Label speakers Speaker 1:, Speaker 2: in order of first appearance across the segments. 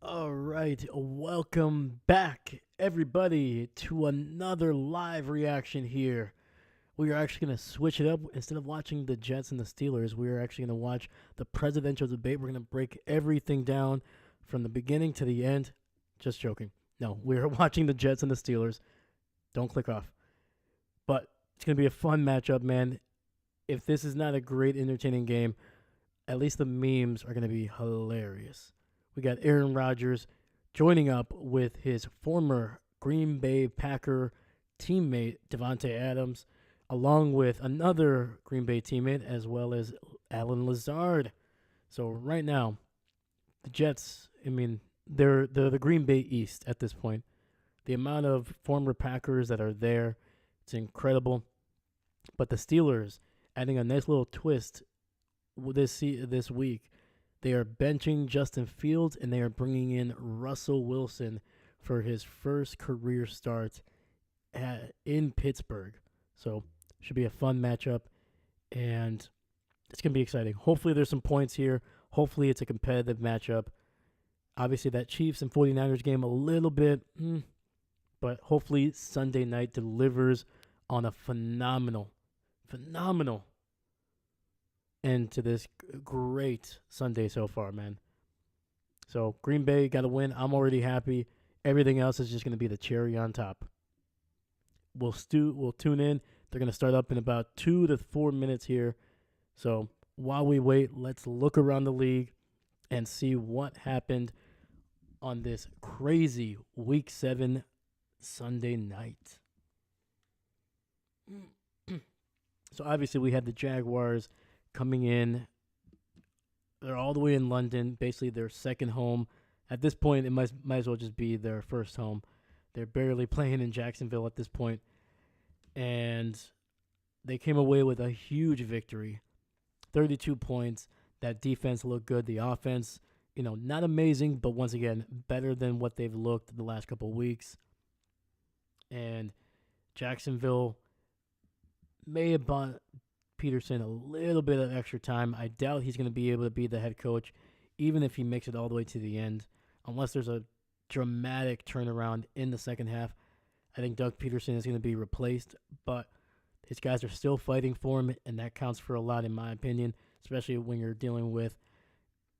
Speaker 1: All right, welcome back, everybody, to another live reaction here. We are actually going to switch it up. Instead of watching the Jets and the Steelers, we are actually going to watch the presidential debate. We're going to break everything down from the beginning to the end. Just joking. No, we're watching the Jets and the Steelers. Don't click off. But it's going to be a fun matchup, man. If this is not a great, entertaining game, at least the memes are going to be hilarious. We got Aaron Rodgers joining up with his former Green Bay Packer teammate, Davante Adams, along with another Green Bay teammate, as well as Alan Lazard. So right now, the Jets, they're the Green Bay East at this point. The amount of former Packers that are there, it's incredible. But the Steelers, adding a nice little twist this week, they are benching Justin Fields and they are bringing in Russell Wilson for his first career start in Pittsburgh. So should be a fun matchup, and it's going to be exciting. Hopefully there's some points here. Hopefully it's a competitive matchup. Obviously that Chiefs and 49ers game a little bit, but hopefully Sunday night delivers on a phenomenal end to this great Sunday so far, man. So Green Bay got to win. I'm already happy. Everything else is just going to be the cherry on top. We'll tune in. They're going to start up in about 2 to 4 minutes here. So while we wait, let's look around the league and see what happened on this crazy Week 7 Sunday night. So obviously we had the Jaguars coming in. They're all the way in London, basically their second home. At this point, it might as well just be their first home. They're barely playing in Jacksonville at this point. And they came away with a huge victory. 32 points. That defense looked good. The offense, not amazing, but once again, better than what they've looked the last couple of weeks. And Jacksonville may have bought Peterson a little bit of extra time. I doubt he's going to be able to be the head coach, even if he makes it all the way to the end, unless there's a dramatic turnaround in the second half. I think Doug Peterson is going to be replaced, but his guys are still fighting for him, and that counts for a lot, in my opinion, especially when you're dealing with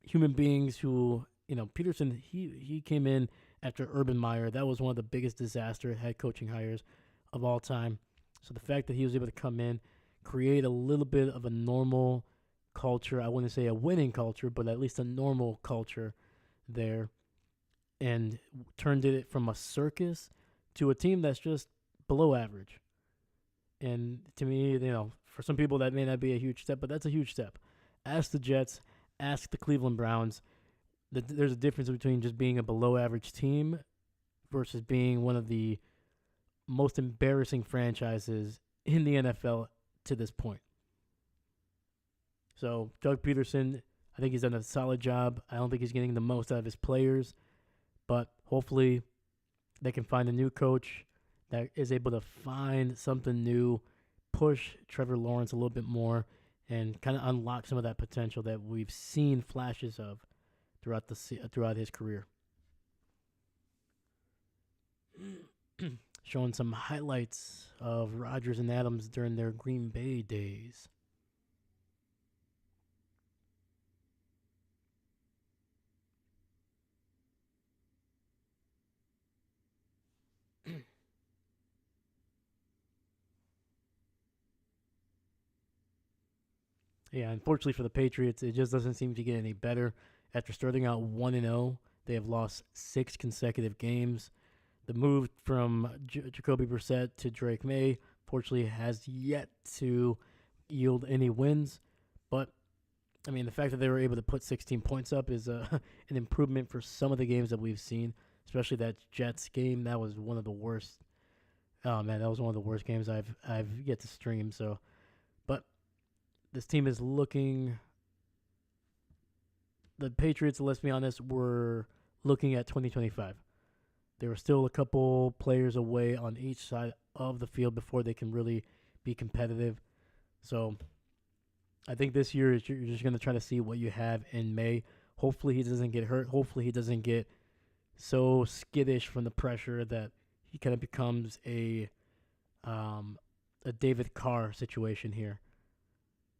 Speaker 1: human beings who, Peterson, he came in after Urban Meyer. That was one of the biggest disaster head coaching hires of all time. So the fact that he was able to come in, create a little bit of a normal culture, I wouldn't say a winning culture, but at least a normal culture there, and turned it from a circus to a team that's just below average. And to me, for some people that may not be a huge step, but that's a huge step. Ask the Jets, ask the Cleveland Browns. There's a difference between just being a below average team versus being one of the most embarrassing franchises in the NFL to this point. So Doug Peterson, I think he's done a solid job. I don't think he's getting the most out of his players, but hopefully they can find a new coach that is able to find something new, push Trevor Lawrence a little bit more, and kind of unlock some of that potential that we've seen flashes of throughout his career. Showing some highlights of Rodgers and Adams during their Green Bay days. Yeah, unfortunately for the Patriots, it just doesn't seem to get any better. After starting out 1-0, they have lost 6 consecutive games. The move from Jacoby Brissett to Drake May, fortunately, has yet to yield any wins. But, the fact that they were able to put 16 points up is an improvement for some of the games that we've seen, especially that Jets game. That was one of the worst. Oh, man, that was one of the worst games I've yet to stream. So, but this team is looking. The Patriots, let's be honest, were looking at 2025. There were still a couple players away on each side of the field before they can really be competitive. So I think this year you're just going to try to see what you have in May. Hopefully he doesn't get hurt. Hopefully he doesn't get so skittish from the pressure that he kind of becomes um, a David Carr situation here.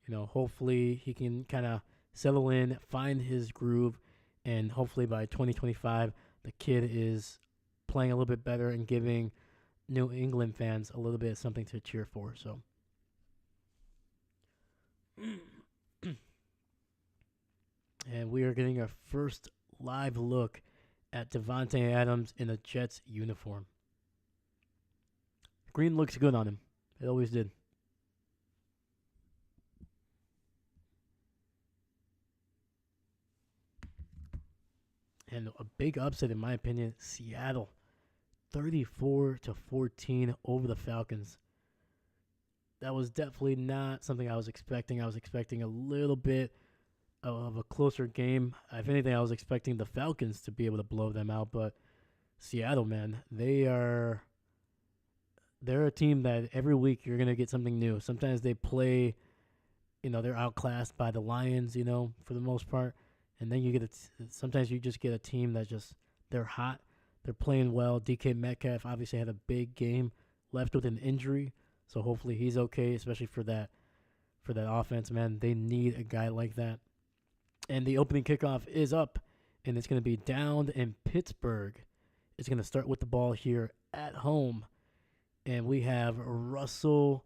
Speaker 1: Hopefully he can kind of settle in, find his groove, and hopefully by 2025 the kid is playing a little bit better and giving New England fans a little bit of something to cheer for. So, and we are getting our first live look at Davante Adams in a Jets uniform. Green looks good on him. It always did. And a big upset, in my opinion, Seattle, 34-14 over the Falcons. That was definitely not something I was expecting. I was expecting a little bit of a closer game. If anything, I was expecting the Falcons to be able to blow them out. But Seattle, man, they're a team that every week you're gonna get something new. Sometimes they play, they're outclassed by the Lions, for the most part. And then sometimes you just get a team that they're hot, they're playing well. DK Metcalf obviously had a big game, left with an injury, so hopefully he's okay, especially for that offense, man. They need a guy like that. And the opening kickoff is up, and it's going to be down in Pittsburgh. It's going to start with the ball here at home, and we have Russell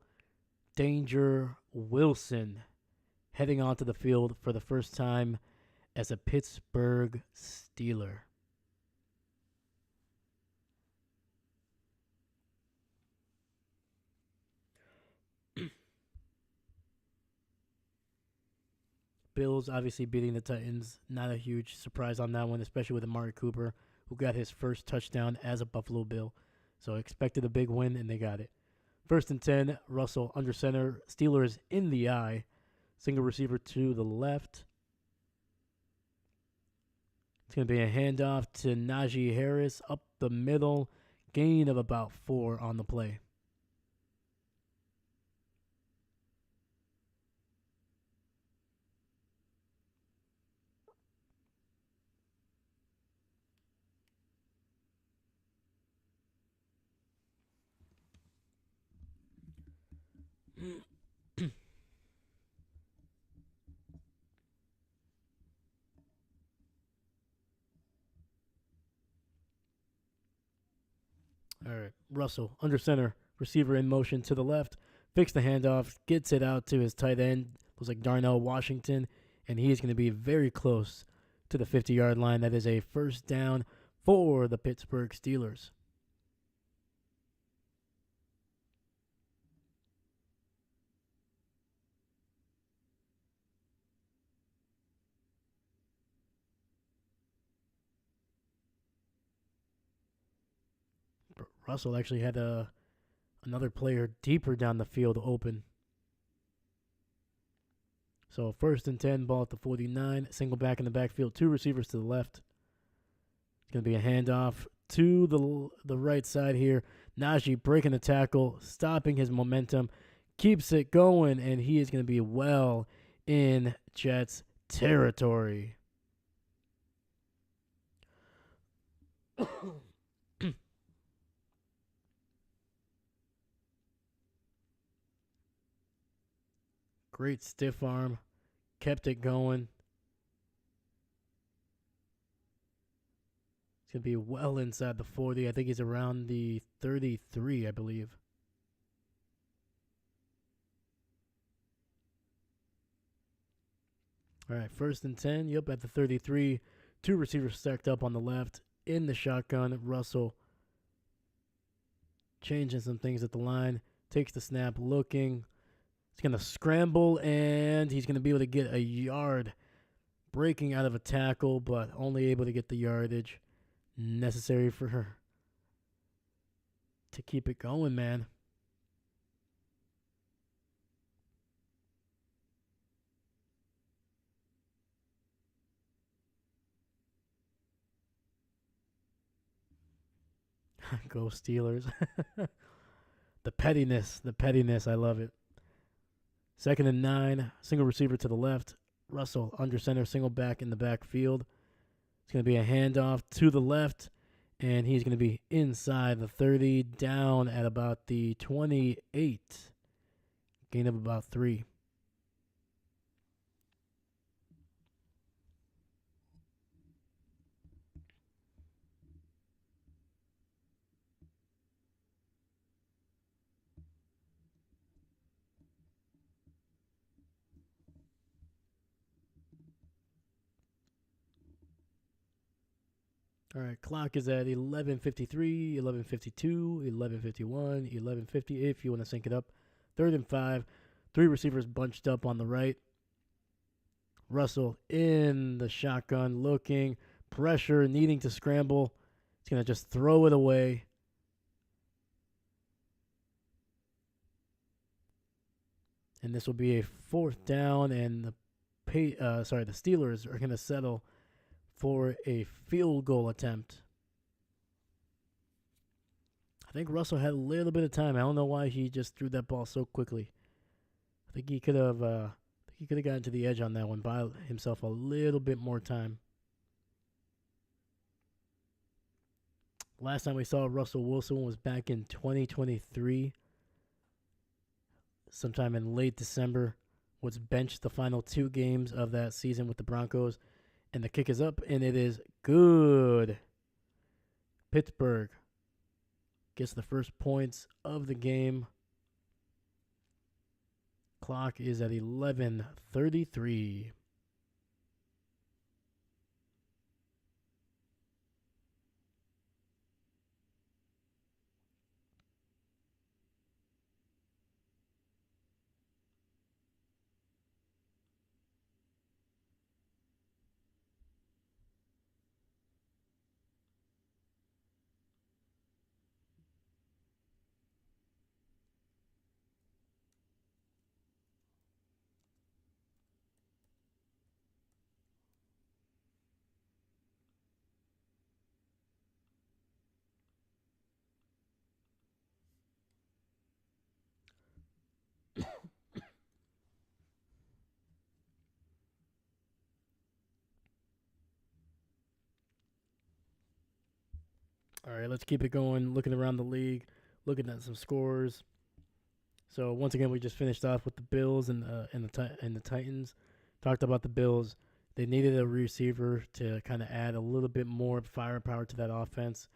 Speaker 1: Danger Wilson heading onto the field for the first time as a Pittsburgh Steeler. Bills obviously beating the Titans. Not a huge surprise on that one, especially with Amari Cooper, who got his first touchdown as a Buffalo Bill. So expected a big win, and they got it. 1st and 10, Russell under center. Steelers in the eye. Single receiver to the left. It's going to be a handoff to Najee Harris up the middle. Gain of about 4 on the play. All right, Russell under center, receiver in motion to the left, fakes the handoff, gets it out to his tight end. Looks like Darnell Washington, and he is going to be very close to the 50-yard line. That is a first down for the Pittsburgh Steelers. Russell actually had another player deeper down the field open. So 1st and 10, ball at the 49. Single back in the backfield, 2 receivers to the left. It's going to be a handoff to the right side here. Najee breaking the tackle, stopping his momentum, keeps it going, and he is going to be well in Jets territory. Great stiff arm. Kept it going. It's going to be well inside the 40. I think he's around the 33, I believe. All right, 1st and 10. Yep, at the 33. 2 receivers stacked up on the left. In the shotgun, Russell changing some things at the line. Takes the snap, looking. He's going to scramble, and he's going to be able to get a yard. Breaking out of a tackle, but only able to get the yardage necessary for her to keep it going, man. Go Steelers. The pettiness, I love it. 2nd and 9, single receiver to the left. Russell under center, single back in the backfield. It's going to be a handoff to the left. And he's going to be inside the 30, down at about the 28. Gain of about 3. All right, clock is at 11:53, 11:52, 11:51, 11:50 if you want to sync it up. 3rd and 5. 3 receivers bunched up on the right. Russell in the shotgun, looking, pressure, needing to scramble. He's going to just throw it away. And this will be a 4th down, and the Steelers are going to settle for a field goal attempt. I think Russell had a little bit of time. I don't know why he just threw that ball so quickly. I think he could have gotten to the edge on that one, buy himself a little bit more time. Last time we saw Russell Wilson was back in 2023, sometime in late December. Was benched the final 2 games of that season with the Broncos. And the kick is up, and it is good. Pittsburgh gets the first points of the game. Clock is at 11:33. All right, let's keep it going. Looking around the league, looking at some scores. So once again, we just finished off with the Bills and the Titans. Talked about the Bills. They needed a receiver to kind of add a little bit more firepower to that offense.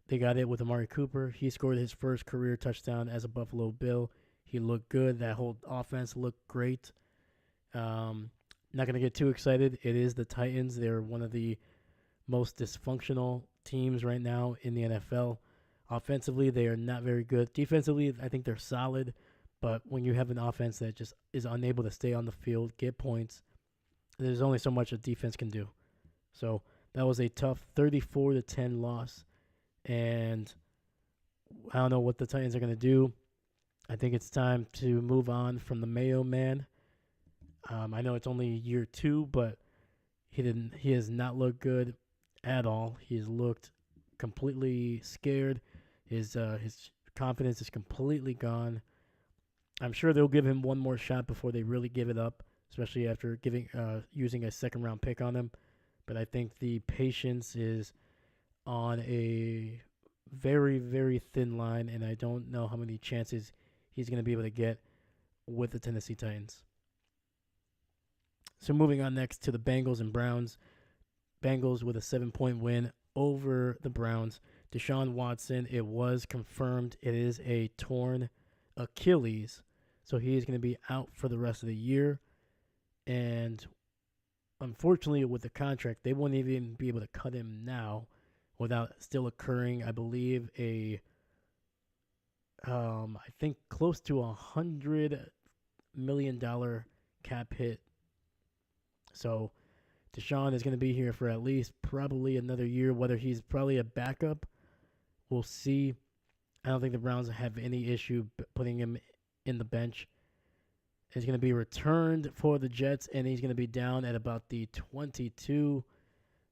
Speaker 1: They got it with Amari Cooper. He scored his first career touchdown as a Buffalo Bill. He looked good. That whole offense looked great. Not going to get too excited. It is the Titans. They're one of the most dysfunctional teams right now in the NFL. Offensively, they are not very good. Defensively, I think they're solid. But when you have an offense that just is unable to stay on the field, get points, there's only so much a defense can do. So that was a tough 34-10 loss. And I don't know what the Titans are going to do. I think it's time to move on from the Mayo Man. I know it's only year 2, but he has not looked good at all. He's looked completely scared. His confidence is completely gone. I'm sure they'll give him one more shot before they really give it up, especially after using a 2nd-round pick on him. But I think the patience is on a very, very thin line, and I don't know how many chances he's going to be able to get with the Tennessee Titans. So moving on next to the Bengals and Browns. Bengals with a 7-point win over the Browns. Deshaun Watson, it was confirmed it is a torn Achilles, so he is going to be out for the rest of the year. And unfortunately, with the contract, they won't even be able to cut him now without still occurring, I believe, I think close to $100 million cap hit. So Deshaun is going to be here for at least probably another year. Whether he's probably a backup, we'll see. I don't think the Browns have any issue putting him in the bench. He's going to be returned for the Jets, and he's going to be down at about the 22.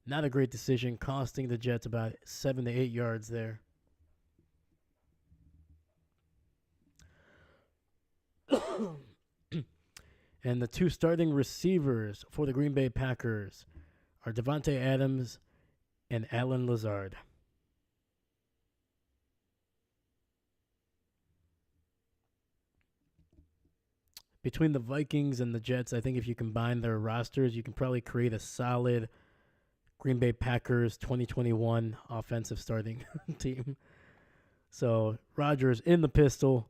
Speaker 1: Not a great decision, costing the Jets about 7 to 8 yards there. And the 2 starting receivers for the Green Bay Packers are Davante Adams and Allen Lazard. between the Vikings and the Jets, I think if you combine their rosters, you can probably create a solid Green Bay Packers 2021 offensive starting team. So Rodgers in the pistol,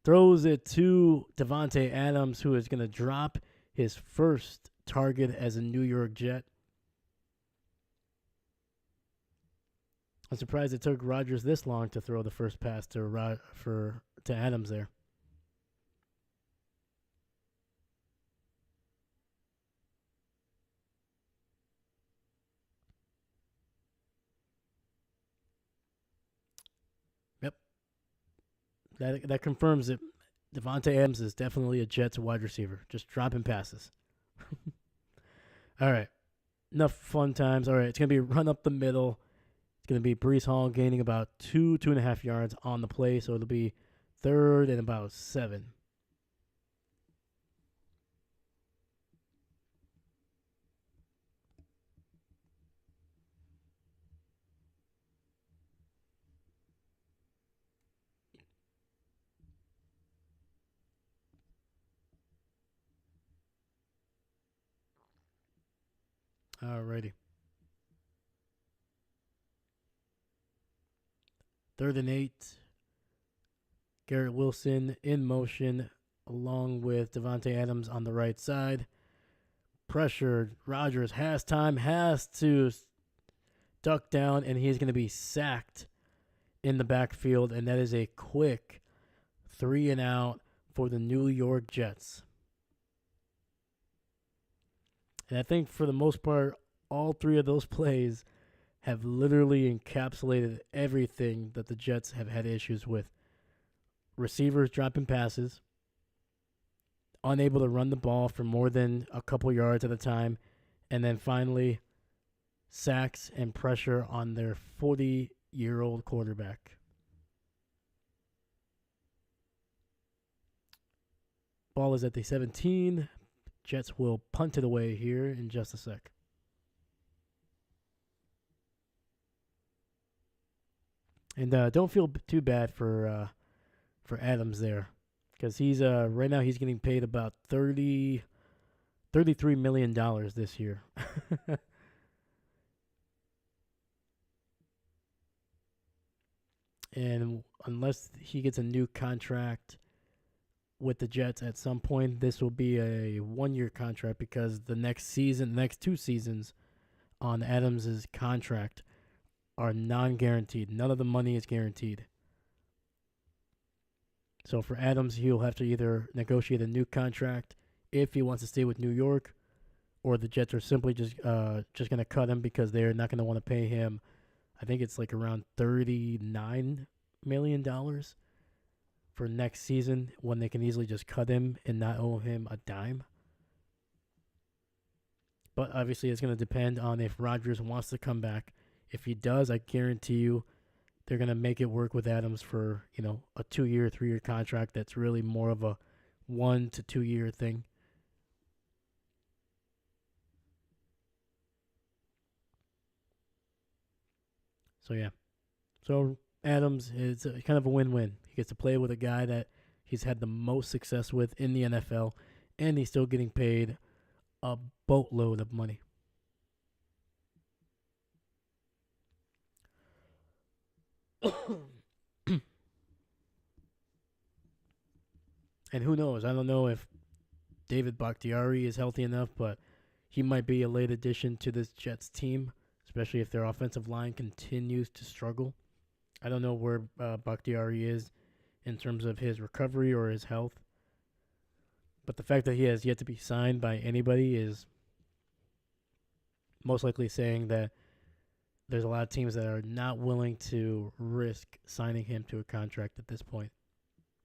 Speaker 1: throws it to Davante Adams, who is going to drop his first target as a New York Jet. I'm surprised it took Rodgers this long to throw the first pass to Adams there. Yep, that confirms it. Davante Adams is definitely a Jets wide receiver, just dropping passes. All right, enough fun times. All right, it's gonna be run up the middle. It's gonna be Brees Hall gaining about 2.5 yards on the play, so it'll be 3rd and about 7. Alrighty. 3rd and 8. Garrett Wilson in motion along with Davante Adams on the right side. Pressured. Rodgers has time, has to duck down, and he's going to be sacked in the backfield, and that is a quick 3 and out for the New York Jets. And I think for the most part, all 3 of those plays have literally encapsulated everything that the Jets have had issues with. Receivers dropping passes, unable to run the ball for more than a couple yards at a time, and then finally sacks and pressure on their 40-year-old quarterback. Ball is at the 17. Jets will punt it away here in just a sec. And don't feel too bad for Adams there, because he's right now he's getting paid about $33 million this year. And unless he gets a new contract with the Jets at some point, this will be a 1-year contract, because the next 2 seasons on Adams' contract are non-guaranteed. None of the money is guaranteed. So for Adams, he'll have to either negotiate a new contract if he wants to stay with New York, or the Jets are simply just going to cut him because they're not going to want to pay him. I think it's like around $39 million for next season, when they can easily just cut him and not owe him a dime. But obviously, it's going to depend on if Rodgers wants to come back. If he does, I guarantee you they're going to make it work with Adams for, a 2-year, 3-year contract that's really more of a 1 to 2 year thing. So, yeah. So, Adams is kind of a win-win. He gets to play with a guy that he's had the most success with in the NFL, and he's still getting paid a boatload of money. And who knows? I don't know if David Bakhtiari is healthy enough, but he might be a late addition to this Jets team, especially if their offensive line continues to struggle. I don't know where Bakhtiari is in terms of his recovery or his health, but the fact that he has yet to be signed by anybody is most likely saying that there's a lot of teams that are not willing to risk signing him to a contract at this point,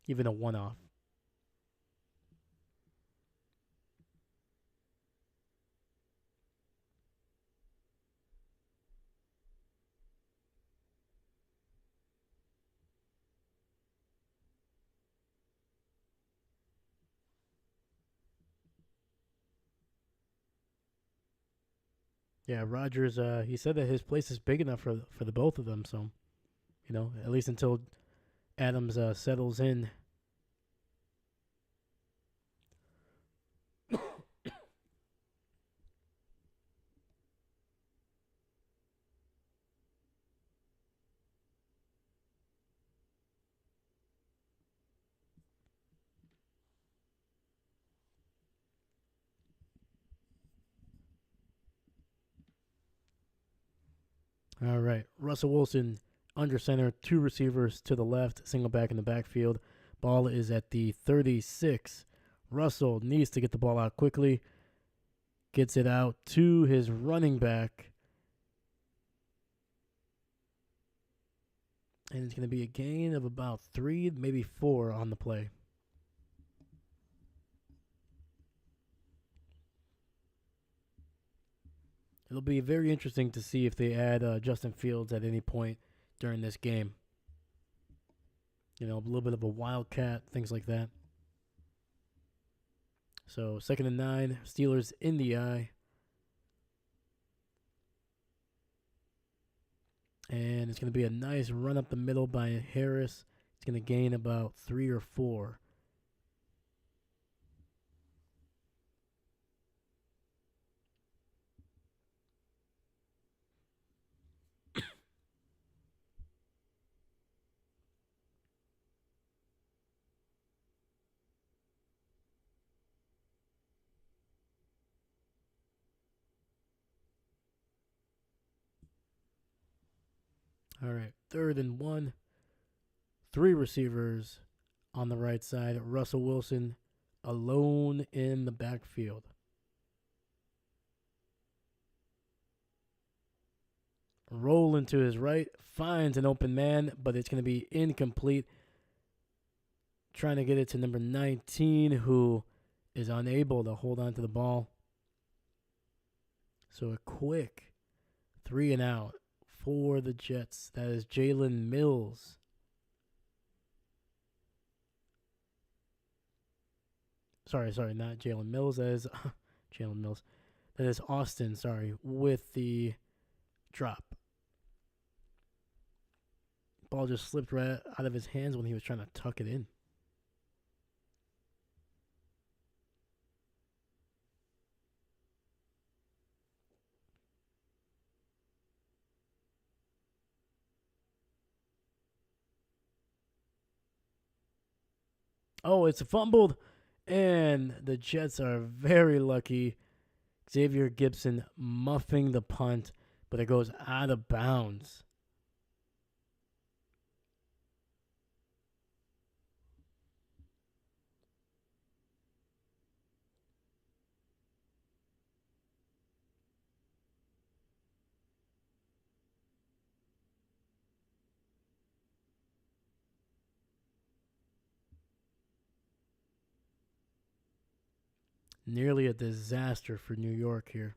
Speaker 1: even a one-off. Yeah, Rodgers, he said that his place is big enough for the both of them, so, at least until Adams settles in. All right. Russell Wilson under center, two receivers to the left, single back in the backfield. Ball is at the 36. Russell needs to get the ball out quickly. Gets it out to his running back. And it's going to be a gain of about 3, maybe 4 on the play. It'll be very interesting to see if they add Justin Fields at any point during this game. You know, a little bit of a wildcat, things like that. So 2nd and 9, Steelers in the eye. And it's going to be a nice run up the middle by Harris. It's going to gain about 3 or 4. All right, 3rd and 1. 3 receivers on the right side. Russell Wilson alone in the backfield. Roll into his right, finds an open man, but it's going to be incomplete. Trying to get it to number 19, who is unable to hold on to the ball. So a quick 3 and out for the Jets. That is Jalen Mills. Sorry, not Jalen Mills. That is Jalen Mills. That is Austin, with the drop. Ball just slipped right out of his hands when he was trying to tuck it in. Oh, it's fumbled, and the Jets are very lucky. Xavier Gibson muffing the punt, but it goes out of bounds. Nearly a disaster for New York here.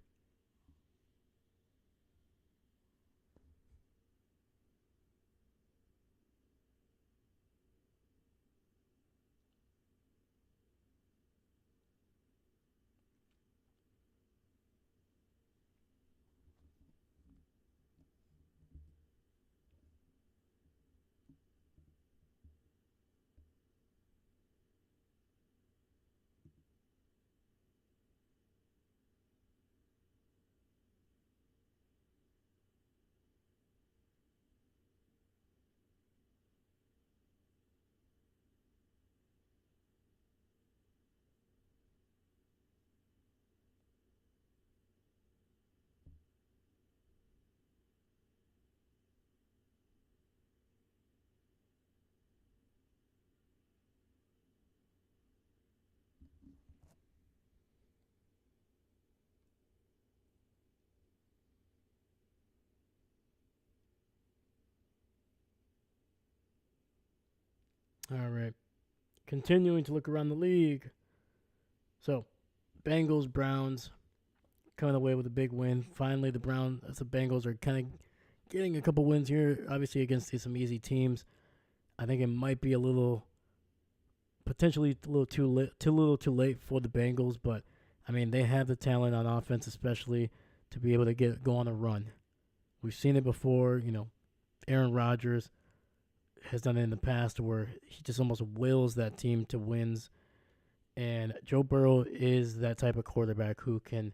Speaker 1: All right. Continuing to look around the league. So, Bengals, Browns coming away with a big win. Finally, the Bengals are kind of getting a couple wins here, obviously against some easy teams. I think it might be potentially a little too late for the Bengals, but I mean they have the talent on offense, especially to be able to go on a run. We've seen it before. Aaron Rodgers has done it in the past where he just almost wills that team to wins. And Joe Burrow is that type of quarterback who can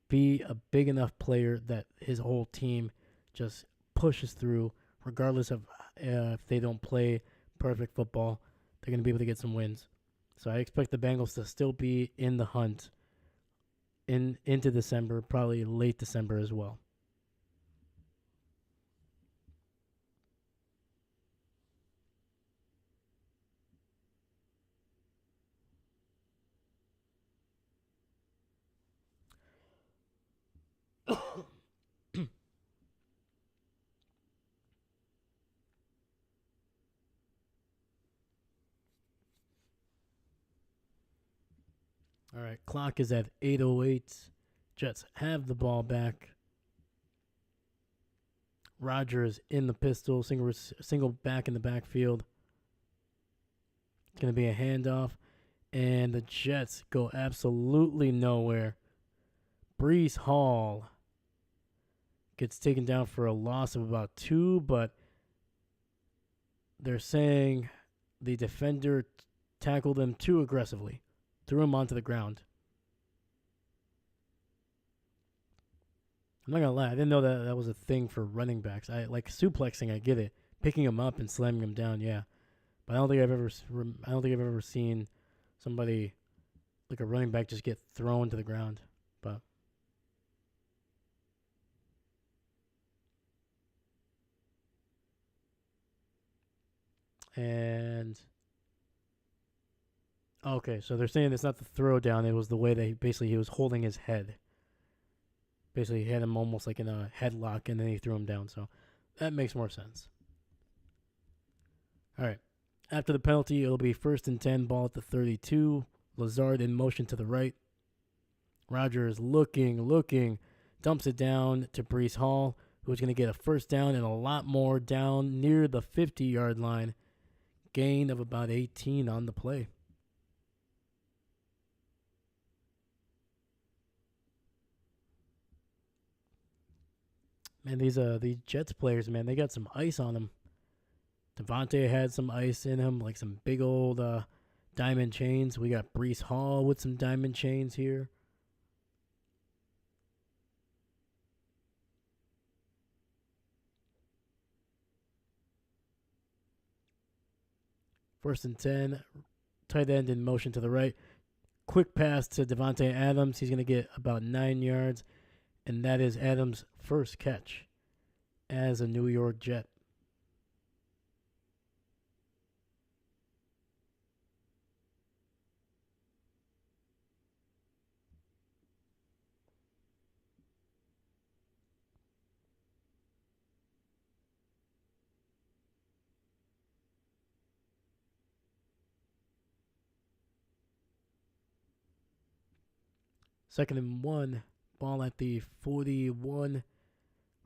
Speaker 1: be a big enough player that his whole team just pushes through, regardless of if they don't play perfect football. They're going to be able to get some wins. So I expect the Bengals to still be in the hunt into December, probably late December as well. All right, clock is at 8:08. Jets have the ball back. Rodgers in the pistol, single back in the backfield. It's going to be a handoff, and the Jets go absolutely nowhere. Brees Hall gets taken down for a loss of about 2, but they're saying the defender tackled him too aggressively, threw him onto the ground. I'm not gonna lie, I didn't know that was a thing for running backs. I like suplexing, I get it, picking him up and slamming him down, yeah. But I don't think I've ever seen somebody like a running back just get thrown to the ground. But and okay, so they're saying it's not the throw down; it was the way that he was holding his head. Basically, he had him almost like in a headlock, and then he threw him down. So that makes more sense. All right. After the penalty, it'll be 1st and 10, ball at the 32. Lazard in motion to the right. Rodgers looking, dumps it down to Brees Hall, who's going to get a first down and a lot more down near the 50-yard line. Gain of about 18 on the play. Man, these Jets players, man, they got some ice on them. Davante had some ice in him, like some big old diamond chains. We got Brees Hall with some diamond chains here. First and 10, tight end in motion to the right. Quick pass to Davante Adams. He's going to get about 9 yards, and that is Adams' first catch as a New York Jet. Second and 1, ball at the 41.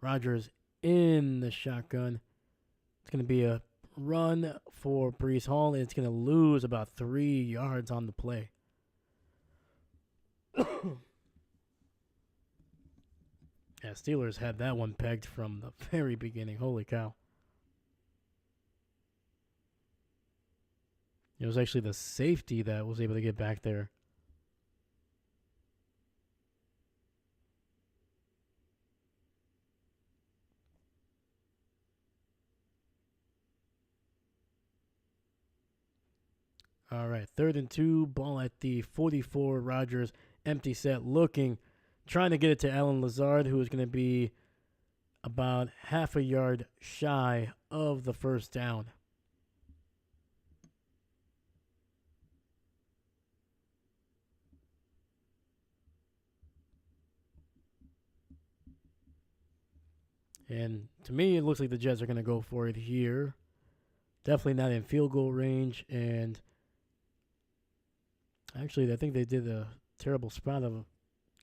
Speaker 1: Rodgers in the shotgun. It's going to be a run for Brees Hall, and it's going to lose about 3 yards on the play. Yeah, Steelers had that one pegged from the very beginning. Holy cow. It was actually the safety that was able to get back there. All right, 3rd and 2, ball at the 44. Rodgers, empty set, trying to get it to Alan Lazard, who is going to be about half a yard shy of the first down. And to me, it looks like the Jets are going to go for it here. Definitely not in field goal range. And actually, I think they did a terrible spot of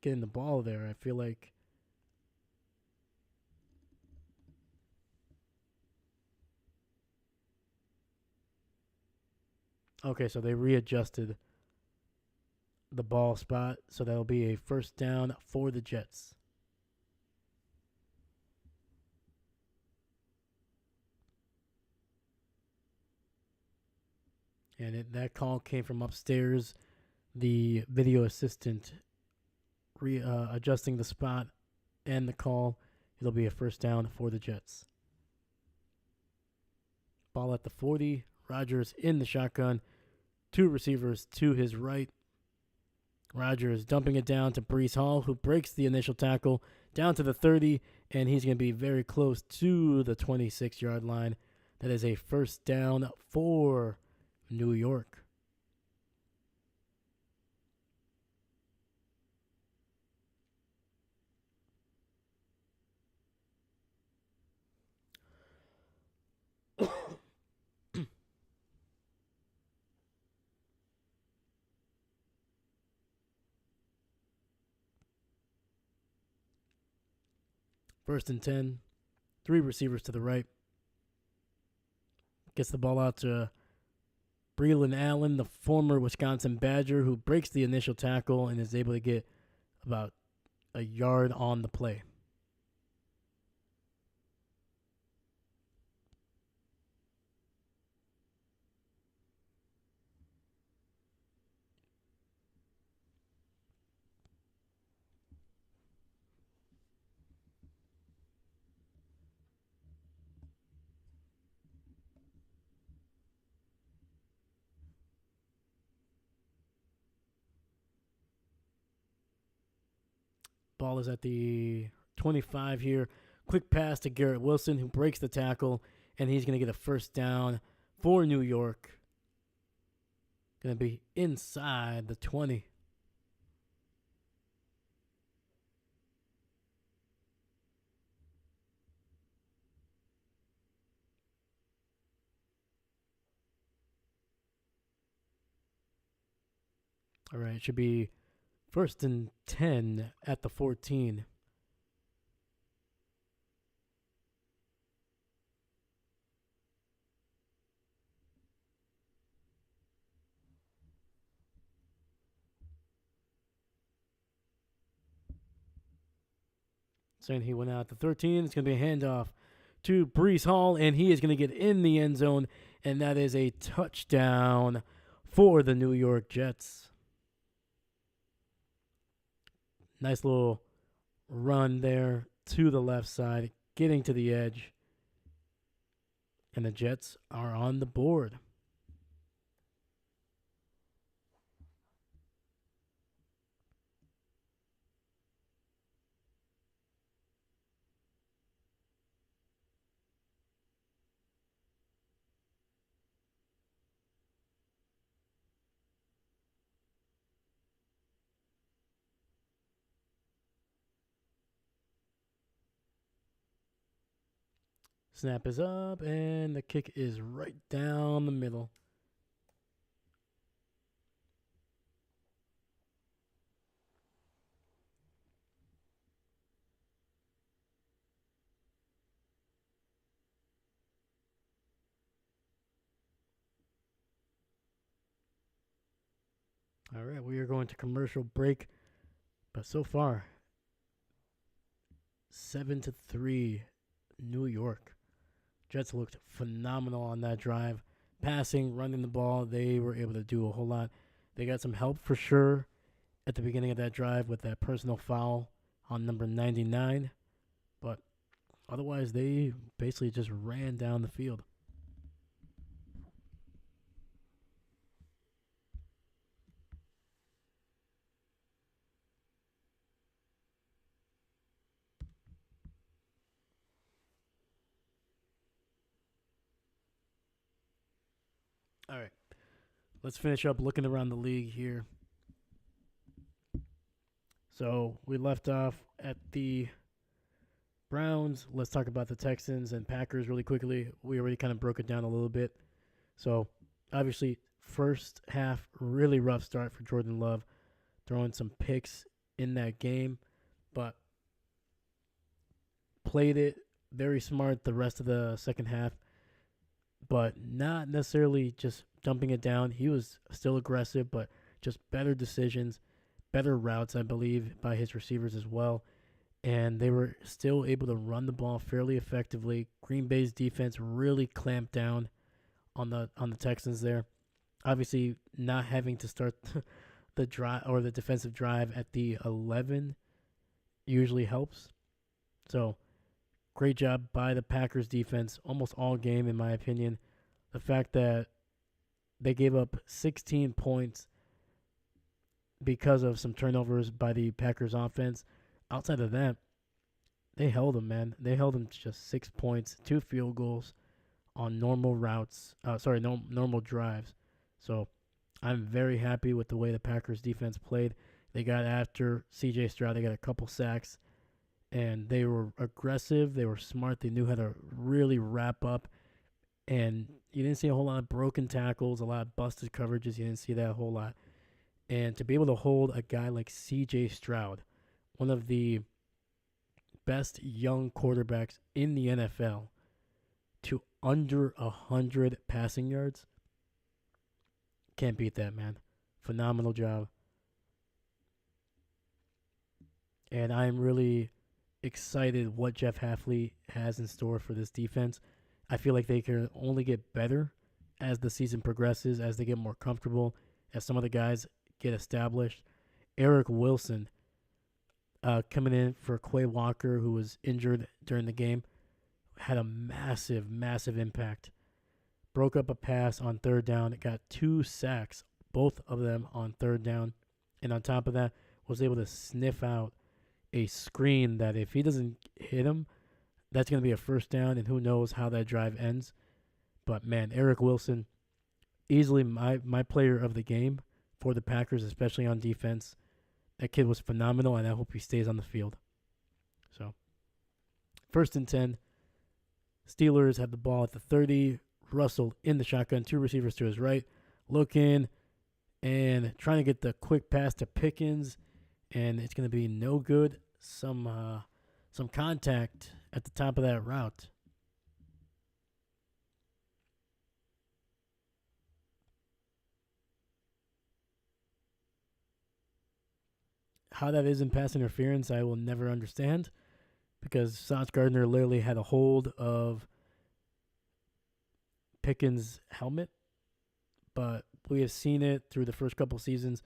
Speaker 1: getting the ball there. I feel like. Okay, so they readjusted the ball spot. So that'll be a first down for the Jets. And that call came from upstairs. The video assistant adjusting the spot and the call. It'll be a first down for the Jets. Ball at the 40. Rodgers in the shotgun. 2 receivers to his right. Rodgers dumping it down to Brees Hall, who breaks the initial tackle down to the 30, and he's going to be very close to the 26-yard line. That is a first down for New York. First and 10. Three receivers to the right. Gets the ball out to Breland Allen, the former Wisconsin Badger, who breaks the initial tackle and is able to get about a yard on the play. Ball is at the 25 here. Quick pass to Garrett Wilson, who breaks the tackle, and he's going to get a first down for New York. Going to be inside the 20. All right, it should be first and 10 at the 14. Saying he went out at the 13. It's going to be a handoff to Breece Hall, and he is going to get in the end zone, and that is a touchdown for the New York Jets. Nice little run there to the left side, getting to the edge. And the Jets are on the board. Snap is up, and the kick is right down the middle. All right, we are going to commercial break, but so far, 7-3, New York. Jets looked phenomenal on that drive. Passing, running the ball, they were able to do a whole lot. They got some help for sure at the beginning of that drive with that personal foul on number 99. But otherwise, they basically just ran down the field. All right. Let's finish up looking around the league here. So we left off at the Browns. Let's talk about the Texans and Packers really quickly. We already kind of broke it down a little bit. So obviously, first half, really rough start for Jordan Love, throwing some picks in that game, but played it very smart the rest of the second half, but not necessarily just dumping it down. He was still aggressive, but just better decisions, better routes, I believe, by his receivers as well. And they were still able to run the ball fairly effectively. Green Bay's defense really clamped down on the Texans there. Obviously, not having to start the drive or the defensive drive at the 11 usually helps. So, great job by the Packers defense almost all game, in my opinion. The fact that they gave up 16 points because of some turnovers by the Packers offense. Outside of that, they held them, man. They held them to just 6 points, 2 field goals on normal routes. Normal drives. So I'm very happy with the way the Packers defense played. They got after C.J. Stroud. They got a couple sacks, and they were aggressive. They were smart. They knew how to really wrap up. And you didn't see a whole lot of broken tackles, a lot of busted coverages. You didn't see that a whole lot. And to be able to hold a guy like C.J. Stroud, one of the best young quarterbacks in the NFL to under 100 passing yards. Can't beat that, man. Phenomenal job. And I'm really excited what Jeff Hafley has in store for this defense. I feel like they can only get better as the season progresses, as they get more comfortable, as some of the guys get established. Eric Wilson coming in for Quay Walker, who was injured during the game, had a massive, massive impact. Broke up a pass on third down. It got 2 sacks, both of them on third down. And on top of that, was able to sniff out a screen that if he doesn't hit him, that's going to be a first down, and who knows how that drive ends. But, man, Eric Wilson, easily my player of the game for the Packers, especially on defense. That kid was phenomenal, and I hope he stays on the field. So, 1st and 10. Steelers have the ball at the 30. Russell in the shotgun, 2 receivers to his right, looking and trying to get the quick pass to Pickens, and it's going to be no good. Some contact at the top of that route. How that isn't pass interference, I will never understand, because Sauce Gardner literally had a hold of Pickens' helmet, but we have seen it through the first couple seasons.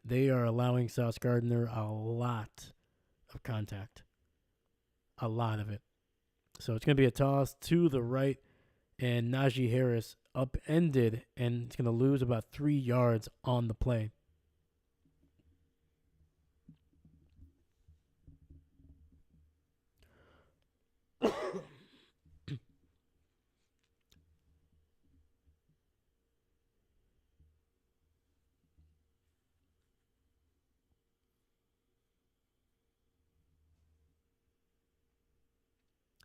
Speaker 1: They are allowing Sauce Gardner a lot of contact, a lot of it. So it's going to be a toss to the right, and Najee Harris upended, and it's going to lose about 3 yards on the play.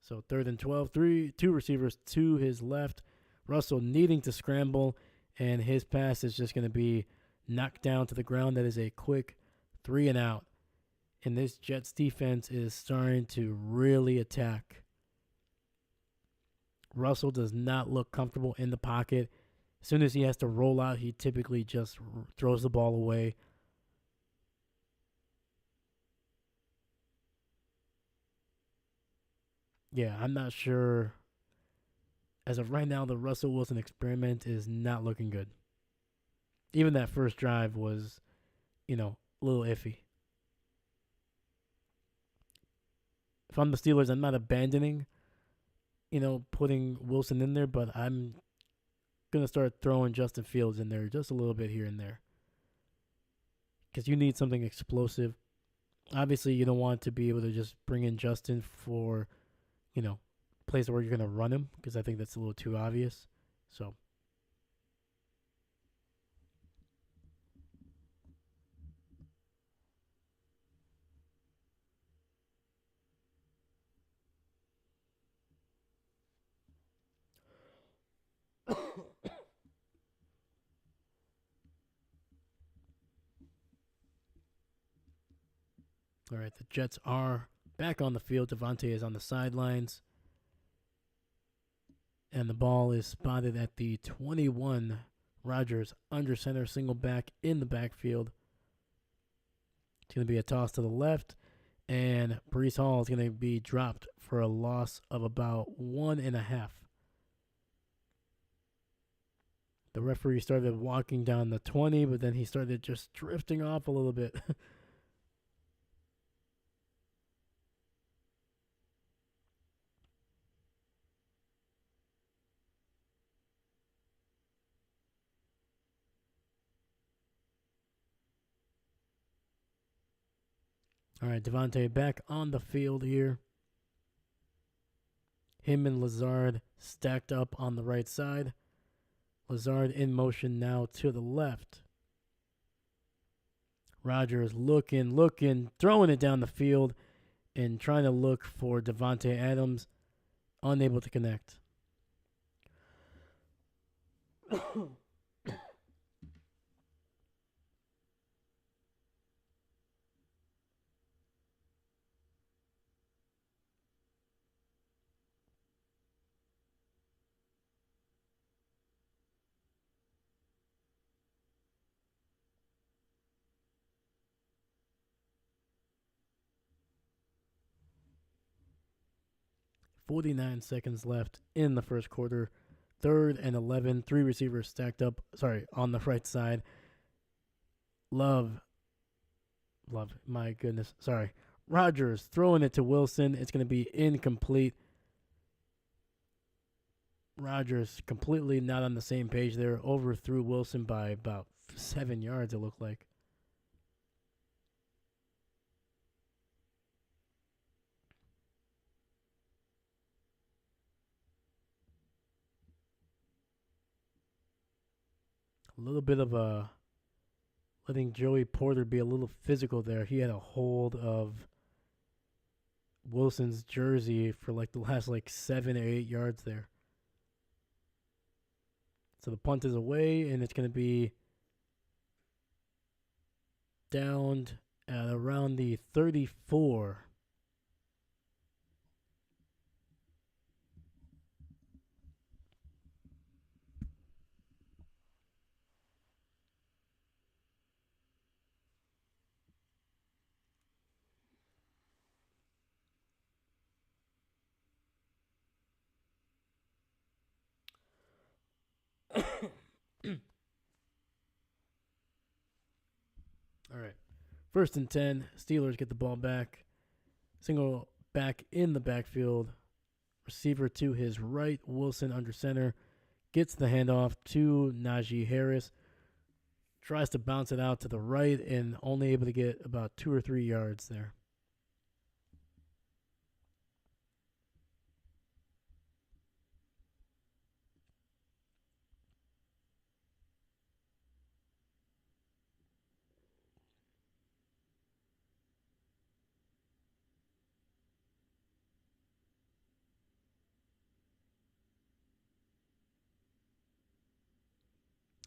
Speaker 1: So 3rd and 12, 2 receivers to his left. Russell needing to scramble, and his pass is just going to be knocked down to the ground. That is a quick 3 and out. And this Jets defense is starting to really attack. Russell does not look comfortable in the pocket. As soon as he has to roll out, he typically just throws the ball away. Yeah, I'm not sure. As of right now, the Russell Wilson experiment is not looking good. Even that first drive was, a little iffy. If I'm the Steelers, I'm not abandoning, putting Wilson in there, but I'm going to start throwing Justin Fields in there just a little bit here and there. Because you need something explosive. Obviously, you don't want to be able to just bring in Justin for, places where you're going to run him, because I think that's a little too obvious. So, all right, the Jets are back on the field. Davante is on the sidelines. And the ball is spotted at the 21. Rodgers under center, single back in the backfield. It's going to be a toss to the left. And Breece Hall is going to be dropped for a loss of about 1.5. The referee started walking down the 20, but then he started just drifting off a little bit. All right, Davante back on the field here. Him and Lazard stacked up on the right side. Lazard in motion now to the left. Rodgers looking, throwing it down the field and trying to look for Davante Adams. Unable to connect. 49 seconds left in the first quarter. Third and 11. Three receivers stacked up. Sorry, on the right side. Love. My goodness. Sorry. Rodgers throwing it to Wilson. It's going to be incomplete. Rodgers completely not on the same page there. Overthrew Wilson by about 7 yards, it looked like. A little bit of a letting Joey Porter be a little physical there. He had a hold of Wilson's jersey for like the last 7 or 8 yards there. So the punt is away, and it's going to be downed at around the 34. All right. First and 10. Steelers get the ball back. Single back in the backfield. Receiver to his right. Wilson under center. Gets the handoff to Najee Harris. Tries to bounce it out to the right and only able to get about 2 or 3 yards there.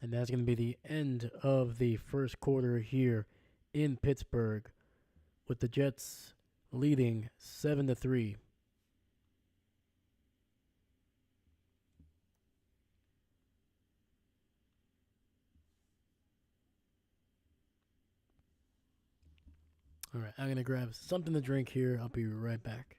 Speaker 1: And that's going to be the end of the first quarter here in Pittsburgh, with the Jets leading 7-3. All right, I'm going to grab something to drink here. I'll be right back.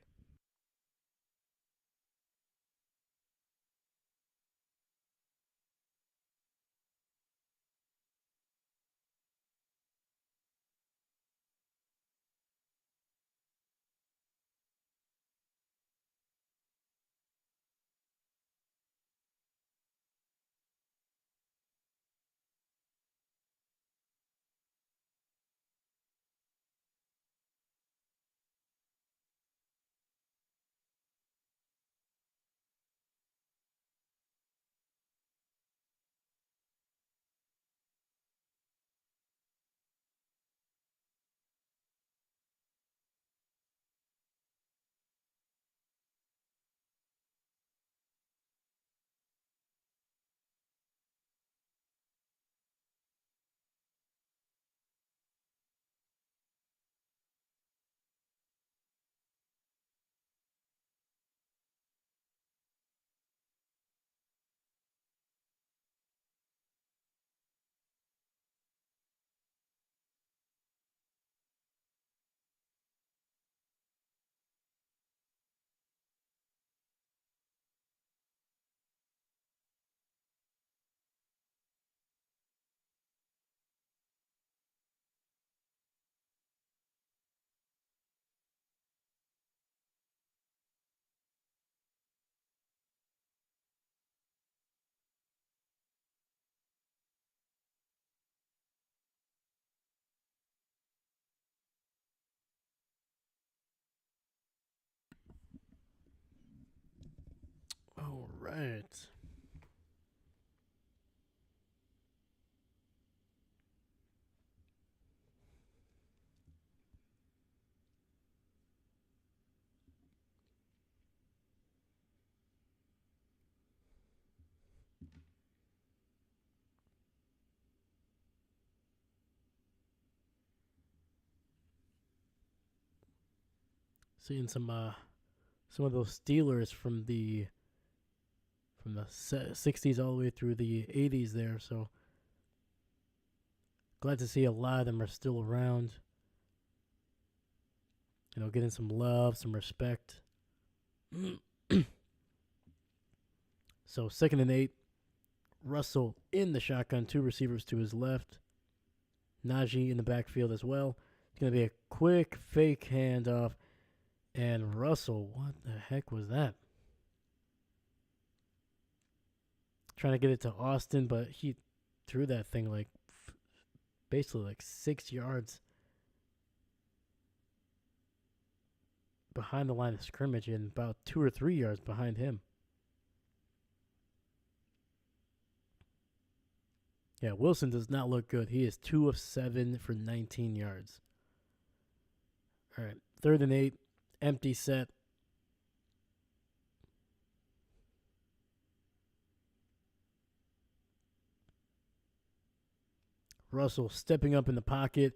Speaker 1: All right. Seeing some of those Steelers from the 60s all the way through the 80s there. So glad to see a lot of them are still around. Getting some love, some respect. So 2nd and 8. Russell in the shotgun, 2 receivers to his left. Najee in the backfield as well. It's going to be a quick fake handoff. And Russell, what the heck was that? Trying to get it to Austin, but he threw that thing like basically like 6 yards behind the line of scrimmage and about 2 or 3 yards behind him. Yeah, Wilson does not look good. He is 2 of 7 for 19 yards. All right, 3rd and 8, empty set. Russell stepping up in the pocket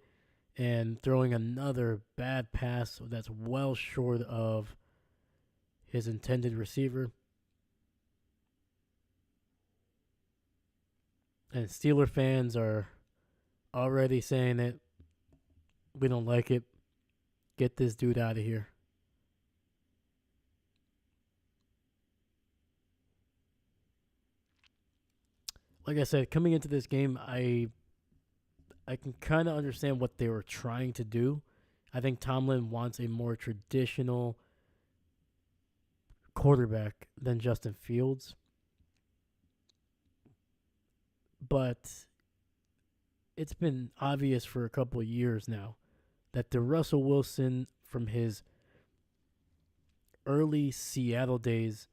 Speaker 1: and throwing another bad pass that's well short of his intended receiver. And Steeler fans are already saying it. We don't like it. Get this dude out of here. Like I said, coming into this game, I can kind of understand what they were trying to do. I think Tomlin wants a more traditional quarterback than Justin Fields. But it's been obvious for a couple of years now that the Russell Wilson from his early Seattle days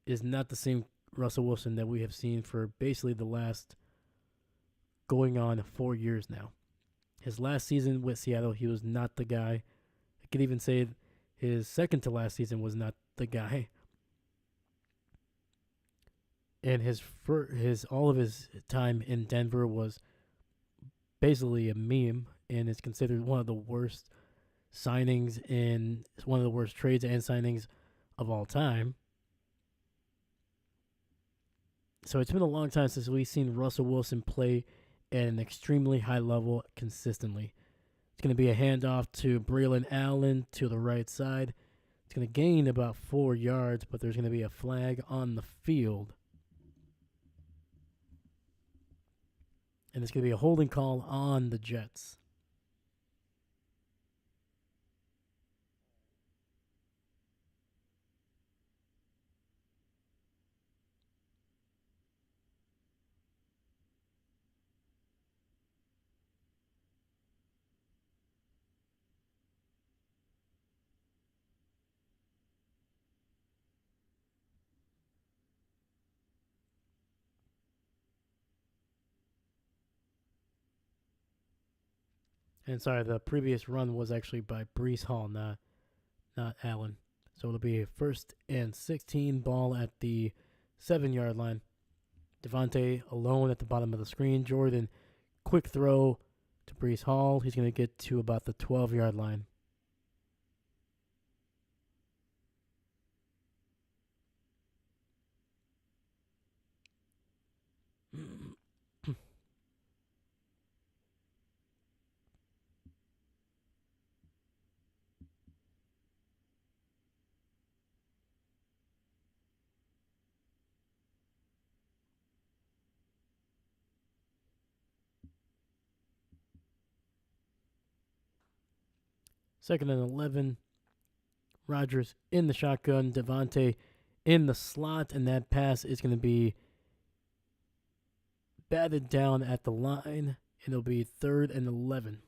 Speaker 1: is not the same Russell Wilson that we have seen for basically the last going on 4 years now. His last season with Seattle, he was not the guy. I could even say his second to last season was not the guy. And his all of his time in Denver was basically a meme, and is considered one of the worst signings and one of the worst trades and signings of all time. So it's been a long time since we've seen Russell Wilson play at an extremely high level consistently. It's going to be a handoff to Braylon Allen to the right side. It's going to gain about 4 yards, but there's going to be a flag on the field. And it's going to be a holding call on the Jets. And sorry, the previous run was actually by Brees Hall, not Allen. So it'll be a 1st and 16 ball at the 7-yard line. Davante alone at the bottom of the screen. Jordan, quick throw to Brees Hall. He's going to get to about the 12-yard line. Second and 11. Rodgers in the shotgun. Davante in the slot. And that pass is going to be batted down at the line. And it'll be 3rd and 11.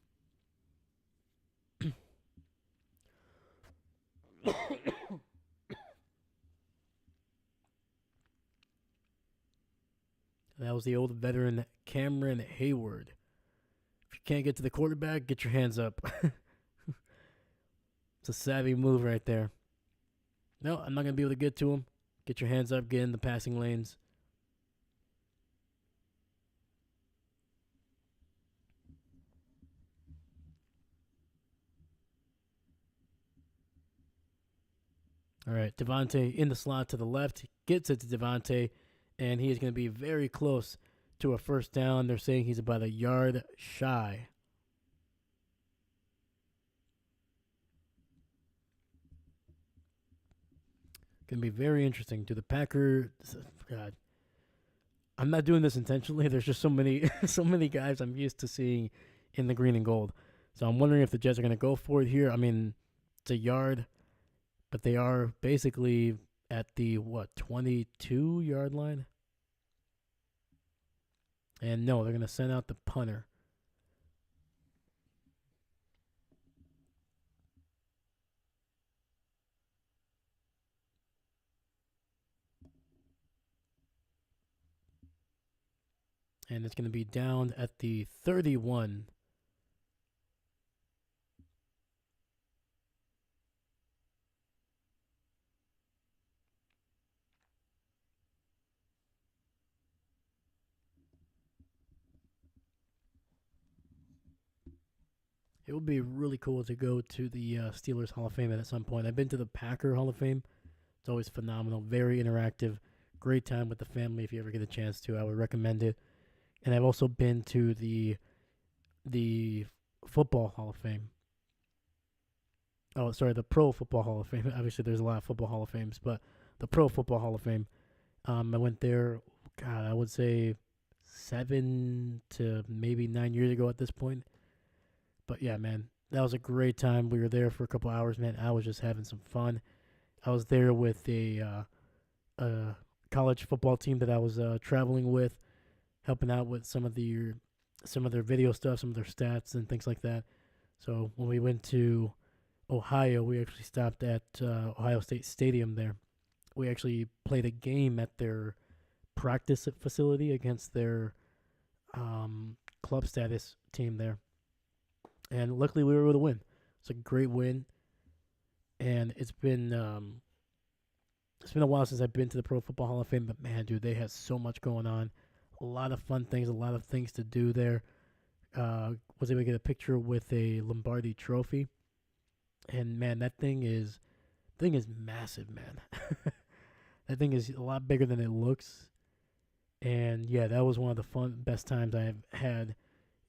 Speaker 1: That was the old veteran Cameron Hayward. If you can't get to the quarterback, get your hands up. It's a savvy move right there. No, I'm not going to be able to get to him. Get your hands up, get in the passing lanes. All right, Davante in the slot to the left. Gets it to Davante, and he is going to be very close to a 1st down. They're saying he's about a yard shy. Gonna be very interesting. Do the Packers? God, I'm not doing this intentionally. There's just so many, so many guys I'm used to seeing in the green and gold. So I'm wondering if the Jets are gonna go for it here. I mean, it's a yard, but they are basically at the 22-yard line. And no, they're gonna send out the punter. And it's going to be down at the 31. It would be really cool to go to the Steelers Hall of Fame at some point. I've been to the Packer Hall of Fame. It's always phenomenal, very interactive, great time with the family. If you ever get a chance to, I would recommend it. And I've also been to the Football Hall of Fame. Oh, sorry, the Pro Football Hall of Fame. Obviously, there's a lot of Football Hall of Fames, but the Pro Football Hall of Fame. I went there. God, I would say 7 to maybe 9 years ago at this point. But yeah, man, that was a great time. We were there for a couple hours, man. I was just having some fun. I was there with a college football team that I was traveling with, helping out with some of their video stuff, some of their stats and things like that. So when we went to Ohio, we actually stopped at Ohio State Stadium there. We actually played a game at their practice facility against their club status team there. And luckily we were able to win. It's a great win. And it's been a while since I've been to the Pro Football Hall of Fame, but man, dude, they had so much going on. A lot of fun things, a lot of things to do there. Was able to get a picture with a Lombardi trophy. And man, that thing is massive, man. That thing is a lot bigger than it looks. And yeah, that was one of the best times I have had.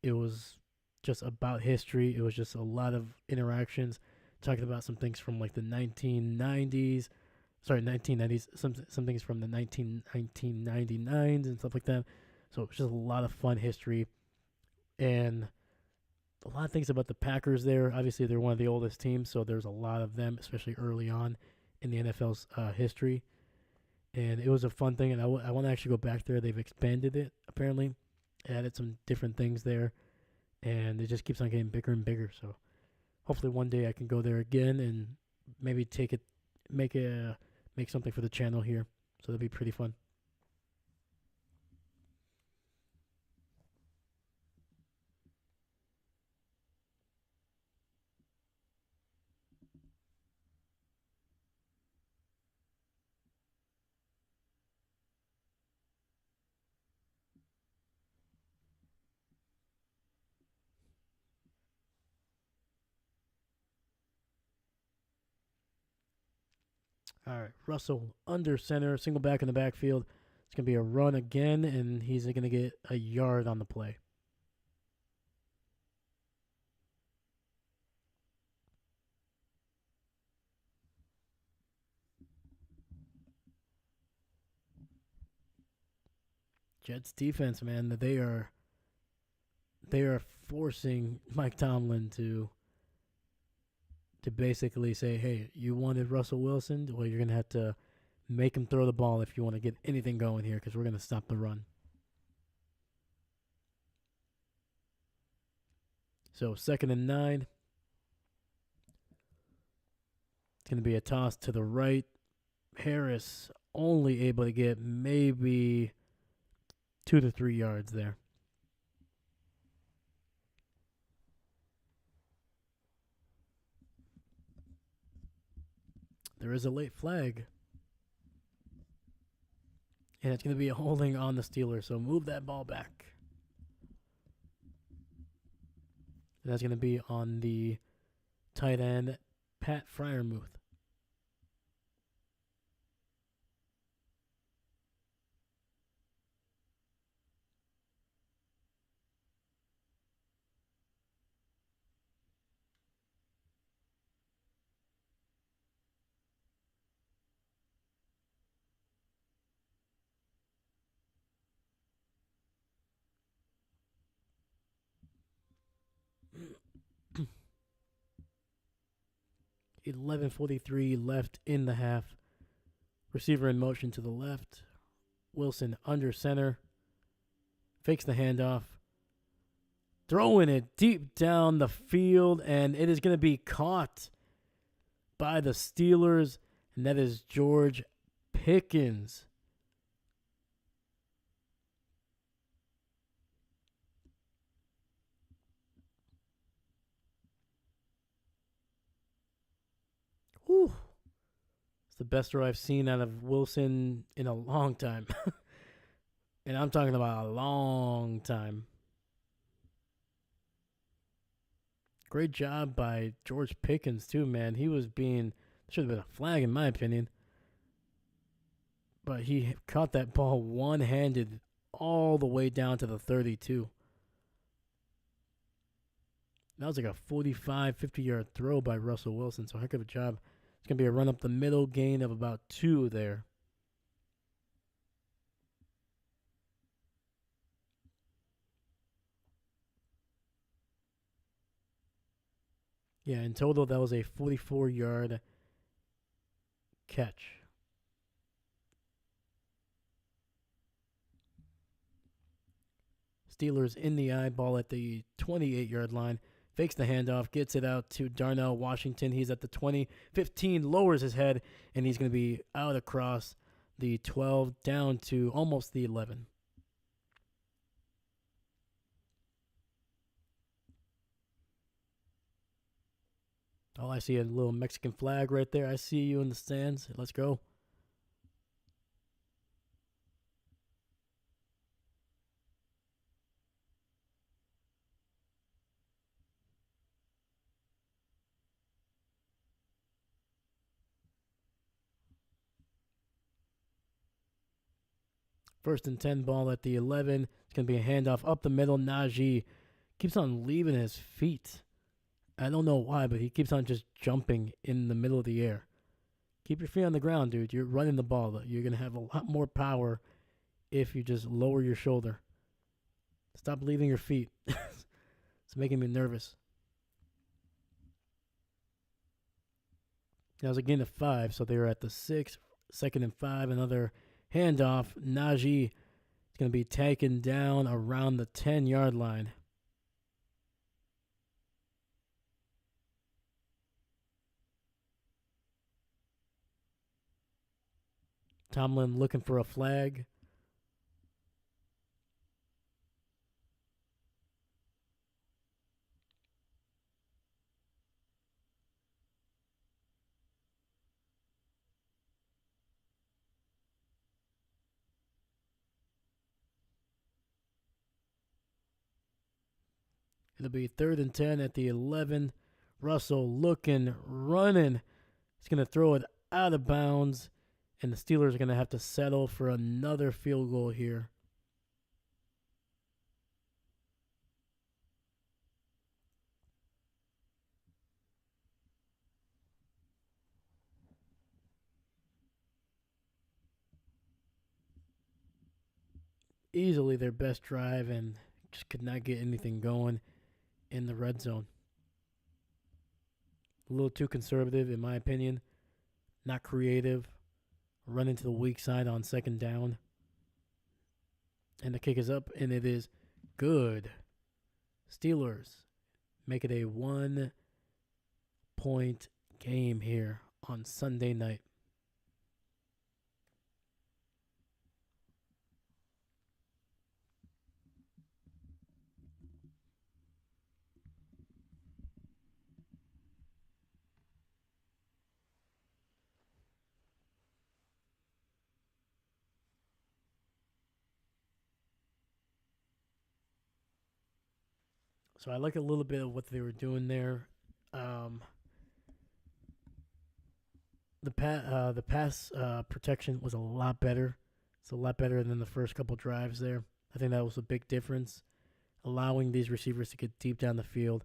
Speaker 1: It was just about history. It was just a lot of interactions, talking about some things from like the 1990s. Sorry, 1990s. Some things from the 1999s and stuff like that. So it was just a lot of fun history, and a lot of things about the Packers there. Obviously, they're one of the oldest teams, so there's a lot of them, especially early on in the NFL's history. And it was a fun thing, and I want to actually go back there. They've expanded it, apparently, added some different things there, and it just keeps on getting bigger and bigger. So hopefully one day I can go there again and maybe make a make something for the channel here. So that'd be pretty fun. All right, Russell under center, single back in the backfield. It's gonna be a run again, and he's gonna get a yard on the play. Jets defense, man, they are forcing Mike Tomlin to basically say, hey, you wanted Russell Wilson, well, you're gonna have to make him throw the ball if you want to get anything going here, because we're gonna stop the run. So 2nd and 9. It's gonna be a toss to the right. Harris only able to get maybe 2 to 3 yards there. There is a late flag. And it's going to be a holding on the Steelers, so move that ball back. And that's going to be on the tight end, Pat Fryermuth. 11:43 left in the half. Receiver in motion to the left. Wilson under center. Fakes the handoff. Throwing it deep down the field, and it is going to be caught by the Steelers, and that is George Pickens. Whew. It's the best throw I've seen out of Wilson in a long time. And I'm talking about a long time. Great job by George Pickens, too, man. He was being, should have been a flag in my opinion. But he caught that ball one-handed all the way down to the 32. That was like a 45, 50-yard throw by Russell Wilson. So heck of a job. It's going to be a run up the middle, gain of about 2 there. Yeah, in total, that was a 44-yard catch. Steelers in the eyeball at the 28-yard line. Fakes the handoff, gets it out to Darnell Washington. He's at the 20. 15, lowers his head, and he's going to be out across the 12 down to almost the 11. Oh, I see a little Mexican flag right there. I see you in the stands. Let's go. First and 10 ball at the 11. It's going to be a handoff up the middle. Najee keeps on leaving his feet. I don't know why, but he keeps on just jumping in the middle of the air. Keep your feet on the ground, dude. You're running the ball. You're going to have a lot more power if you just lower your shoulder. Stop leaving your feet. It's making me nervous. That was a gain of 5, so they were at the 6. Second and 5, another handoff. Najee is going to be taken down around the 10-yard line. Tomlin looking for a flag. It'll be 3rd and 10 at the 11. Russell looking, running. He's going to throw it out of bounds. And the Steelers are going to have to settle for another field goal here. Easily their best drive, and just could not get anything going in the red zone. A little too conservative, in my opinion. Not creative. Running to the weak side on second down. And the kick is up, and it is good. Steelers make it a 1-point game here on Sunday night. So I like a little bit of what they were doing there. The pass protection was a lot better. It's a lot better than the first couple drives there. I think that was a big difference, allowing these receivers to get deep down the field.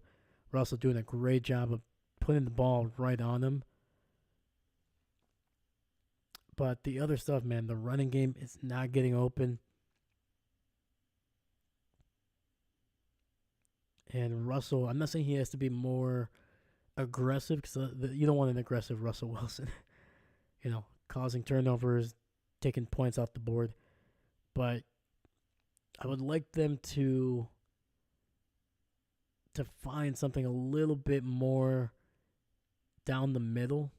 Speaker 1: We're also doing a great job of putting the ball right on them. But the other stuff, man, the running game is not getting open. And Russell, I'm not saying he has to be more aggressive because you don't want an aggressive Russell Wilson, causing turnovers, taking points off the board. But I would like them to find something a little bit more down the middle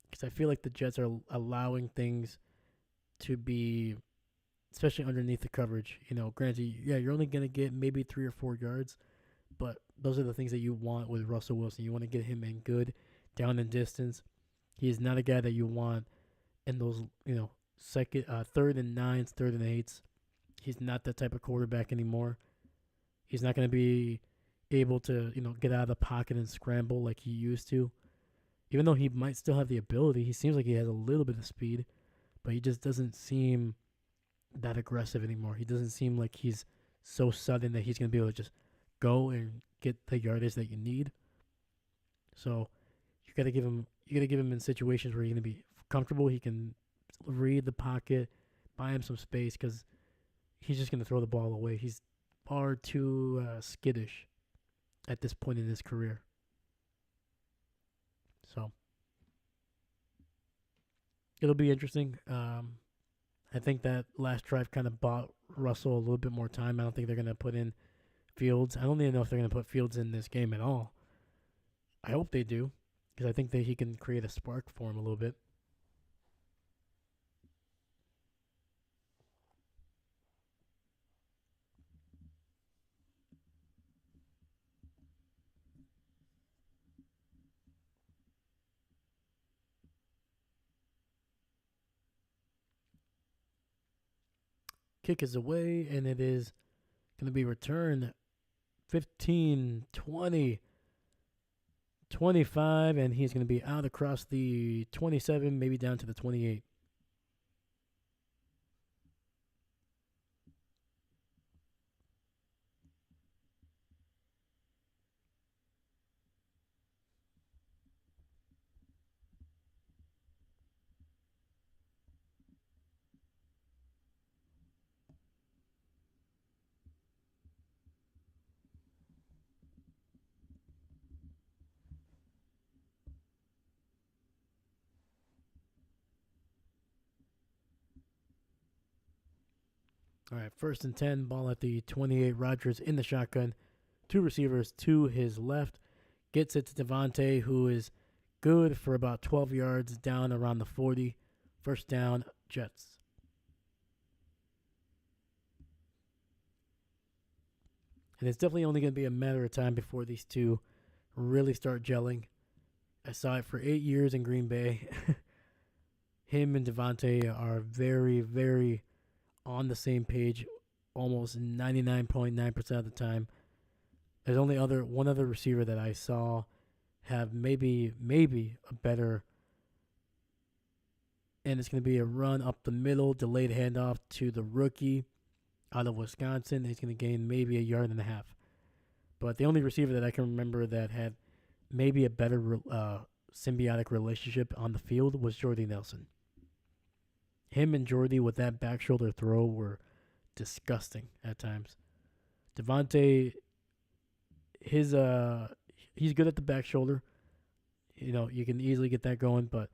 Speaker 1: because I feel like the Jets are allowing things to be, especially underneath the coverage. Granted, yeah, you're only going to get maybe 3 or 4 yards, but those are the things that you want with Russell Wilson. You want to get him in good down and distance. He is not a guy that you want in those, third and nines, third and eights. He's not that type of quarterback anymore. He's not going to be able to, get out of the pocket and scramble like he used to. Even though he might still have the ability, he seems like he has a little bit of speed, but he just doesn't seem that aggressive anymore. He doesn't seem like he's so sudden that he's going to be able to just go and get the yardage that you need. So you got to give him in situations where he's going to be comfortable. He can read the pocket, buy him some space because he's just going to throw the ball away. He's far too skittish at this point in his career. So it'll be interesting. I think that last drive kind of bought Russell a little bit more time. I don't think they're going to put in Fields. I don't even know if they're going to put Fields in this game at all. I hope they do because I think that he can create a spark for him a little bit. Kick is away, and it is going to be returned 15, 20, 25, and he's going to be out across the 27, maybe down to the 28. All right, 1st and 10, ball at the 28. Rodgers in the shotgun. 2 receivers to his left. Gets it to Davante, who is good for about 12 yards down around the 40. 1st down, Jets. And it's definitely only going to be a matter of time before these two really start gelling. I saw it for 8 years in Green Bay. Him and Davante are very, very on the same page almost 99.9% of the time. There's only one other receiver that I saw have maybe a better, and it's going to be a run up the middle, delayed handoff to the rookie out of Wisconsin. He's going to gain maybe 1.5 yards. But the only receiver that I can remember that had maybe a better symbiotic relationship on the field was Jordy Nelson. Him and Jordy with that back shoulder throw were disgusting at times. Davante, he's good at the back shoulder. You can easily get that going, but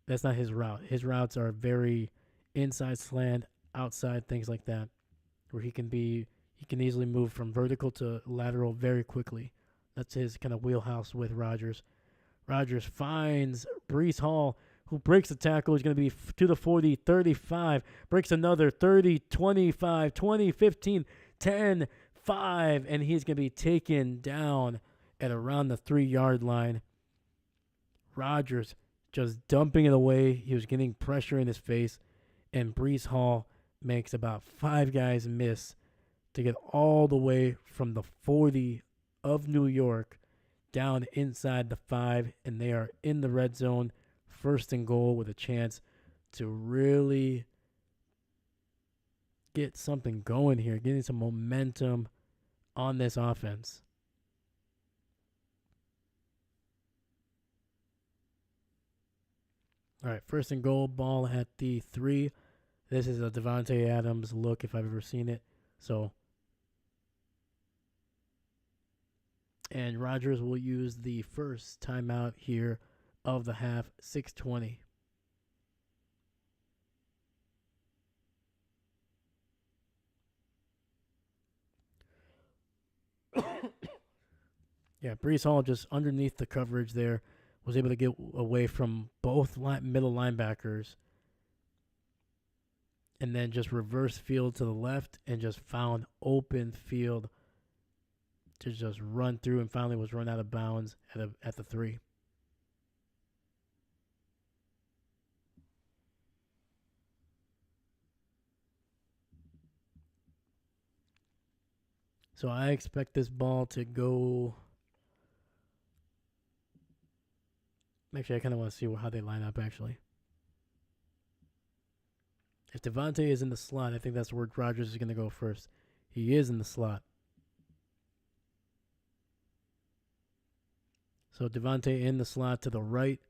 Speaker 1: that's not his route. His routes are very inside slant, outside, things like that, where he can easily move from vertical to lateral very quickly. That's his kind of wheelhouse with Rodgers. Rodgers finds Breece Hall, who breaks the tackle. He's going to be to the 40, 35, breaks another 30, 25, 20, 15, 10, 5, and he's going to be taken down at around the 3-yard line. Rodgers just dumping it away. He was getting pressure in his face, and Breece Hall makes about 5 guys miss to get all the way from the 40 of New York down inside the 5, and they are in the red zone, 1st and goal with a chance to really get something going here, getting some momentum on this offense. All right, 1st and goal, ball at the 3. This is a Davante Adams look if I've ever seen it. So And Rodgers will use the first timeout here of the half, 6:20. Yeah, Brees Hall just underneath the coverage there was able to get away from both middle linebackers and then just reverse field to the left and just found open field to just run through and finally was run out of bounds at the 3. So I expect this ball to go. Actually, I kind of want to see how they line up, actually. If Davante is in the slot, I think that's where Rodgers is going to go first. He is in the slot. So Davante in the slot to the right.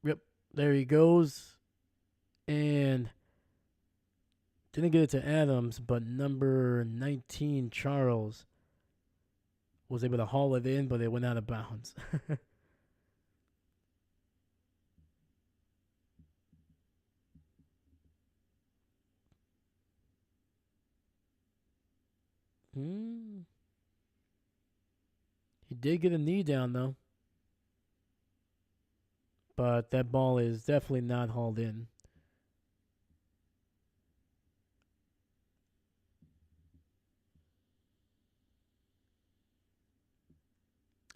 Speaker 1: Yep, there he goes. And didn't get it to Adams, but number 19, Charles, was able to haul it in, but it went out of bounds. He did get a knee down, though. But that ball is definitely not hauled in.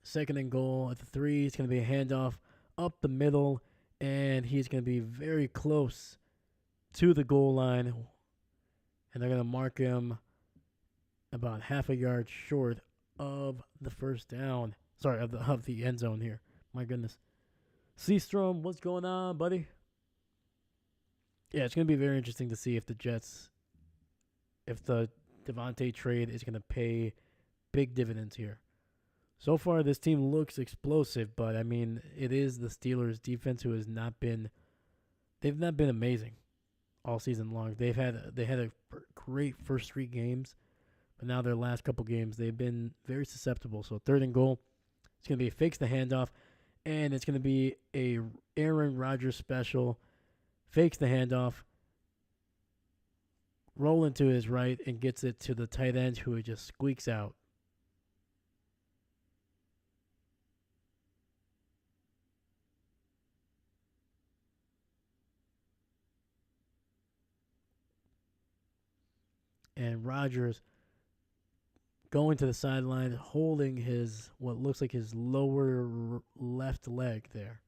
Speaker 1: Second and goal at the 3. It's going to be a handoff up the middle, and he's going to be very close to the goal line. And they're going to mark him about half a yard short of the first down. Sorry, of the end zone here. My goodness. Seastrom, what's going on, buddy? Yeah, it's going to be very interesting to see if the Davante trade is going to pay big dividends here. So far, this team looks explosive, but I mean, it is the Steelers' defense who has not been. They've not been amazing all season long. They had a great first 3 games, but now their last couple games they've been very susceptible. So third and goal, it's going to be fakes the handoff, and it's going to be a Aaron Rodgers special. Fakes the handoff, rolling to his right, and gets it to the tight end who just squeaks out. And Rodgers going to the sideline, holding his what looks like his lower left leg there.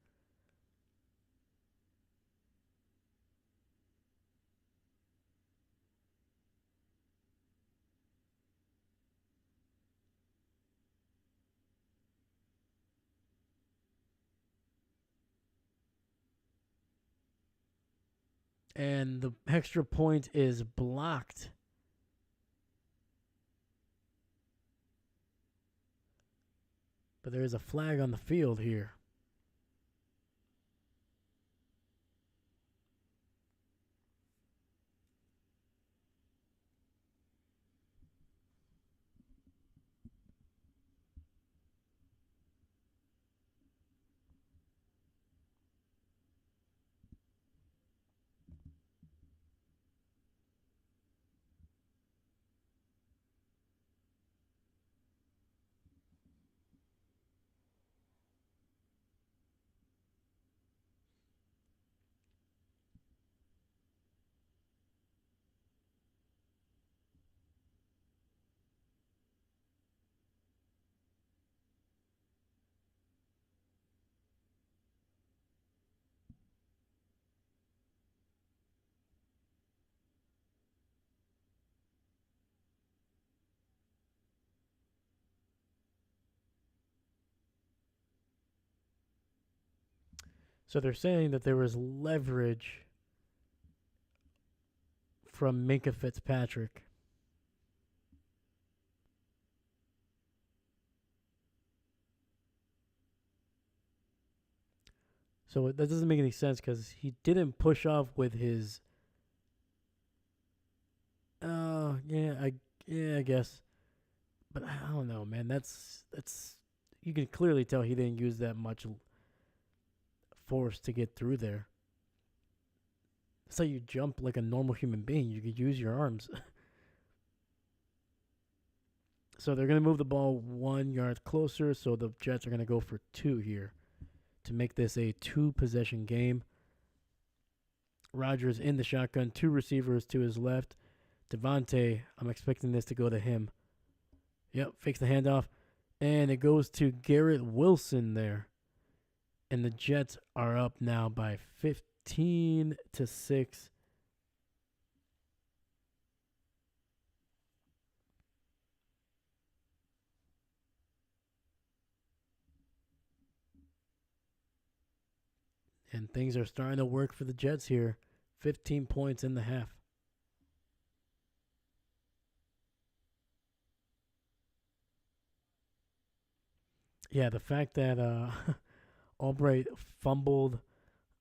Speaker 1: And the extra point is blocked. But there is a flag on the field here. So they're saying that there was leverage from Minka Fitzpatrick. So that doesn't make any sense because he didn't push off with his. Oh, yeah, I guess. But I don't know, man. That's you can clearly tell he didn't use that much force to get through there. That's how you jump like a normal human being. You could use your arms. So they're going to move the ball 1 yard closer. So the Jets are going to go for two here to make this a two possession game. Rodgers in the shotgun, two receivers to his left. Davante, I'm expecting this to go to him. Yep, fakes the handoff. And it goes to Garrett Wilson there. And the Jets are up now by 15-6. And things are starting to work for the Jets here. 15 points in the half. Yeah, the fact that Albright fumbled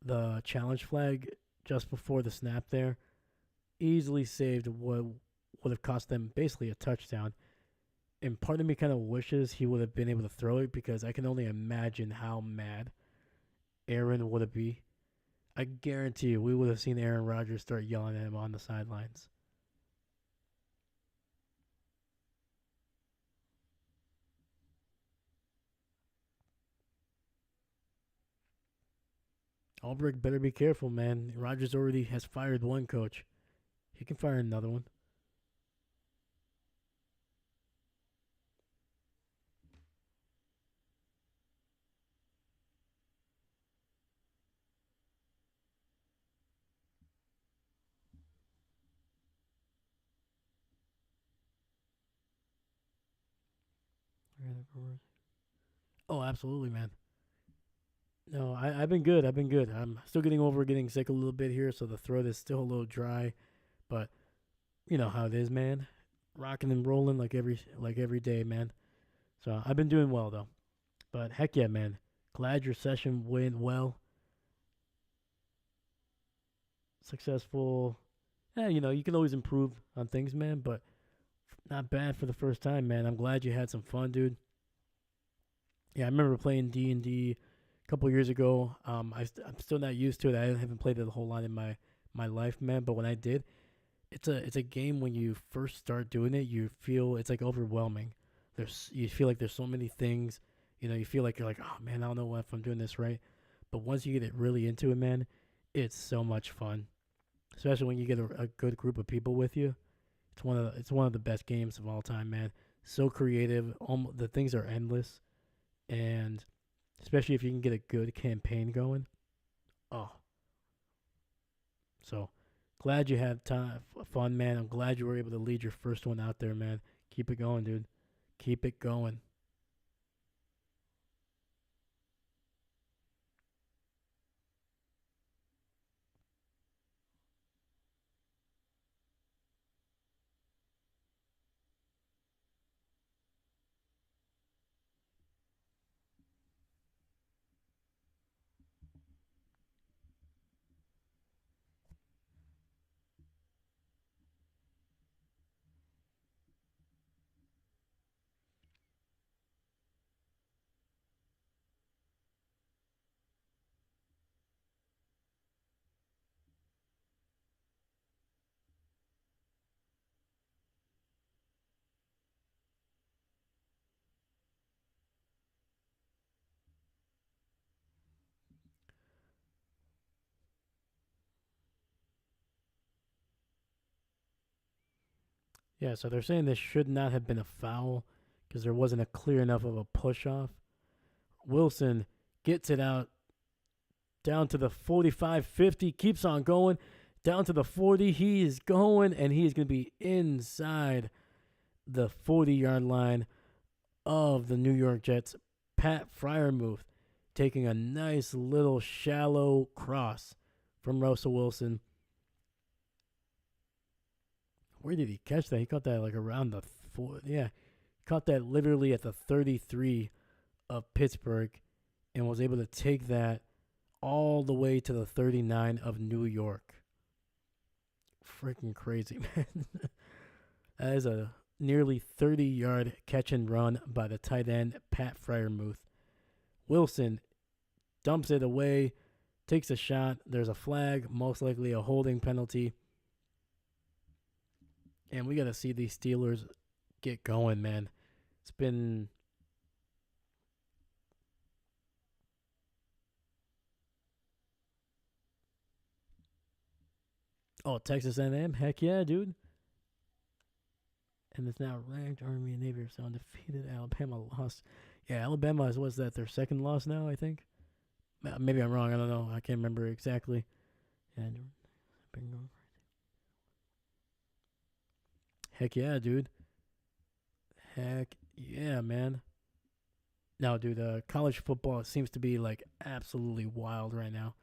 Speaker 1: the challenge flag just before the snap there easily saved what would have cost them basically a touchdown. And part of me kind of wishes he would have been able to throw it because I can only imagine how mad Aaron would have been. I guarantee you we would have seen Aaron Rodgers start yelling at him on the sidelines. Albrecht better be careful, man. Rodgers already has fired one coach. He can fire another one. Oh, absolutely, man. No, I've been good. I've been good. I'm still getting over getting sick a little bit here, so the throat is still a little dry. But you know how it is, man. Rocking and rolling like every day, man. So I've been doing well though. But heck yeah, man. Glad your session went well, successful. Yeah, you can always improve on things, man. But not bad for the first time, man. I'm glad you had some fun, dude. Yeah, I remember playing D&D a couple years ago. I'm still not used to it. I haven't played it a whole lot in my life, man. But when I did, it's a game when you first start doing it, you feel it's like overwhelming. You feel like there's so many things. You feel like you're like, oh man, I don't know if I'm doing this right. But once you get it really into it, man, it's so much fun. Especially when you get a good group of people with you. It's one of the best games of all time, man. So creative. The things are endless, and especially if you can get a good campaign going. Oh, so glad you had fun, man. I'm glad you were able to lead your first one out there, man. Keep it going, dude. Keep it going. Yeah, so they're saying this should not have been a foul because there wasn't a clear enough of a push off. Wilson gets it out down to the 45-50, keeps on going down to the 40. He is going, and he is going to be inside the 40-yard line of the New York Jets. Pat Fryermuth taking a nice little shallow cross from Russell Wilson. Where did he catch that? He caught that like around the four. Yeah, he caught that literally at the 33 of Pittsburgh and was able to take that all the way to the 39 of New York. Freaking crazy, man. That is a nearly 30-yard catch and run by the tight end Pat Fryermuth. Wilson dumps it away, takes a shot. There's a flag, most likely a holding penalty. And we got to see these Steelers get going, man. It's been Texas A&M, heck yeah, dude. And it's now ranked Army and Navy are still undefeated. Alabama lost. Yeah, Alabama was that their second loss now, I think. Maybe I'm wrong. I don't know. I can't remember exactly. And heck yeah, dude. Heck yeah, man. Now, dude, college football seems to be like absolutely wild right now.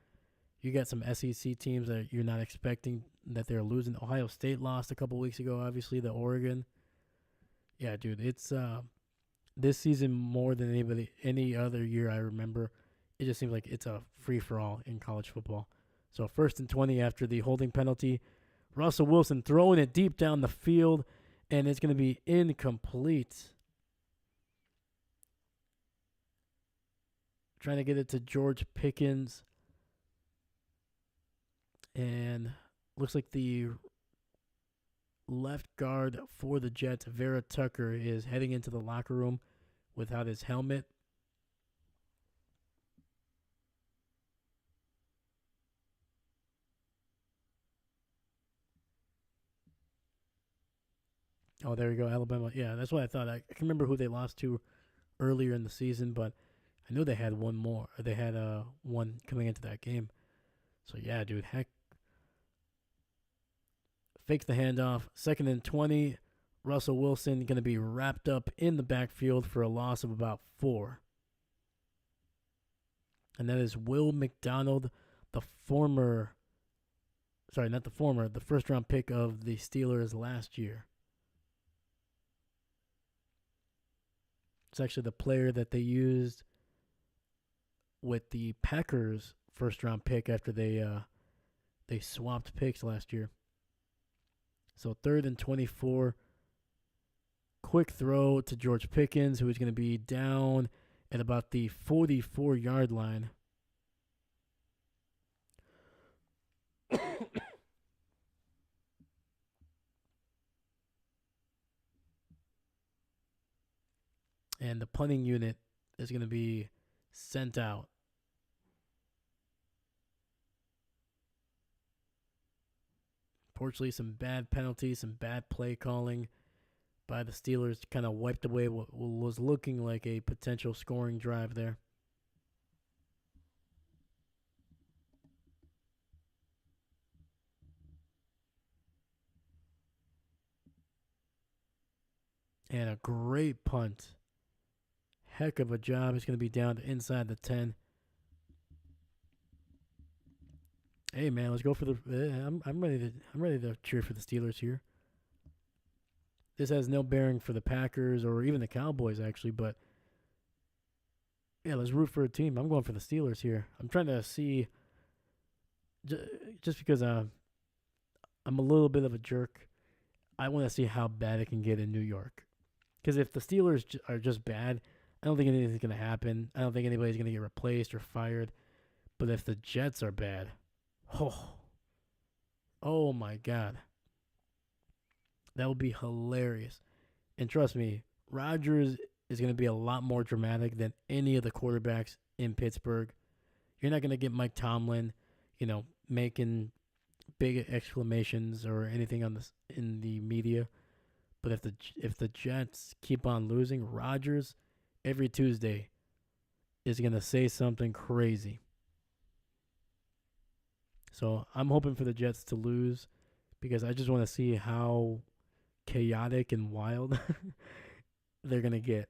Speaker 1: You got some SEC teams that you're not expecting that they're losing. Ohio State lost a couple weeks ago, obviously, the Oregon. Yeah, dude, it's this season more than any other year I remember. It just seems like it's a free for all in college football. So 1st and 20 after the holding penalty, Russell Wilson throwing it deep down the field, and it's going to be incomplete. Trying to get it to George Pickens, and looks like the left guard for the Jets, Vera Tucker, is heading into the locker room without his helmet. Oh, there we go, Alabama. Yeah, that's what I thought. I can remember who they lost to earlier in the season, but I knew they had one more. They had one coming into that game. So yeah, dude, heck, fakes the handoff. 2nd and 20. Russell Wilson going to be wrapped up in the backfield for a loss of about 4. And that is Will McDonald, the first round pick of the Steelers last year. It's actually the player that they used with the Packers first round pick after they swapped picks last year. So 3rd and 24. Quick throw to George Pickens, who is going to be down at about the 44-yard line. And the punting unit is going to be sent out. Unfortunately, some bad penalties, some bad play calling by the Steelers kind of wiped away what was looking like a potential scoring drive there. And a great punt. Heck of a job. It's going to be down to inside the 10. Hey man, let's go for the. I'm ready to. I'm ready to cheer for the Steelers here. This has no bearing for the Packers or even the Cowboys actually, but yeah, let's root for a team. I'm going for the Steelers here. I'm trying to see. Just because I'm a little bit of a jerk, I want to see how bad it can get in New York. Because if the Steelers are just bad, I don't think anything's going to happen. I don't think anybody's going to get replaced or fired. But if the Jets are bad, oh my God. That would be hilarious. And trust me, Rodgers is going to be a lot more dramatic than any of the quarterbacks in Pittsburgh. You're not going to get Mike Tomlin, making big exclamations or anything on this in the media. But if the Jets keep on losing, Rodgers every Tuesday is going to say something crazy. So I'm hoping for the Jets to lose because I just want to see how chaotic and wild they're going to get.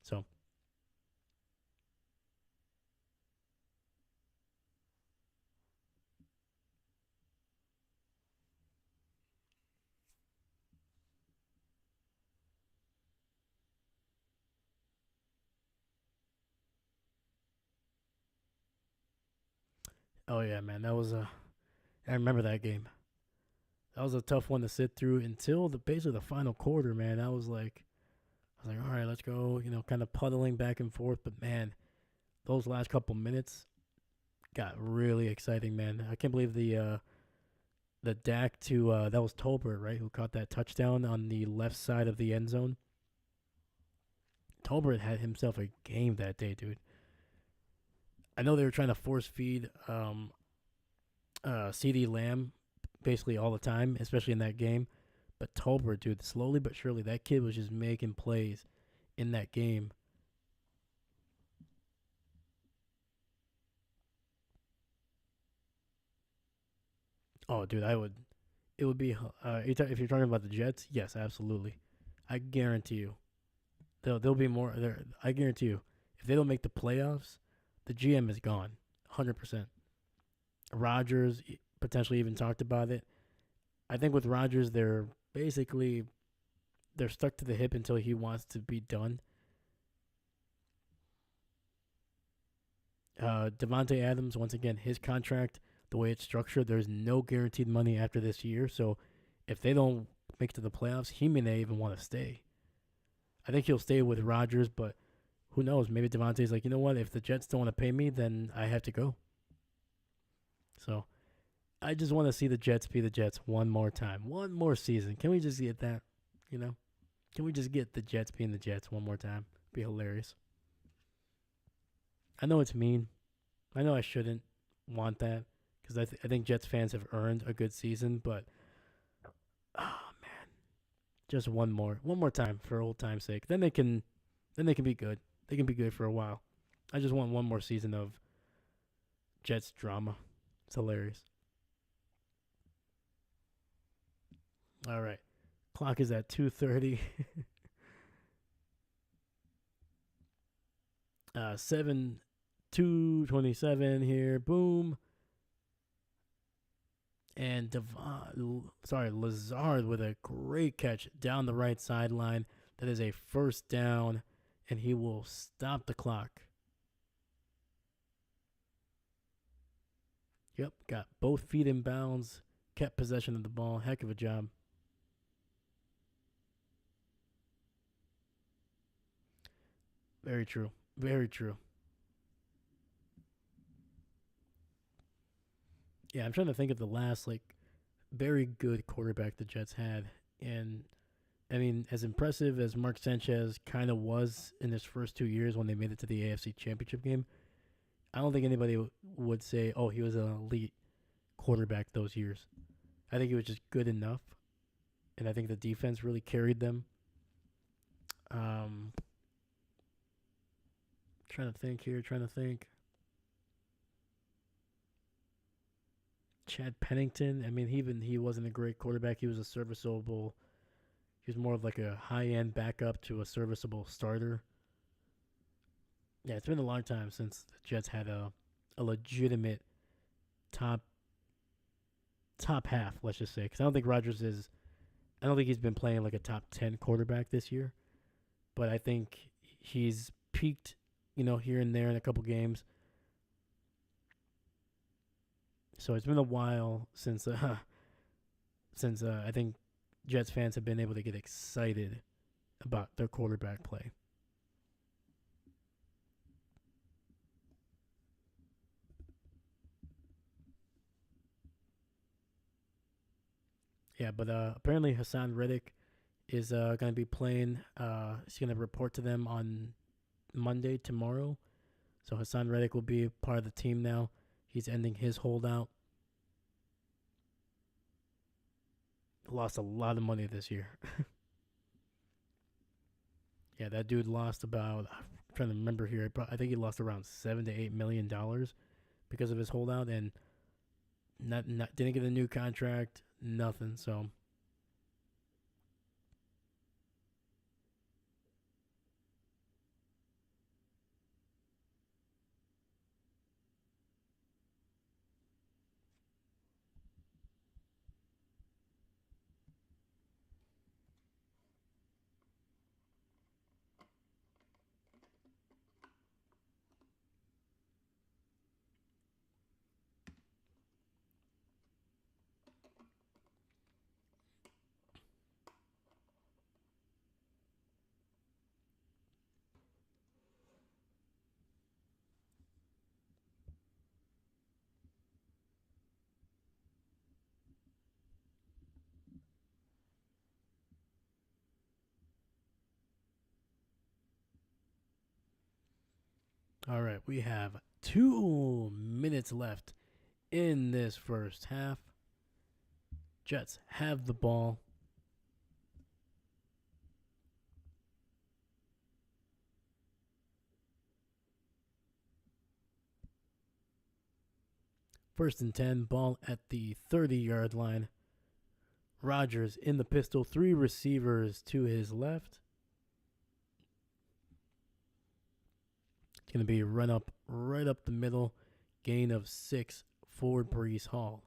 Speaker 1: So. Oh yeah, man, that was I remember that game. That was a tough one to sit through until the basically the final quarter, man. I was like, all right, let's go. Kind of puddling back and forth, but man, those last couple minutes got really exciting, man. I can't believe the Dak to that was Tolbert, right, who caught that touchdown on the left side of the end zone. Tolbert had himself a game that day, dude. I know they were trying to force feed CD Lamb basically all the time, especially in that game. But Tolbert, dude, slowly but surely, that kid was just making plays in that game. Oh, dude, I would. It would be if you're talking about the Jets. Yes, absolutely. I guarantee you, there'll be more. There, I guarantee you, if they don't make the playoffs, the GM is gone, 100%. Rodgers potentially even talked about it. I think with Rodgers, they're stuck to the hip until he wants to be done. Davante Adams, once again, his contract, the way it's structured, there's no guaranteed money after this year. So if they don't make it to the playoffs, he may not even want to stay. I think he'll stay with Rodgers, but who knows? Maybe Davante's like, you know what? If the Jets don't want to pay me, then I have to go. So I just want to see the Jets be the Jets one more time, one more season. Can we just get that? You know, can we just get the Jets being the Jets one more time? Be hilarious. I know it's mean. I know I shouldn't want that because I think Jets fans have earned a good season, but oh man, just one more time for old time's sake. Then they can be good. They can be good for a while. I just want one more season of Jets drama. It's hilarious. All right, clock is at 2:30. 7-2-27 here. Boom. And Lazard with a great catch down the right sideline. That is a first down, and he will stop the clock. Yep, got both feet in bounds, kept possession of the ball. Heck of a job. Very true. Very true. Yeah, I'm trying to think of the last very good quarterback the Jets had, and I mean, as impressive as Mark Sanchez kind of was in his first 2 years when they made it to the AFC Championship game, I don't think anybody would say, "Oh, he was an elite quarterback those years." I think he was just good enough, and I think the defense really carried them. Um, trying to think here, trying to think. Chad Pennington. I mean, he wasn't a great quarterback. He was a serviceable. He was more of like a high end backup to a serviceable starter. Yeah, it's been a long time since the Jets had a legitimate top top half. Let's just say, because I don't think Rodgers is. I don't think he's been playing like a top 10 quarterback this year, but I think he's peaked. Here and there in a couple games. So it's been a while since I think Jets fans have been able to get excited about their quarterback play. Yeah, but apparently Hassan Reddick is going to be playing. He's going to report to them on Monday tomorrow. So Hassan Reddick will be part of the team now. He's ending his holdout. Lost a lot of money this year. Yeah, that dude lost about. I'm trying to remember here. I think he lost around $7 to $8 million because of his holdout, and not didn't get a new contract. Nothing. So All right, we have 2 minutes left in this first half. Jets have the ball. First and 10, ball at the 30-yard line. Rodgers in the pistol, 3 receivers to his left. It's going to be a run up right up the middle, gain of 6 for Breece Hall.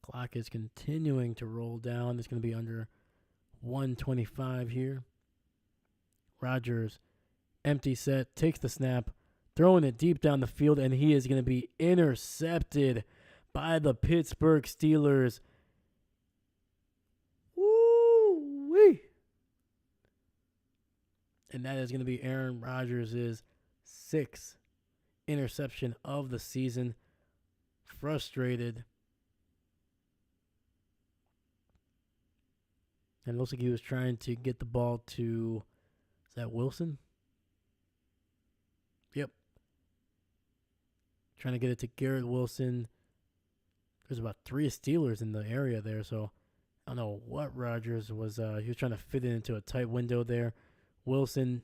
Speaker 1: Clock is continuing to roll down. It's going to be under 125 here. Rodgers, empty set, takes the snap, throwing it deep down the field, and he is going to be intercepted by the Pittsburgh Steelers. Woo-wee! And that is going to be Aaron Rodgers' 6th interception of the season. Frustrated. And it looks like he was trying to get the ball to, is that Wilson? Yep. Trying to get it to Garrett Wilson. There's about 3 Steelers in the area there, so I don't know what Rodgers was. He was trying to fit it into a tight window there. Wilson,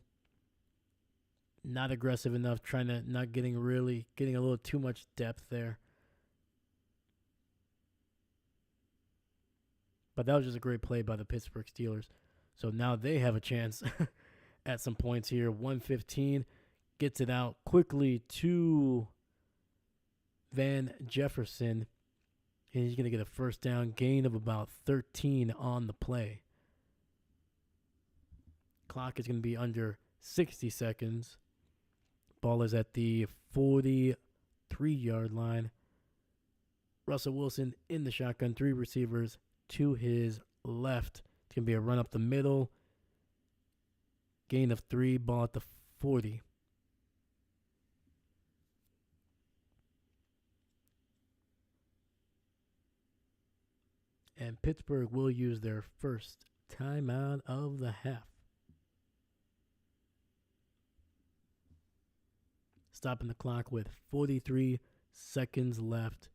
Speaker 1: not aggressive enough, not getting a little too much depth there. But that was just a great play by the Pittsburgh Steelers. So now they have a chance at some points here. 115 gets it out quickly to Van Jefferson. And he's going to get a first down, gain of about 13 on the play. Clock is going to be under 60 seconds. Ball is at the 43-yard line. Russell Wilson in the shotgun, 3 receivers to his left. It's going to be a run up the middle. Gain of 3, ball at the 40. And Pittsburgh will use their first timeout of the half. Stopping the clock with 43 seconds left.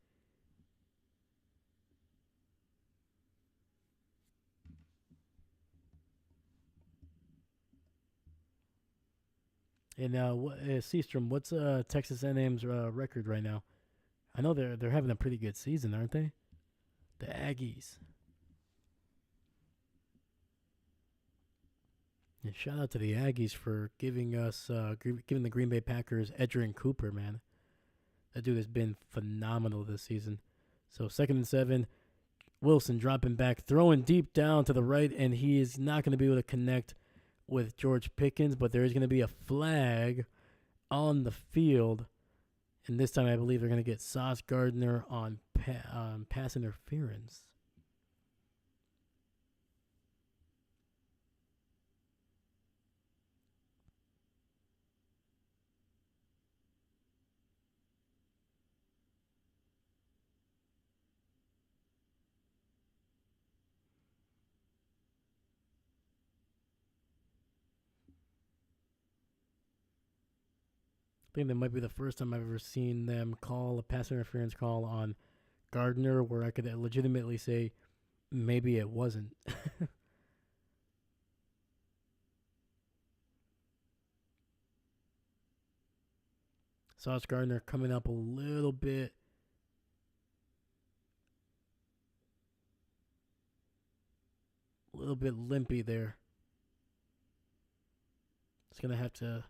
Speaker 1: And Seastrom, what's Texas A&M's record right now? I know they're having a pretty good season, aren't they? The Aggies. And shout out to the Aggies for giving the Green Bay Packers Edgerrin Cooper, man. That dude has been phenomenal this season. So 2nd and 7, Wilson dropping back, throwing deep down to the right, and he is not going to be able to connect with George Pickens, but there is going to be a flag on the field. And this time I believe they're going to get Sauce Gardner on pass interference. I think that might be the first time I've ever seen them call a pass interference call on Gardner where I could legitimately say maybe it wasn't. Sauce Gardner coming up a little bit limpy there. It's going to have to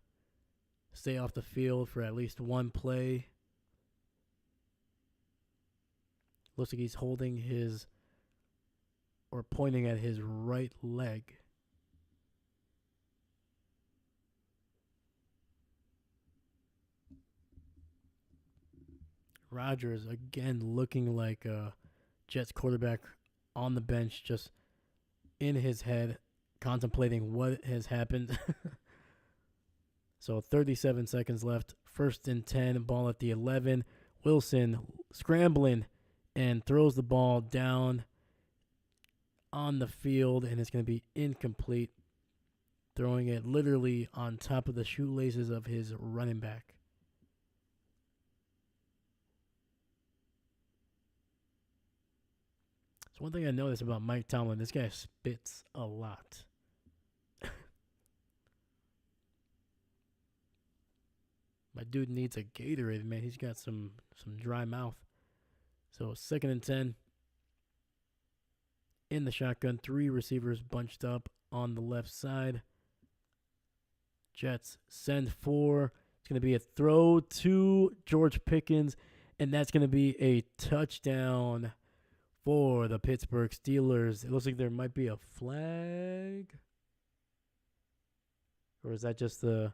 Speaker 1: stay off the field for at least one play. Looks like he's holding or pointing at his right leg. Rodgers again looking like a Jets quarterback on the bench, just in his head, contemplating what has happened. So 37 seconds left. First and 10, ball at the 11. Wilson scrambling and throws the ball down on the field, and it's going to be incomplete, throwing it literally on top of the shoelaces of his running back. So one thing I noticed about Mike Tomlin, this guy spits a lot. My dude needs a Gatorade, man. He's got some dry mouth. So 2nd and 10. In the shotgun, 3 receivers bunched up on the left side. Jets send 4. It's going to be a throw to George Pickens, and that's going to be a touchdown for the Pittsburgh Steelers. It looks like there might be a flag. Or is that just the...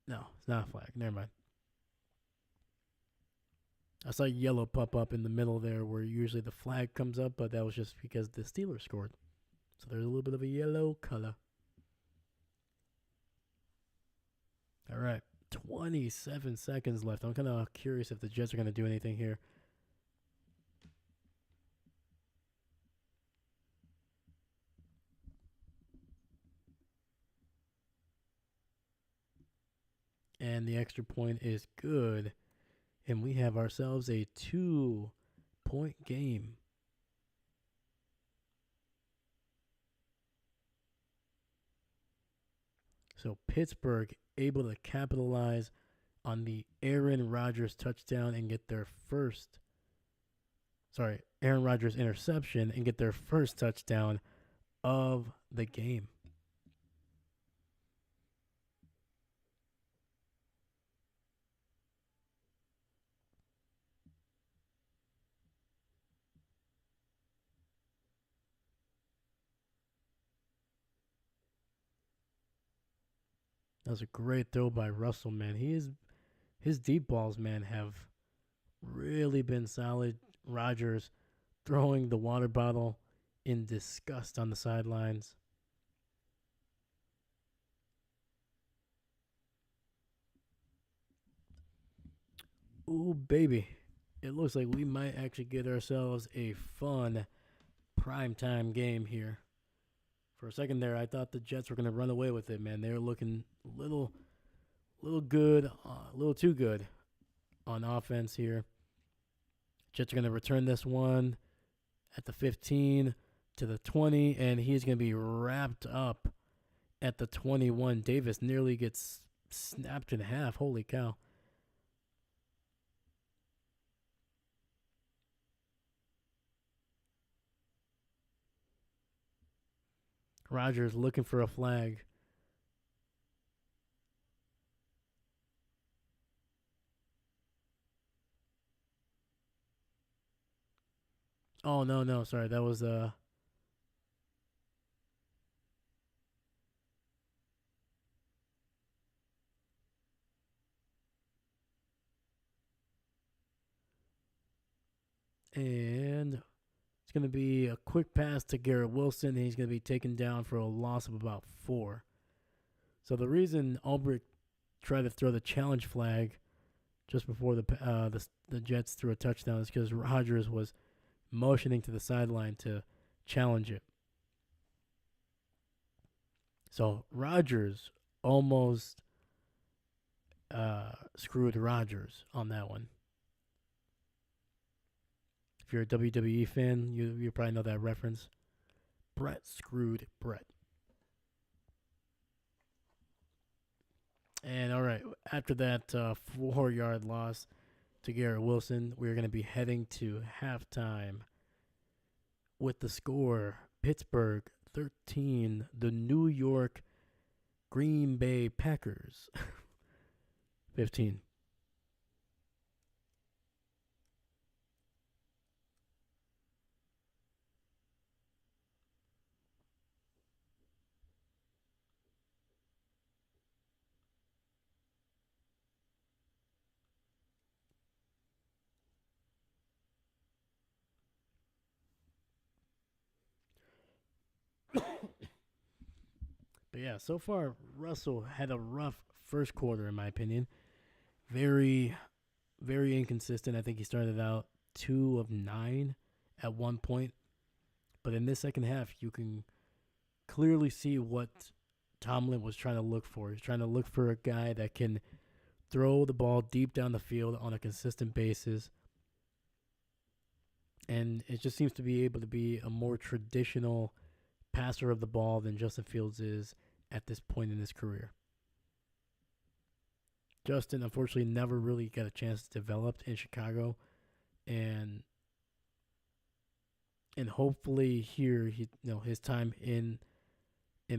Speaker 1: No, it's not a flag. Never mind. I saw yellow pop up in the middle there where usually the flag comes up, but that was just because the Steelers scored. So there's a little bit of a yellow color. All right, 27 seconds left. I'm kind of curious if the Jets are going to do anything here. And the extra point is good. And we have ourselves a 2-point game. So Pittsburgh able to capitalize on the Aaron Rodgers touchdown and get their first, Aaron Rodgers interception and get their first touchdown of the game. That was a great throw by Russell, man. His deep balls, man, have really been solid. Rodgers throwing the water bottle in disgust on the sidelines. Ooh, baby. It looks like we might actually get ourselves a fun primetime game here. For a second there, I thought the Jets were going to run away with it, man. They were looking a little good, a little too good on offense here. Jets are going to return this one at the 15 to the 20, and he's going to be wrapped up at the 21. Davis nearly gets snapped in half. Holy cow. Rodgers looking for a flag. Oh, no. Sorry, that was and it's going to be a quick pass to Garrett Wilson, and he's going to be taken down for a loss of about 4. So the reason Albrecht tried to throw the challenge flag just before the Jets threw a touchdown is because Rodgers was motioning to the sideline to challenge it. So Rodgers almost screwed Rodgers on that one. If you're a WWE fan, you probably know that reference. Brett screwed Brett. And all right, after that 4-yard loss to Garrett Wilson, we're going to be heading to halftime with the score Pittsburgh 13, the New York Green Bay Packers 15. But yeah, so far Russell had a rough first quarter in my opinion. Very, very inconsistent. I think he started out 2 of 9 at one point, but in this second half, you can clearly see what Tomlin was trying to look for. He's trying to look for a guy that can throw the ball deep down the field on a consistent basis. And it just seems to be able to be a more traditional passer of the ball than Justin Fields is at this point in his career. Justin, unfortunately, never really got a chance to develop in Chicago, and hopefully here, his time in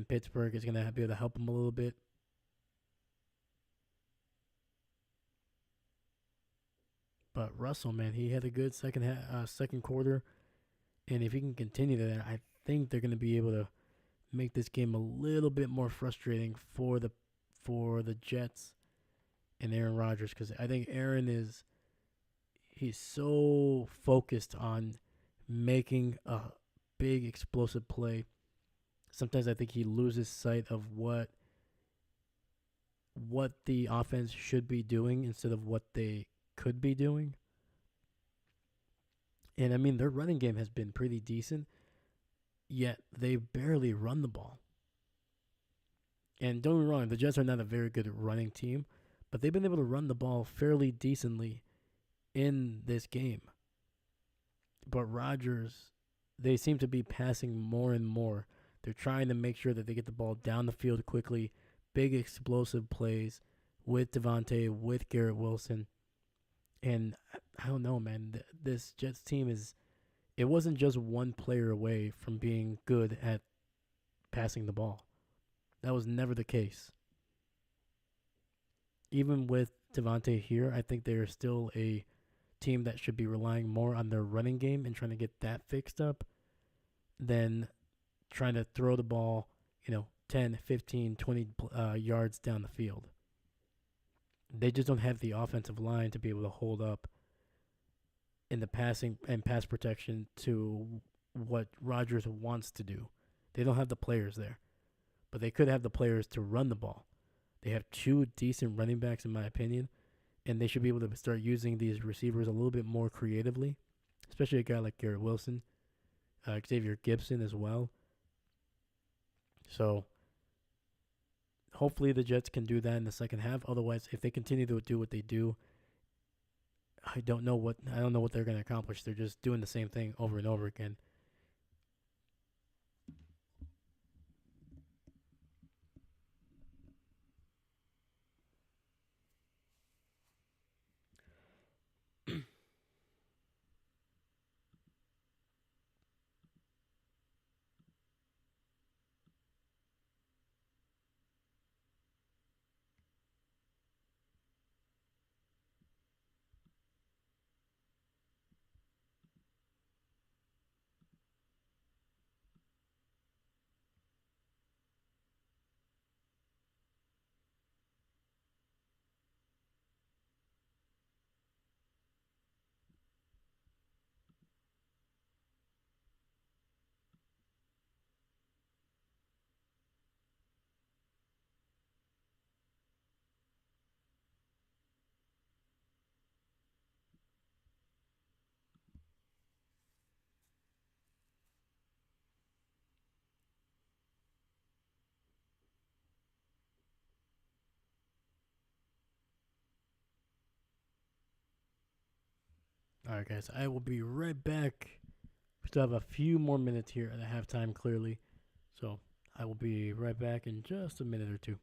Speaker 1: Pittsburgh is gonna be able to help him a little bit. But Russell, man, he had a good second quarter, and if he can continue that, I think they're gonna be able to make this game a little bit more frustrating for the Jets and Aaron Rodgers, because I think he's so focused on making a big explosive play. Sometimes I think he loses sight of what the offense should be doing instead of what they could be doing. And I mean, their running game has been pretty decent, yet they barely run the ball. And don't get me wrong, the Jets are not a very good running team, but they've been able to run the ball fairly decently in this game. But Rodgers, they seem to be passing more and more. They're trying to make sure that they get the ball down the field quickly, big explosive plays with Davante, with Garrett Wilson. And I don't know, man. This Jets team it wasn't just one player away from being good at passing the ball. That was never the case. Even with Davante here, I think they are still a team that should be relying more on their running game and trying to get that fixed up than trying to throw the ball, 10, 15, 20 yards down the field. They just don't have the offensive line to be able to hold up in the passing and pass protection to what Rodgers wants to do. They don't have the players there, but they could have the players to run the ball. They have two decent running backs, in my opinion, and they should be able to start using these receivers a little bit more creatively, especially a guy like Garrett Wilson, Xavier Gibson as well. So hopefully the Jets can do that in the second half. Otherwise, if they continue to do what they do, I don't know what they're going to accomplish. They're just doing the same thing over and over again. All right, guys, I will be right back. We still have a few more minutes here at halftime, clearly. So I will be right back in just a minute or two.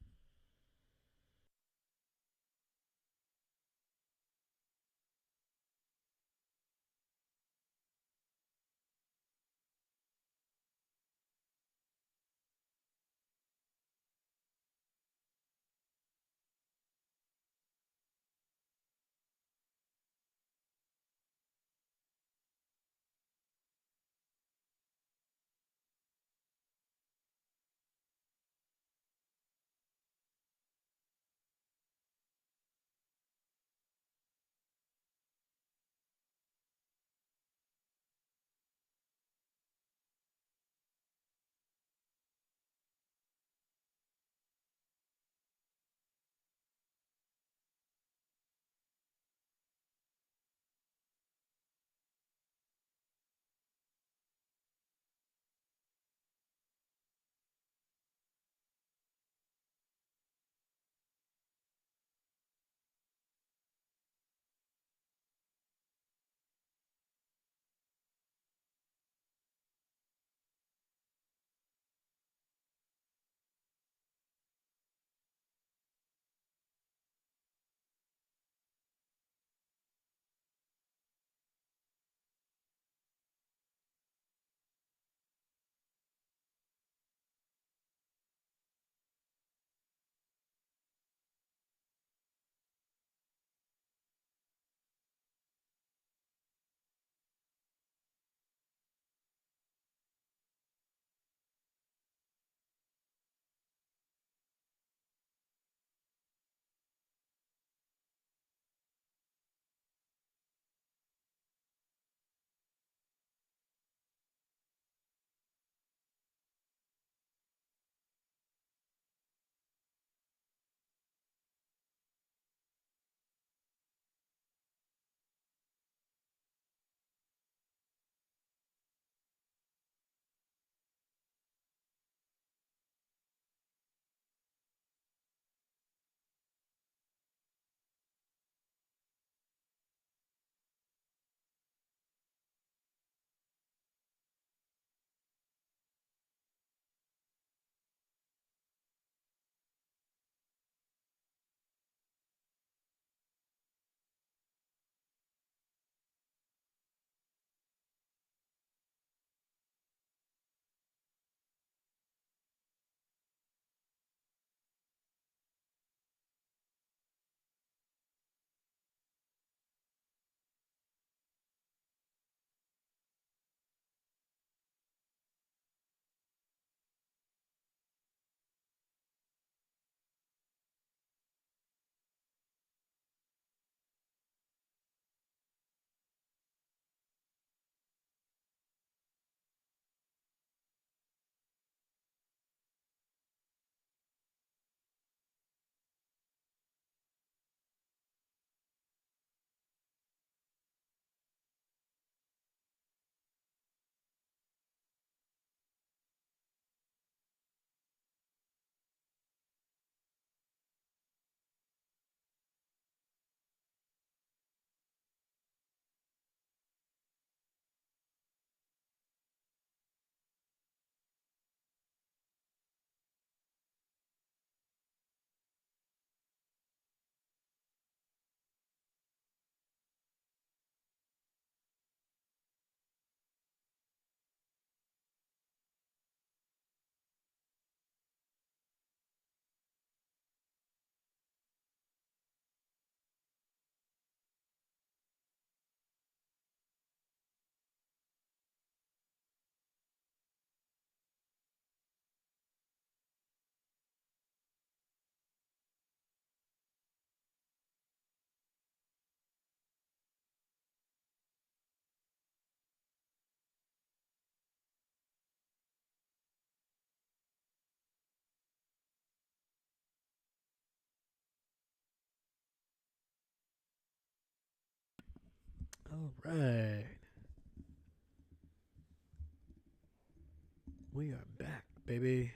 Speaker 1: All right. We are back, baby.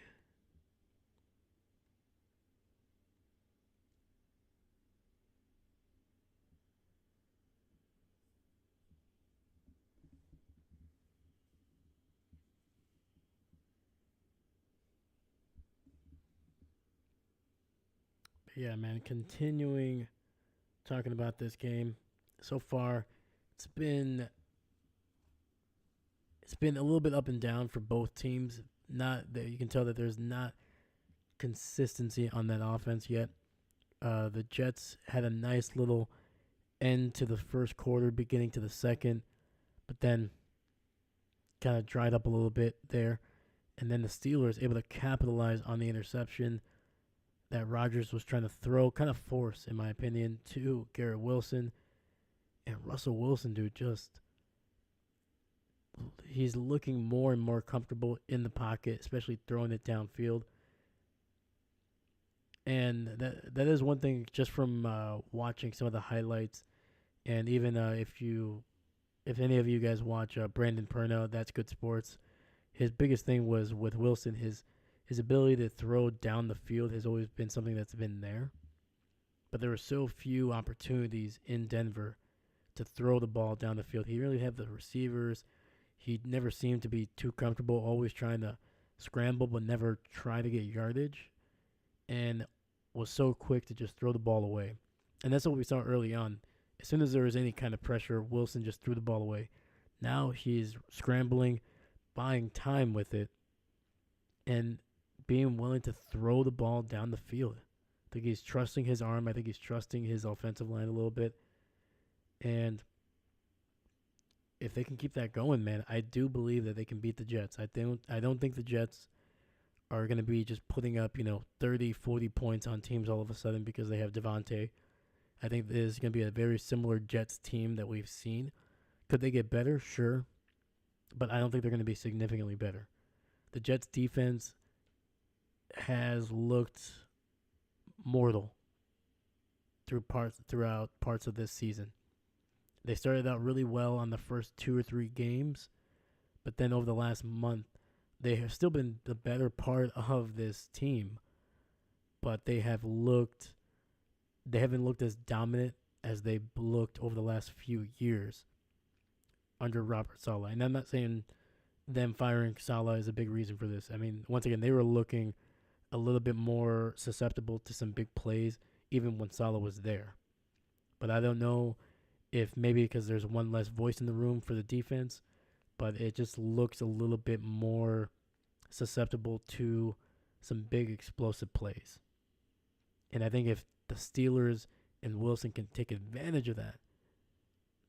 Speaker 1: Yeah, man. Continuing talking about this game. So far, it's been it's been a little bit up and down for both teams. Not that you can tell that there's not consistency on that offense yet. The Jets had a nice little end to the first quarter, beginning to the second, but then kind of dried up a little bit there. And then the Steelers able to capitalize on the interception that Rodgers was trying to throw, kind of force, in my opinion, to Garrett Wilson. And Russell Wilson, dude, just he's looking more and more comfortable in the pocket, especially throwing it downfield. And that is one thing just from watching some of the highlights, and even if any of you guys watch Brandon Perno, that's Good Sports. His biggest thing was with Wilson, his ability to throw down the field has always been something that's been there. But there were so few opportunities in Denver to throw the ball down the field. He really had the receivers. He never seemed to be too comfortable, always trying to scramble but never try to get yardage, and was so quick to just throw the ball away. And that's what we saw early on. As soon as there was any kind of pressure, Wilson just threw the ball away. Now he's scrambling, buying time with it, and being willing to throw the ball down the field. I think he's trusting his arm. I think he's trusting his offensive line a little bit. And if they can keep that going, man, I do believe that they can beat the Jets. I don't think the Jets are going to be just putting up, 30, 40 points on teams all of a sudden because they have Davante. I think this is going to be a very similar Jets team that we've seen. Could they get better? Sure. But I don't think they're going to be significantly better. The Jets defense has looked mortal throughout parts of this season. They started out really well on the first 2 or 3 games, but then over the last month, they have still been the better part of this team, but they haven't looked as dominant as they looked over the last few years under Robert Saleh. And I'm not saying them firing Saleh is a big reason for this. I mean, once again, they were looking a little bit more susceptible to some big plays even when Saleh was there. But I don't know if maybe because there's one less voice in the room for the defense, but it just looks a little bit more susceptible to some big explosive plays. And I think if the Steelers and Wilson can take advantage of that,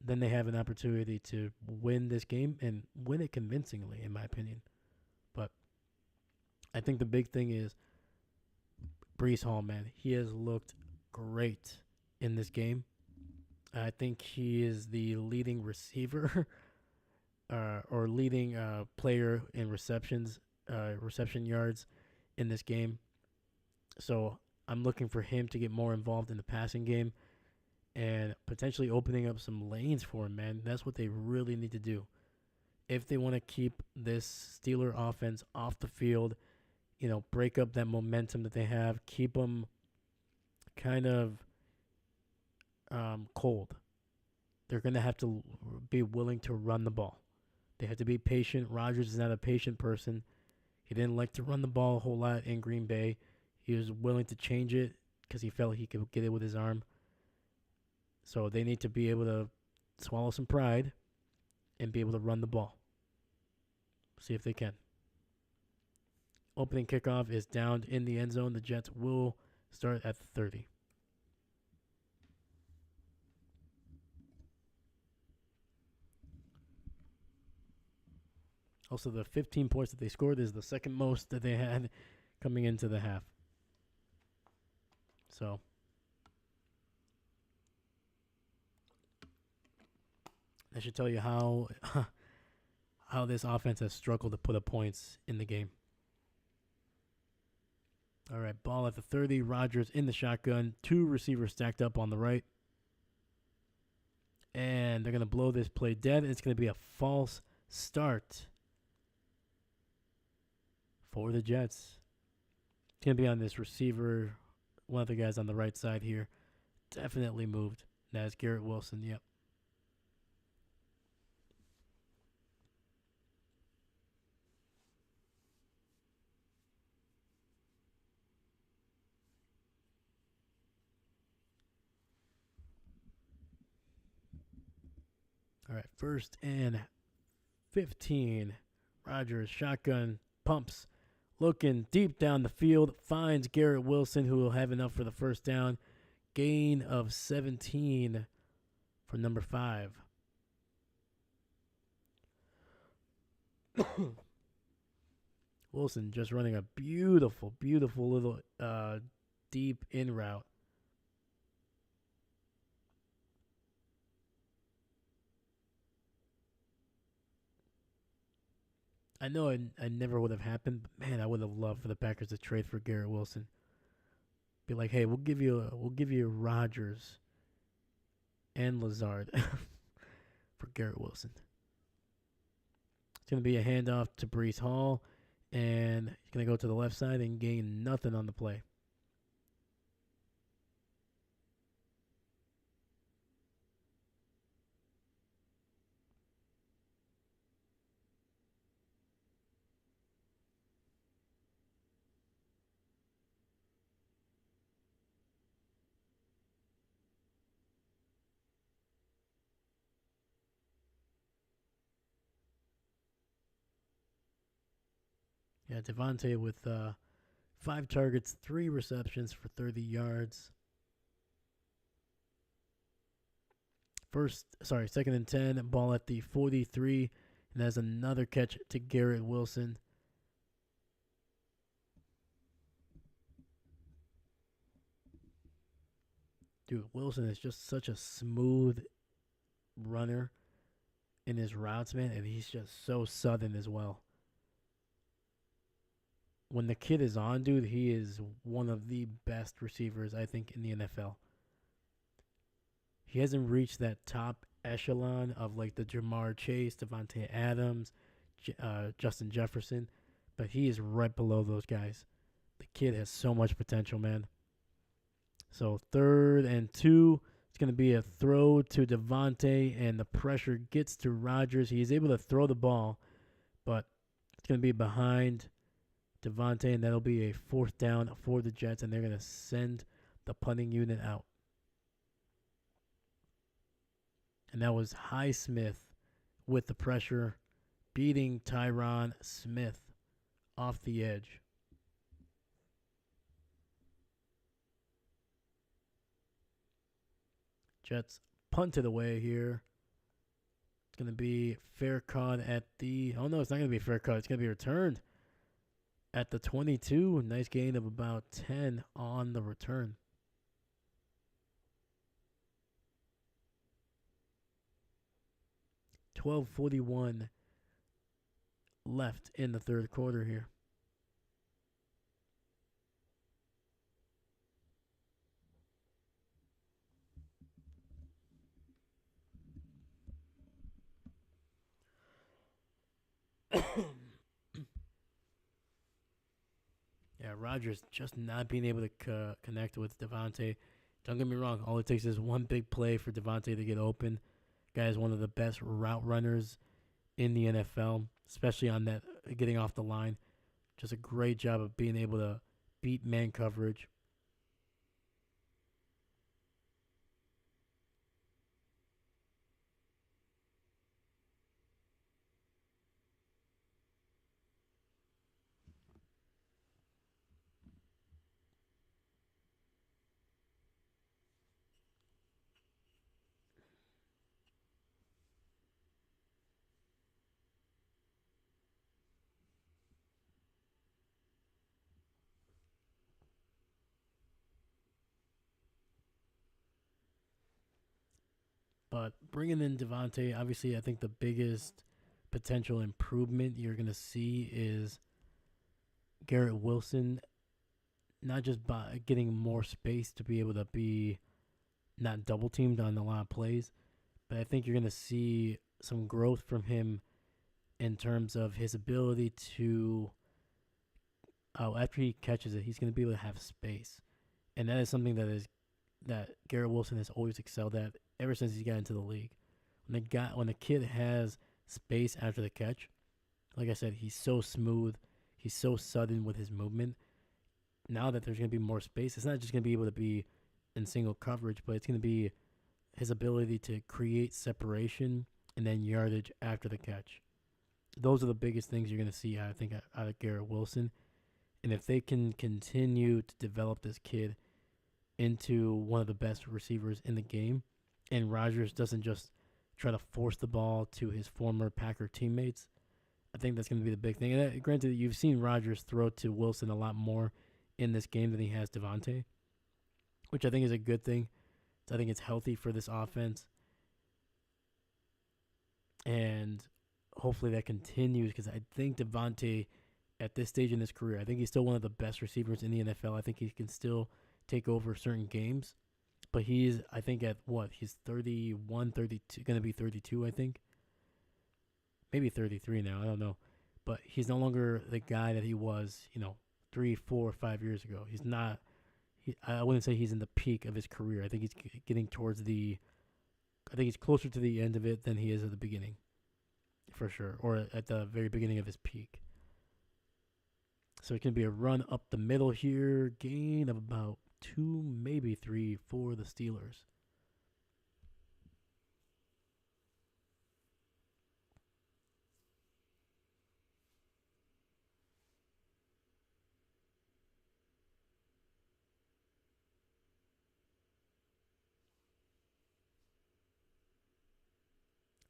Speaker 1: then they have an opportunity to win this game and win it convincingly, in my opinion. But I think the big thing is Breece Hall, man. He has looked great in this game. I think he is the leading receiver or leading player in reception yards in this game. So I'm looking for him to get more involved in the passing game and potentially opening up some lanes for him, man. That's what they really need to do. If they want to keep this Steeler offense off the field, break up that momentum that they have, keep them kind of cold. They're going to have to be willing to run the ball. They have to be patient. Rodgers is not a patient person. He didn't like to run the ball a whole lot in Green Bay. He was willing to change it because he felt he could get it with his arm. So they need to be able to swallow some pride and be able to run the ball. See if they can. Opening kickoff is down in the end zone. The Jets will start at 30. Also, the 15 points that they scored is the second most that they had coming into the half. So, that should tell you how this offense has struggled to put up points in the game. All right, ball at the 30. Rodgers in the shotgun. 2 receivers stacked up on the right. And they're going to blow this play dead. And it's going to be a false start for the Jets. It's going to be on this receiver. One of the guys on the right side here. Definitely moved. That's Garrett Wilson. Yep. All right. 1st and 15. Rodgers, shotgun, pumps. Looking deep down the field. Finds Garrett Wilson, who will have enough for the first down. Gain of 17 for number 5. Wilson just running a beautiful, beautiful little deep in route. I know I never would have happened, but man, I would have loved for the Packers to trade for Garrett Wilson. Be like, hey, we'll give you Rodgers and Lazard for Garrett Wilson. It's gonna be a handoff to Brees Hall, and he's gonna go to the left side and gain nothing on the play. Yeah, Davante with 5 targets, 3 receptions for 30 yards. 2nd and 10, ball at the 43, and that's another catch to Garrett Wilson. Dude, Wilson is just such a smooth runner in his routes, man, and he's just so sudden as well. When the kid is on, dude, he is one of the best receivers, I think, in the NFL. He hasn't reached that top echelon of like the Jamar Chase, Davante Adams, Justin Jefferson, but he is right below those guys. The kid has so much potential, man. So 3rd and 2, it's going to be a throw to Davante, and the pressure gets to Rodgers. He's able to throw the ball, but it's going to be behind Davante, and that'll be a 4th down for the Jets, and they're going to send the punting unit out. And that was Highsmith with the pressure, beating Tyron Smith off the edge. Jets punted away here. It's going to be fair caught at the... Oh, no, it's not going to be fair caught. It's going to be returned at the 22. Nice gain of about 10 on the return. $12:41 left in the 3rd quarter here. Yeah, Rodgers just not being able to connect with Davante. Don't get me wrong. All it takes is one big play for Davante to get open. Guy is one of the best route runners in the NFL, especially on that getting off the line. Just a great job of being able to beat man coverage. But bringing in Davante, obviously, I think the biggest potential improvement you're going to see is Garrett Wilson, not just by getting more space to be able to be not double teamed on a lot of plays, but I think you're going to see some growth from him in terms of his ability to, after he catches it, he's going to be able to have space. And that is something that Garrett Wilson has always excelled at ever since he got into the league. When the kid has space after the catch, like I said, he's so smooth, he's so sudden with his movement. Now that there's going to be more space, it's not just going to be able to be in single coverage, but it's going to be his ability to create separation and then yardage after the catch. Those are the biggest things you're going to see, I think, out of Garrett Wilson. And if they can continue to develop this kid into one of the best receivers in the game, and Rodgers doesn't just try to force the ball to his former Packer teammates, I think that's going to be the big thing. And granted, you've seen Rodgers throw to Wilson a lot more in this game than he has Davante, which I think is a good thing. So I think it's healthy for this offense. And hopefully that continues, because I think Davante, at this stage in his career, I think he's still one of the best receivers in the NFL. I think he can still take over certain games. But he's, I think, at what? He's 31, 32, going to be 32, I think. Maybe 33 now, I don't know. But he's no longer the guy that he was, 3, 4, 5 years ago. He's not, I wouldn't say he's in the peak of his career. I think he's getting towards I think he's closer to the end of it than he is at the beginning, for sure, or at the very beginning of his peak. So it can be a run up the middle here, gain of about 2, maybe 3 for the Steelers.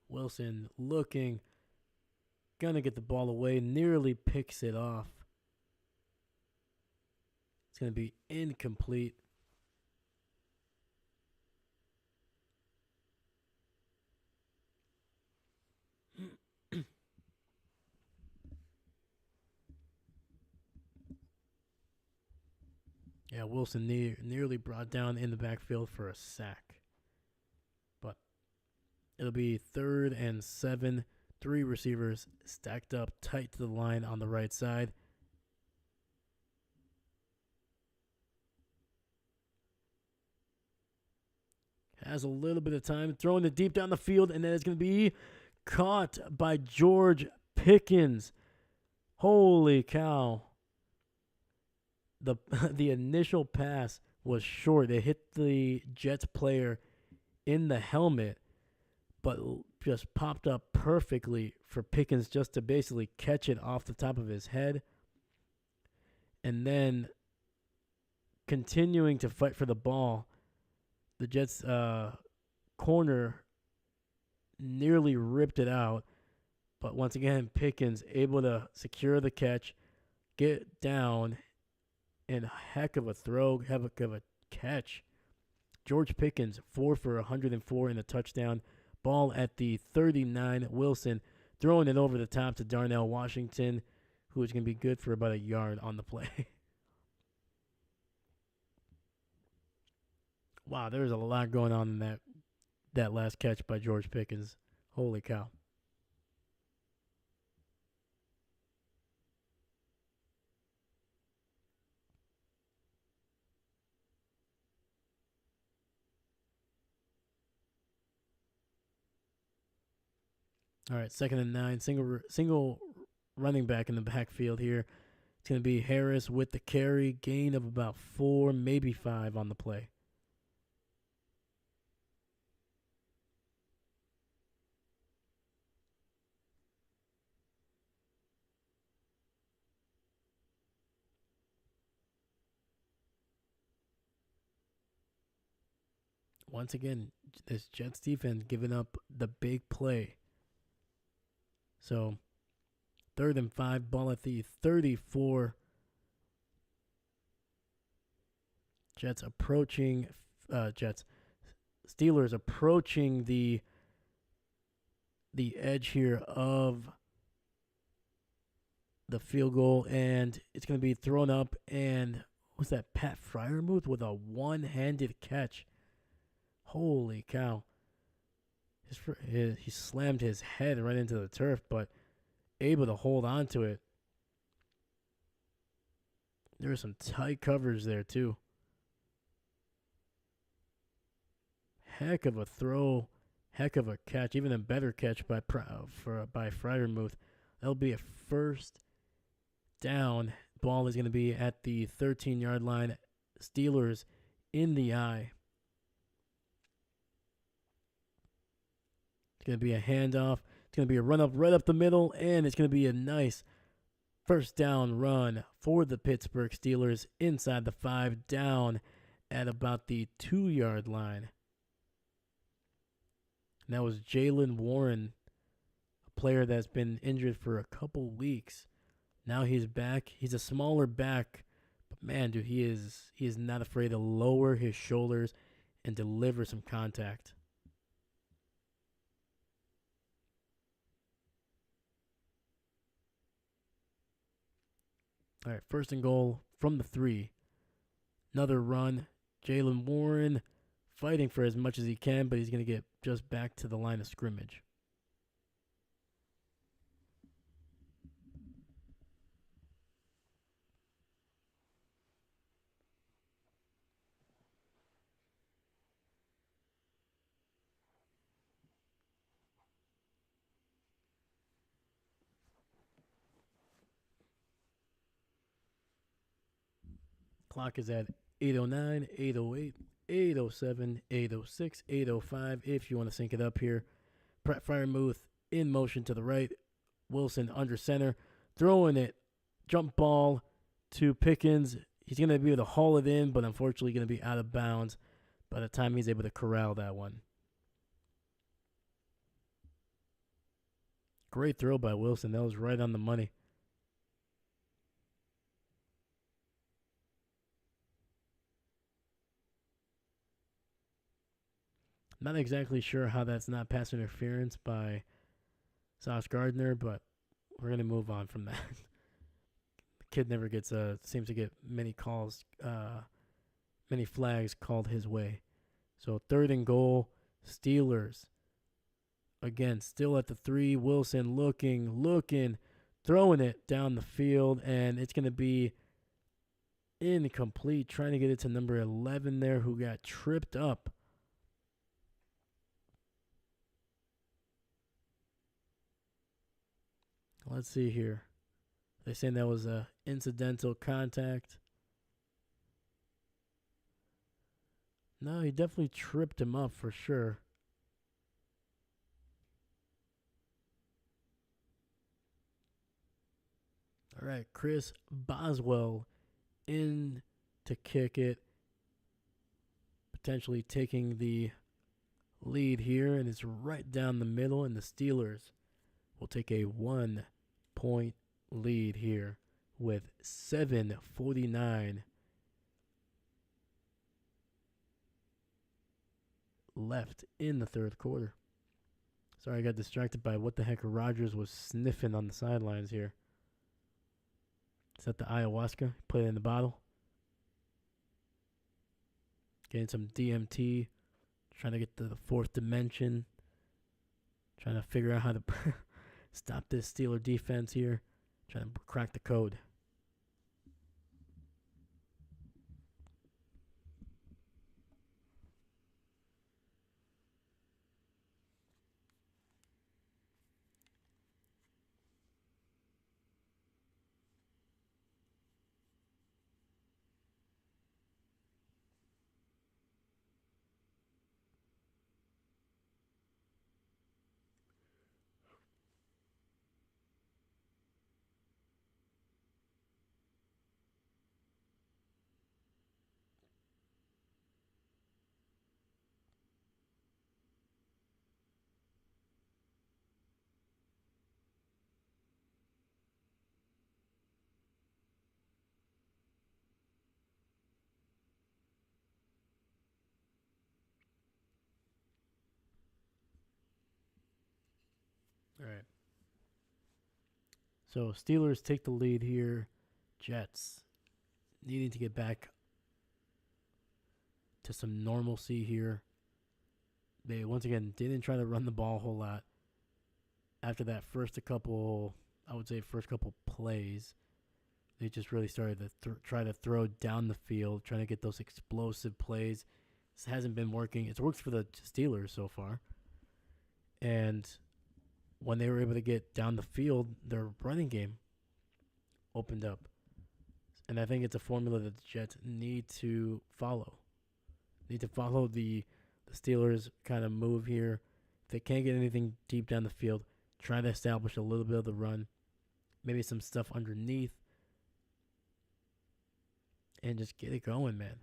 Speaker 1: Wilson looking, gonna get the ball away, nearly picks it off. It's gonna be incomplete. Yeah, Wilson nearly brought down in the backfield for a sack. But it'll be 3rd and 7. 3 receivers stacked up tight to the line on the right side. Has a little bit of time, throwing it deep down the field, and then it's going to be caught by George Pickens. Holy cow. The initial pass was short. It hit the Jets player in the helmet, but just popped up perfectly for Pickens just to basically catch it off the top of his head. And then continuing to fight for the ball, the Jets corner nearly ripped it out. But once again, Pickens able to secure the catch, get down, and heck of a throw, heck of a catch. George Pickens, 4 for 104 in a touchdown. Ball at the 39. Wilson throwing it over the top to Darnell Washington, who is going to be good for about a yard on the play. Wow, there's a lot going on in that last catch by George Pickens. Holy cow. All right, 2nd and 9. Single running back in the backfield here. It's going to be Harris with the carry. Gain of about 4, maybe 5 on the play. Once again, this Jets defense giving up the big play. So, 3rd and 5, ball at the 34. Steelers approaching the edge here of the field goal, and it's going to be thrown up, and what's that, Pat Freiermuth with a one-handed catch. Holy cow. He slammed his head right into the turf, but able to hold on to it. There were some tight covers there too. Heck of a throw, heck of a catch, even a better catch by Fryermuth. That'll be a first down. Ball is going to be at the 13-yard line. Steelers in the eye. It's going to be a handoff. It's going to be a run up right up the middle, and it's going to be a nice first down run for the Pittsburgh Steelers inside the 5, down at about the 2-yard line. And that was Jaylen Warren, a player that's been injured for a couple weeks. Now he's back. He's a smaller back, but man, dude, he is not afraid to lower his shoulders and deliver some contact. All right, first and goal from the 3. Another run. Jaylen Warren fighting for as much as he can, but he's going to get just back to the line of scrimmage. Clock is at 8:09, 8:08, 8:07, 8:06, 8:05. If you want to sync it up here, Pratt Fryermuth in motion to the right. Wilson under center, throwing it, jump ball to Pickens. He's going to be able to haul it in, but unfortunately going to be out of bounds by the time he's able to corral that one. Great throw by Wilson. That was right on the money. Not exactly sure how that's not pass interference by Sauce Gardner, but we're going to move on from that. The kid never gets seems to get many calls, many flags called his way. So 3rd and goal, Steelers. Again, still at the 3. Wilson looking, throwing it down the field, and it's going to be incomplete. Trying to get it to number 11 there, who got tripped up. Let's see here. They're saying that was a incidental contact. No, he definitely tripped him up for sure. All right, Chris Boswell in to kick it. Potentially taking the lead here, and it's right down the middle, and the Steelers will take a 1-point lead here with 7:49 left in the 3rd quarter. Sorry, I got distracted by what the heck Rodgers was sniffing on the sidelines here. Is that the ayahuasca? Put it in the bottle. Getting some DMT. Trying to get to the 4th dimension. Trying to figure out how to stop this Steeler defense here. Trying to crack the code. All right. So Steelers take the lead here. Jets needing to get back to some normalcy here. They once again didn't try to run the ball a whole lot after that first couple, I would say first couple plays. They just really started to try to throw down the field, trying to get those explosive plays. This hasn't been working. It's worked for the Steelers so far. And when they were able to get down the field, their running game opened up. And I think it's a formula that the Jets need to follow. Need to follow the Steelers kind of move here. If they can't get anything deep down the field, try to establish a little bit of the run, maybe some stuff underneath, and just get it going, man.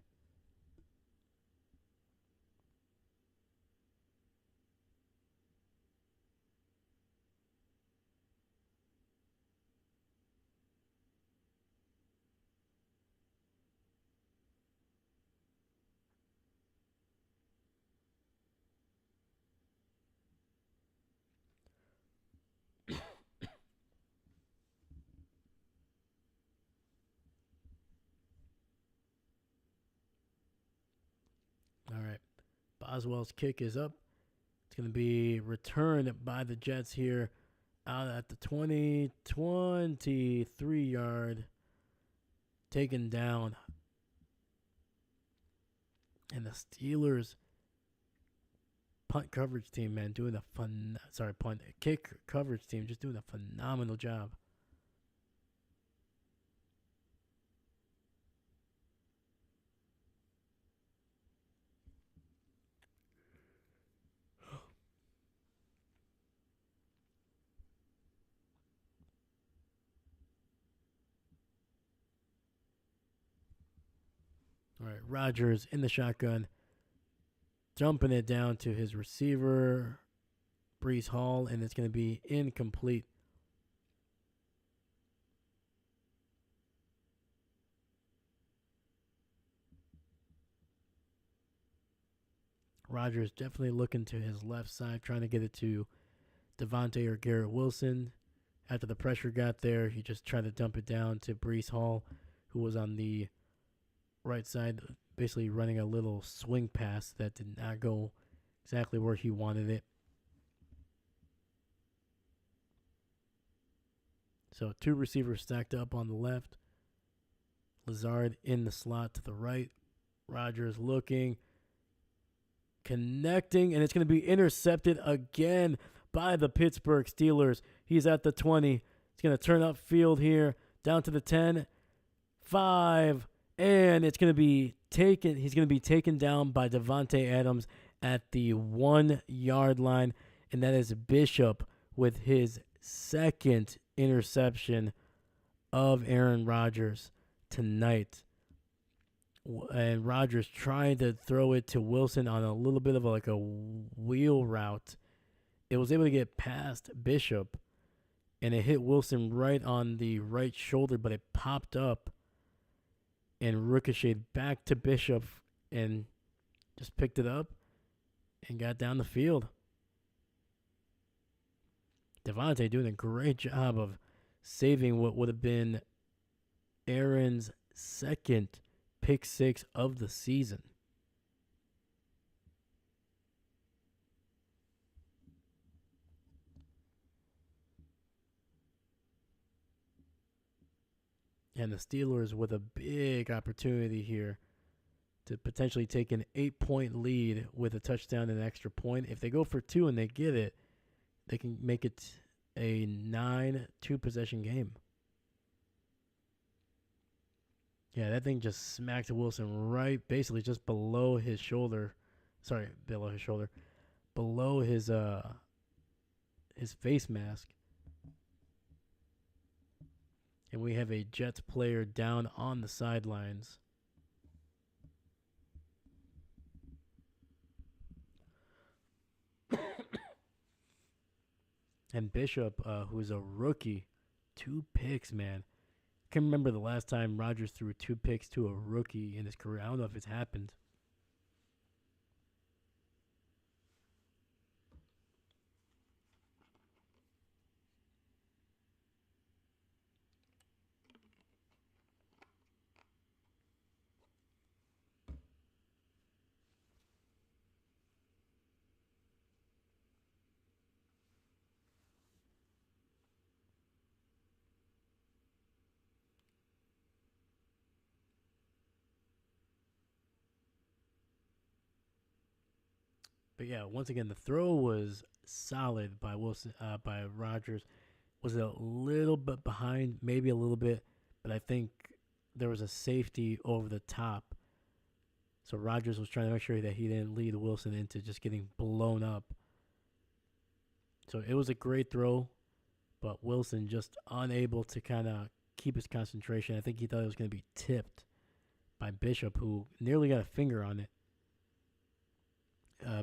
Speaker 1: All right. Boswell's kick is up. It's going to be returned by the Jets here out at the 23 yard, taken down. And the Steelers punt coverage team, man, doing a kick coverage team just doing a phenomenal job. All right, Rodgers in the shotgun, dumping it down to his receiver, Brees Hall, and it's going to be incomplete. Rodgers definitely looking to his left side, trying to get it to Davante or Garrett Wilson. After the pressure got there, he just tried to dump it down to Brees Hall, who was on the right side, basically running a little swing pass that did not go exactly where he wanted it. So 2 receivers stacked up on the left. Lazard in the slot to the right. Rodgers looking, connecting, and it's going to be intercepted again by the Pittsburgh Steelers. He's at the 20. He's going to turn upfield here, down to the 10, 5, and it's going to be taken. He's going to be taken down by Davante Adams at the 1 yard line, and that is Bishop with his second interception of Aaron Rodgers tonight. And Rodgers trying to throw it to Wilson on a little bit of a wheel route. It was able to get past Bishop, and it hit Wilson right on the right shoulder, but it popped up and ricocheted back to Bishop and just picked it up and got down the field. Davante doing a great job of saving what would have been Aaron's second pick 6 of the season. And the Steelers with a big opportunity here to potentially take an 8-point lead with a touchdown and an extra point. If they go for 2 and they get it, they can make it a 9-2 possession game. Yeah, that thing just smacked Wilson right, basically just below his shoulder. Sorry, below his shoulder. Below his face mask. And we have a Jets player down on the sidelines. And Bishop, who's a rookie, 2 picks, man. I can't remember the last time Rodgers threw 2 picks to a rookie in his career. I don't know if it's happened. But yeah, once again, the throw was solid by Wilson, by Rodgers. Was a little bit behind, maybe a little bit, but I think there was a safety over the top. So Rodgers was trying to make sure that he didn't lead Wilson into just getting blown up. So it was a great throw, but Wilson just unable to kind of keep his concentration. I think he thought it was going to be tipped by Bishop, who nearly got a finger on it.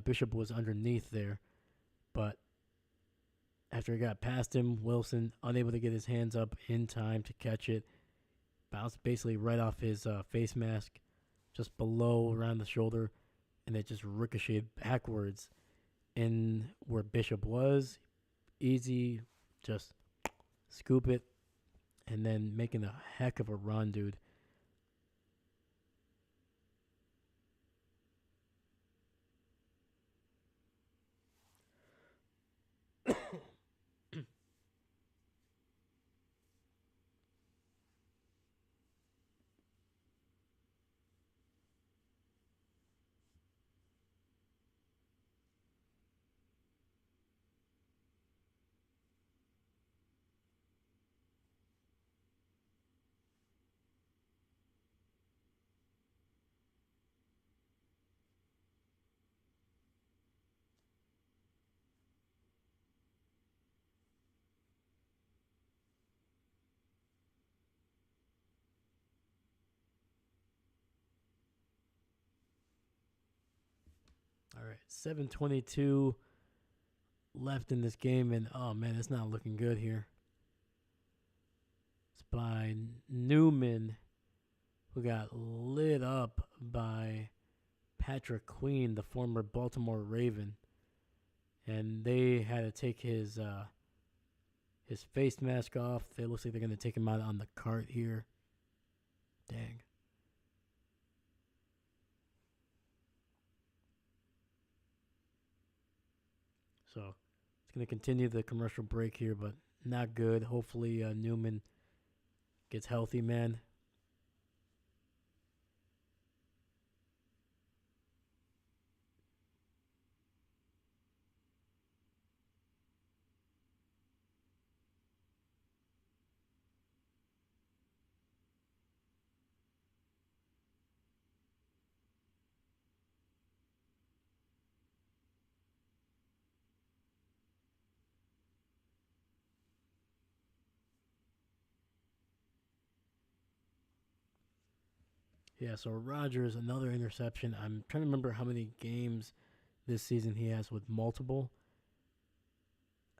Speaker 1: Bishop was underneath there, but after it got past him, Wilson unable to get his hands up in time to catch it, bounced basically right off his face mask, just below around the shoulder, and it just ricocheted backwards in where Bishop was. Easy, just scoop it, and then making a heck of a run, dude. All right, 7:22 left in this game, and oh man, it's not looking good here. It's by Newman, who got lit up by Patrick Queen, the former Baltimore Raven, and they had to take his face mask off. It looks like they're gonna take him out on the cart here. Dang. So it's gonna continue the commercial break here, but not good. Hopefully Newman gets healthy, man. Yeah, so Rodgers, another interception. I'm trying to remember how many games this season he has with multiple.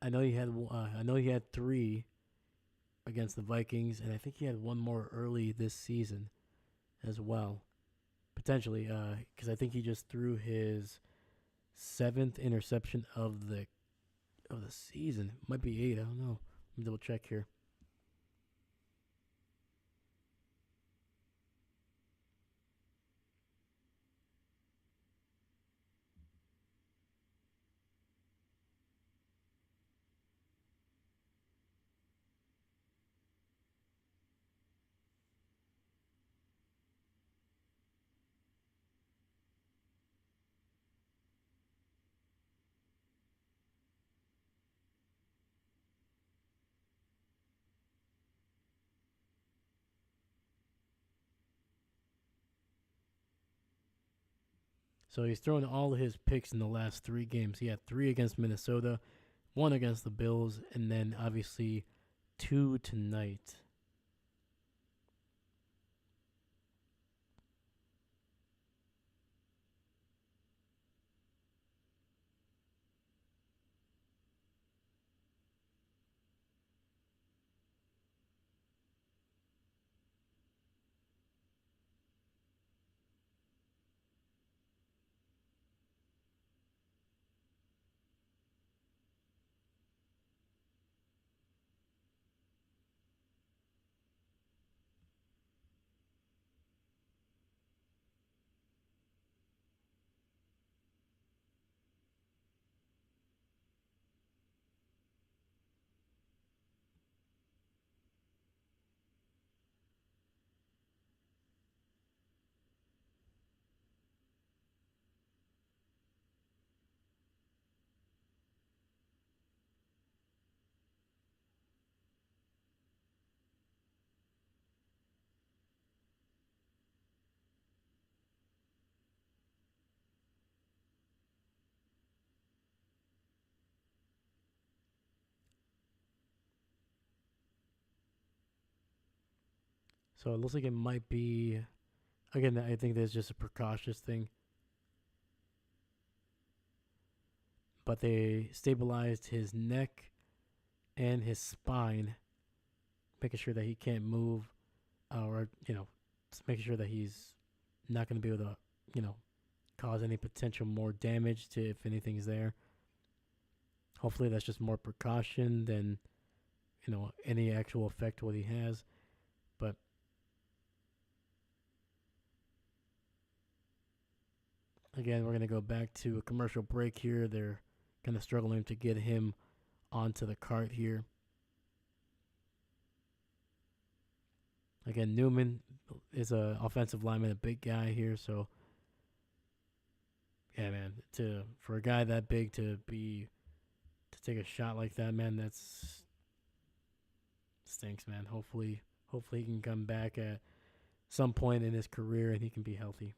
Speaker 1: I know he had three against the Vikings, and I think he had one more early this season as well, potentially, because I think he just threw his seventh interception of the season. Might be eight. I don't know. Let me double check here. So he's thrown all of his picks in the last three games. He had three against Minnesota, one against the Bills, and then obviously two tonight. So it looks like it might be. Again, I think there's just a precautious thing. But they stabilized his neck and his spine, making sure that he can't move, or just making sure that he's not going to be able to, you know, cause any potential more damage to if anything's there. Hopefully, that's just more precaution than any actual effect what he has. But again, we're going to go back to a commercial break here. They're kind of struggling to get him onto the cart here. Again, Newman is an offensive lineman, a big guy here. So, yeah, man, for a guy that big to take a shot like that, man, that's stinks, man. Hopefully he can come back at some point in his career and he can be healthy.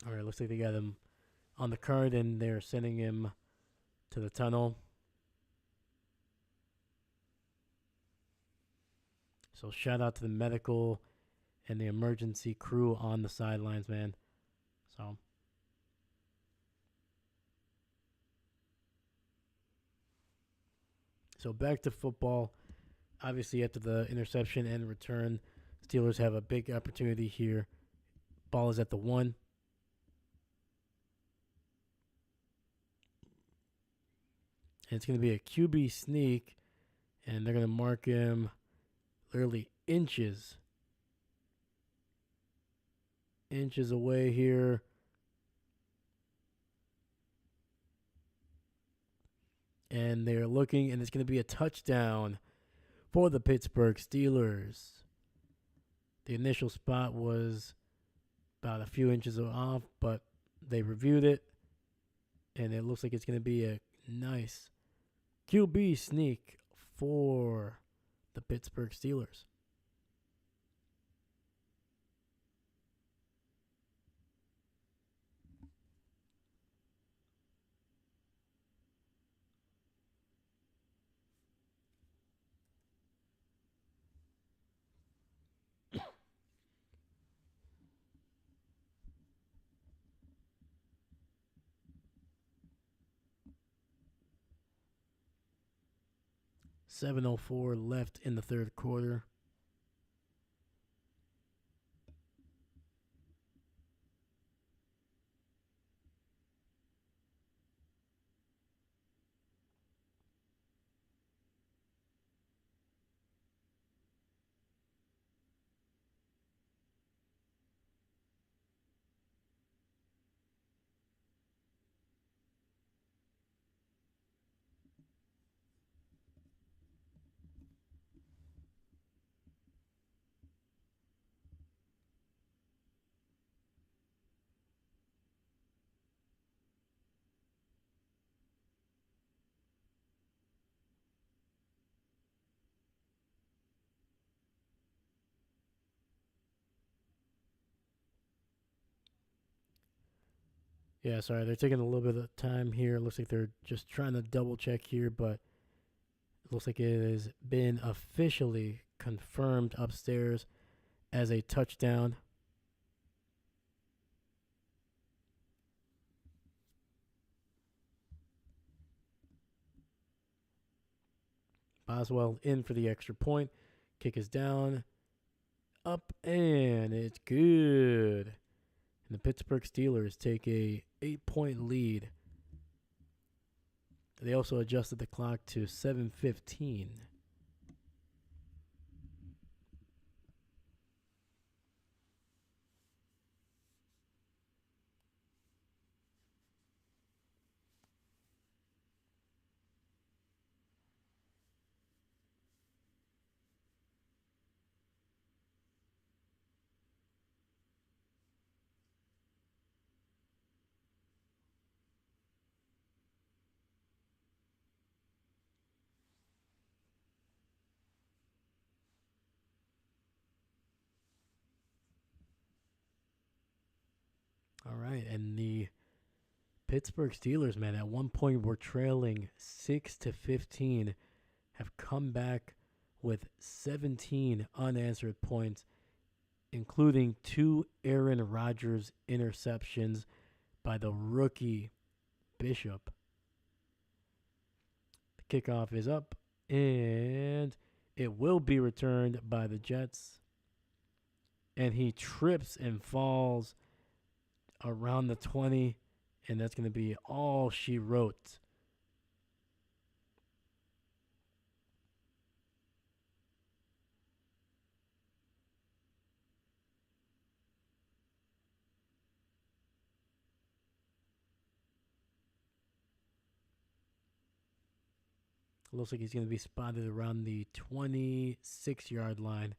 Speaker 1: All right, looks like they got him on the card and they're sending him to the tunnel. So shout out to the medical and the emergency crew on the sidelines, man. So back to football. Obviously, after the interception and return, Steelers have a big opportunity here. Ball is at the 1. And it's going to be a QB sneak, and they're going to mark him literally inches away here. And they're looking, and it's going to be a touchdown for the Pittsburgh Steelers. The initial spot was about a few inches off, but they reviewed it, and it looks like it's going to be a nice QB sneak for the Pittsburgh Steelers. .704 left in the third quarter. Yeah, sorry, they're taking a little bit of time here. It looks like they're just trying to double check here, but it looks like it has been officially confirmed upstairs as a touchdown. Boswell in for the extra point. Kick is down, up, and it's good. And the Pittsburgh Steelers take a 8-point lead. They also adjusted the clock to 7:15. right, and the Pittsburgh Steelers, man, at one point were trailing 6-15, have come back with 17 unanswered points, including 2 Aaron Rodgers interceptions by the rookie Bishop. The kickoff is up, and it will be returned by the Jets. And he trips and falls around the 20, and that's going to be all she wrote. It looks like he's going to be spotted around the 26-yard line.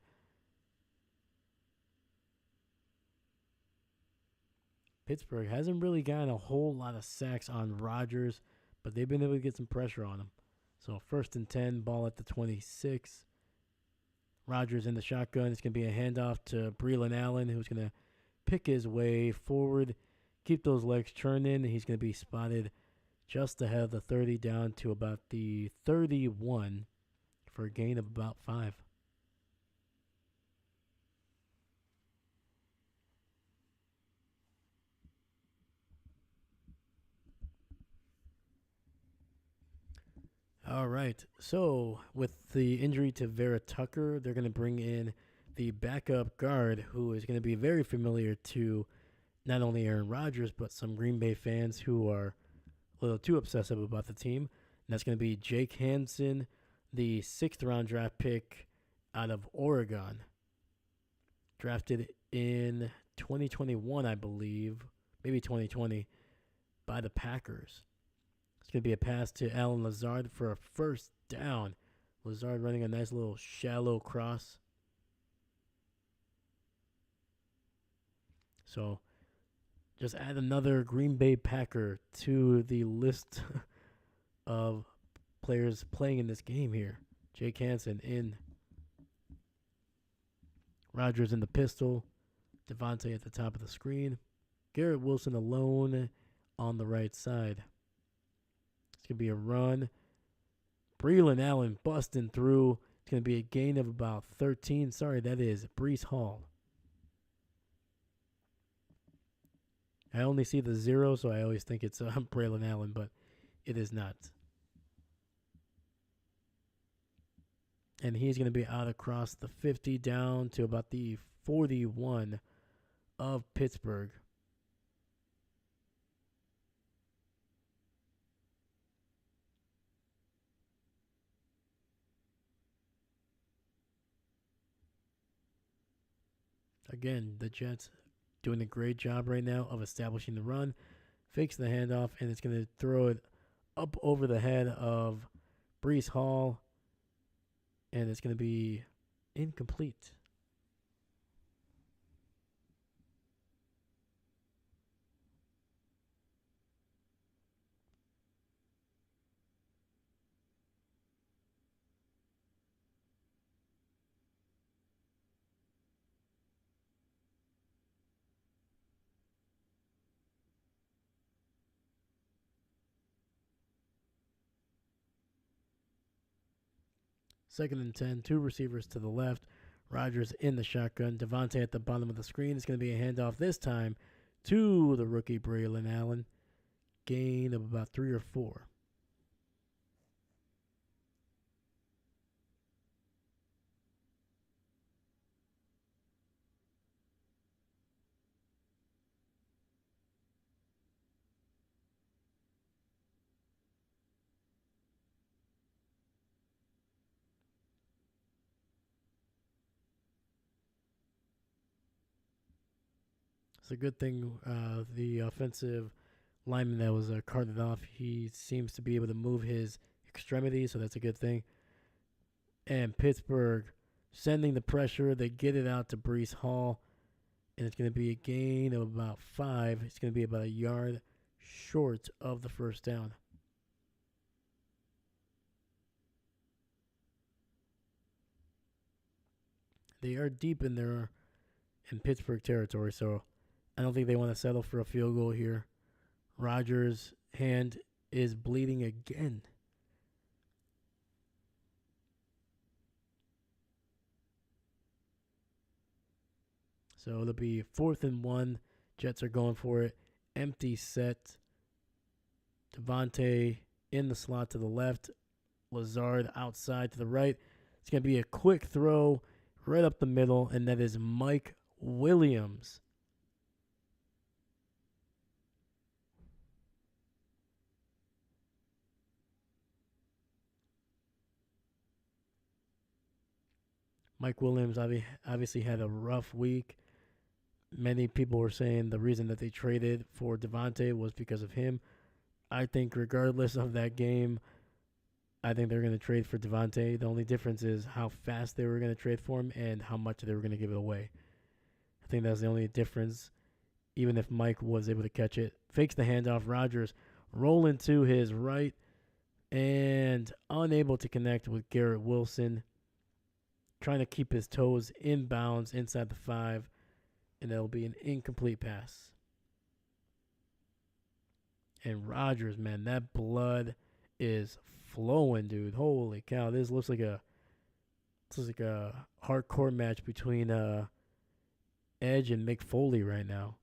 Speaker 1: Pittsburgh hasn't really gotten a whole lot of sacks on Rodgers, but they've been able to get some pressure on him. So 1st and 10, ball at the 26. Rodgers in the shotgun. It's going to be a handoff to Breland Allen, who's going to pick his way forward, keep those legs churning. He's going to be spotted just ahead of the 30 down to about the 31 for a gain of about 5. All right. So with the injury to Vera Tucker, they're going to bring in the backup guard, who is going to be very familiar to not only Aaron Rodgers, but some Green Bay fans who are a little too obsessive about the team. And that's going to be Jake Hansen, the 6th-round draft pick out of Oregon. Drafted in 2021, I believe, maybe 2020, by the Packers. It's going to be a pass to Alan Lazard for a first down. Lazard running a nice little shallow cross. So just add another Green Bay Packer to the list of players playing in this game here. Jake Hansen in. Rodgers in the pistol. Davante at the top of the screen. Garrett Wilson alone on the right side. It's going to be a run. Breland Allen busting through. It's going to be a gain of about 13. Sorry, that is Breece Hall. I only see the 0, so I always think it's Breland Allen, but it is not. And he's going to be out across the 50 down to about the 41 of Pittsburgh. Again, the Jets doing a great job right now of establishing the run. Fakes the handoff, and it's going to throw it up over the head of Breece Hall. And it's going to be incomplete. Second and 10, 2 receivers to the left. Rodgers in the shotgun. Davante at the bottom of the screen. It's going to be a handoff this time to the rookie Breland Allen. Gain of about 3 or 4. It's a good thing the offensive lineman that was carted off, he seems to be able to move his extremities, so that's a good thing. And Pittsburgh sending the pressure. They get it out to Breece Hall, and it's going to be a gain of about 5. It's going to be about a yard short of the first down. They are deep in Pittsburgh territory, so I don't think they want to settle for a field goal here. Rodgers' hand is bleeding again. So it'll be 4th and 1. Jets are going for it. Empty set. Davante in the slot to the left. Lazard outside to the right. It's going to be a quick throw right up the middle, and that is Mike Williams. Mike Williams obviously had a rough week. Many people were saying the reason that they traded for Davante was because of him. I think regardless of that game, I think they're going to trade for Davante. The only difference is how fast they were going to trade for him and how much they were going to give it away. I think that's the only difference, even if Mike was able to catch it. Fakes the handoff. Rodgers rolling to his right and unable to connect with Garrett Wilson. Trying to keep his toes in bounds inside the 5, and it'll be an incomplete pass. And Rodgers, man, that blood is flowing, dude. Holy cow. This looks like a hardcore match between Edge and Mick Foley right now.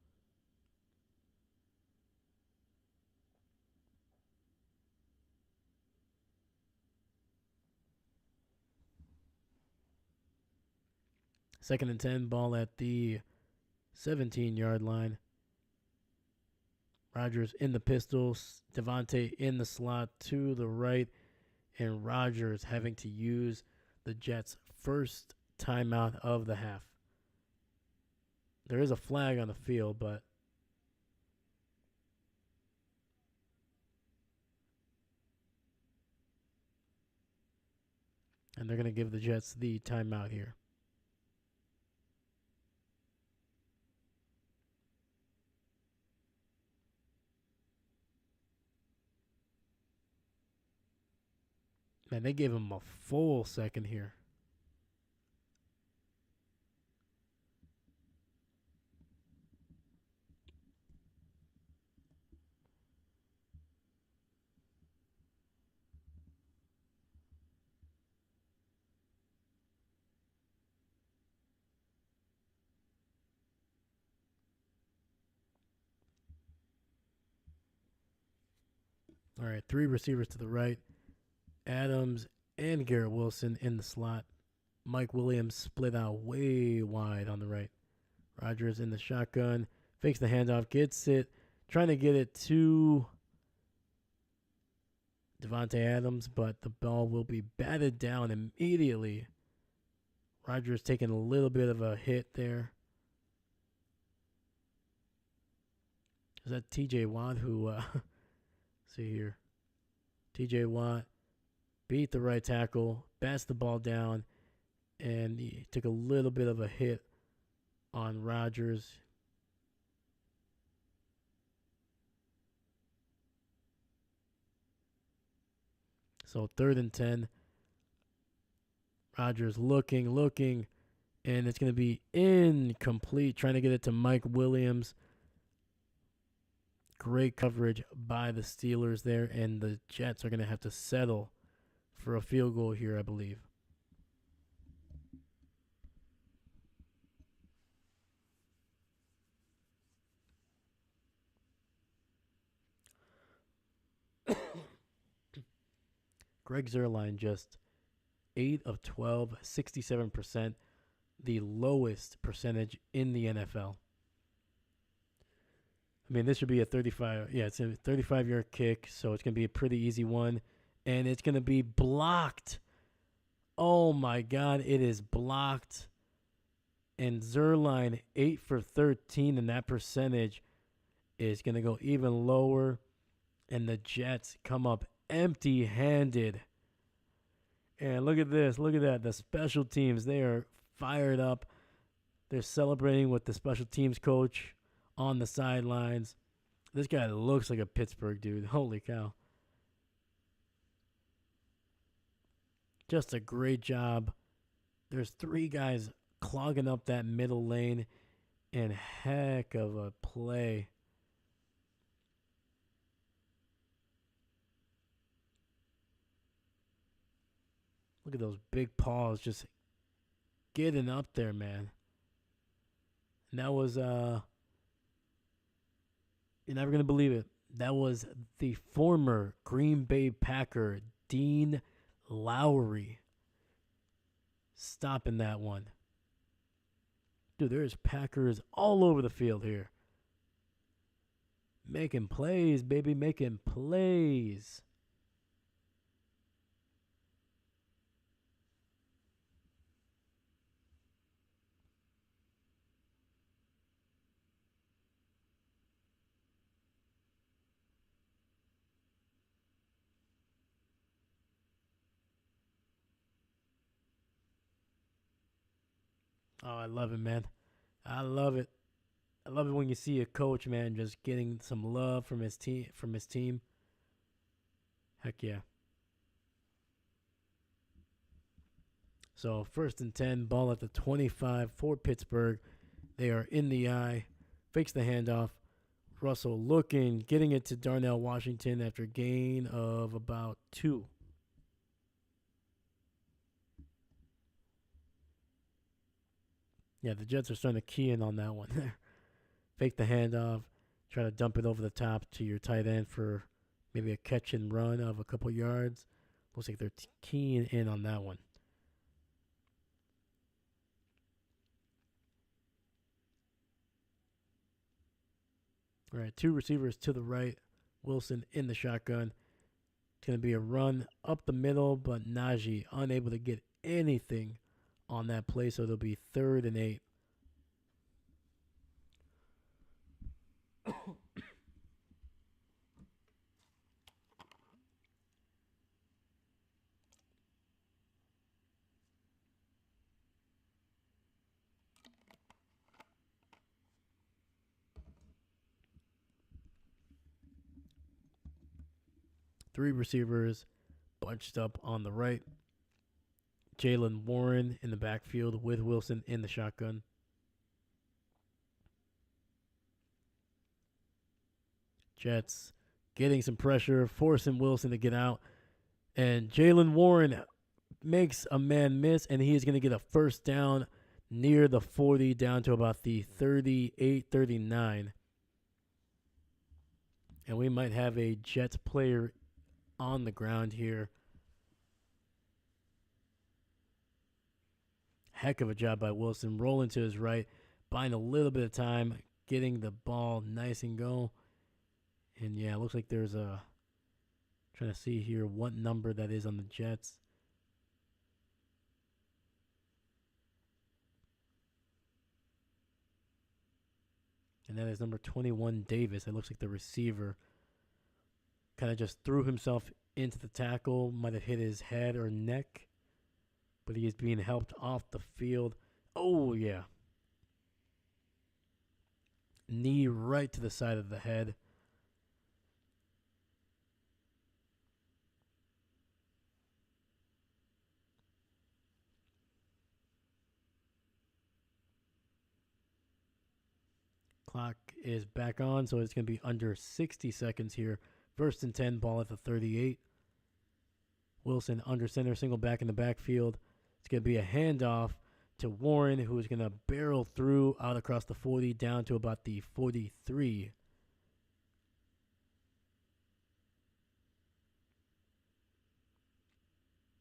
Speaker 1: Second and 10, ball at the 17-yard line. Rodgers in the pistols, Davante in the slot to the right, and Rodgers having to use the Jets' first timeout of the half. There is a flag on the field, but and they're going to give the Jets the timeout here. Man, they gave him a full second here. All right, 3 receivers to the right. Adams and Garrett Wilson in the slot. Mike Williams split out way wide on the right. Rodgers in the shotgun. Fakes the handoff. Gets it. Trying to get it to Davante Adams, but the ball will be batted down immediately. Rodgers taking a little bit of a hit there. Is that TJ Watt who, see here. TJ Watt beat the right tackle, passed the ball down, and he took a little bit of a hit on Rodgers. So 3rd and 10. Rodgers looking, and it's going to be incomplete. Trying to get it to Mike Williams. Great coverage by the Steelers there, and the Jets are going to have to settle for a field goal here, I believe. Greg Zuerlein just 8 of 12, 67%, the lowest percentage in the NFL. I mean, this should be a 35. Yeah, it's a 35-yard kick, so it's going to be a pretty easy one. And it's going to be blocked. Oh, my God, it is blocked. And Zuerlein, 8 for 13, and that percentage is going to go even lower. And the Jets come up empty-handed. And look at this. Look at that. The special teams, they are fired up. They're celebrating with the special teams coach on the sidelines. This guy looks like a Pittsburgh dude. Holy cow. Just a great job. There's 3 guys clogging up that middle lane, And heck of a play. Look at those big paws just getting up there, man. And that was you're never gonna believe it. That was the former Green Bay Packer, Dean Lowry, stopping that one. Dude, there's Packers all over the field here. Making plays, baby, making plays. Oh, I love it, man. I love it. I love it when you see a coach, man, just getting some love from his team. Heck yeah. So 1st and 10, ball at the 25 for Pittsburgh. They are in the eye. Fakes the handoff. Russell looking, getting it to Darnell Washington after a gain of about 2. Yeah, the Jets are starting to key in on that one there. Fake the handoff. Try to dump it over the top to your tight end for maybe a catch and run of a couple yards. Looks like they're keying in on that one. All right, 2 receivers to the right. Wilson in the shotgun. It's going to be a run up the middle, but Najee unable to get anything on that play, so it'll be 3rd and 8. Three receivers bunched up on the right. Jalen Warren in the backfield with Wilson in the shotgun. Jets getting some pressure, forcing Wilson to get out. And Jalen Warren makes a man miss, and he is going to get a first down near the 40, down to about the 38, 39. And we might have a Jets player on the ground here. Heck of a job by Wilson, rolling to his right, buying a little bit of time, getting the ball nice and go. And yeah, it looks like there's a, trying to see here what number that is on the Jets. And that is number 21, Davis. It looks like the receiver kind of just threw himself into the tackle, might have hit his head or neck, but he is being helped off the field. Oh, yeah. Knee right to the side of the head. Clock is back on, so it's going to be under 60 seconds here. 1st and 10, ball at the 38. Wilson under center, single back in the backfield. It's going to be a handoff to Warren, who is going to barrel through out across the 40 down to about the 43.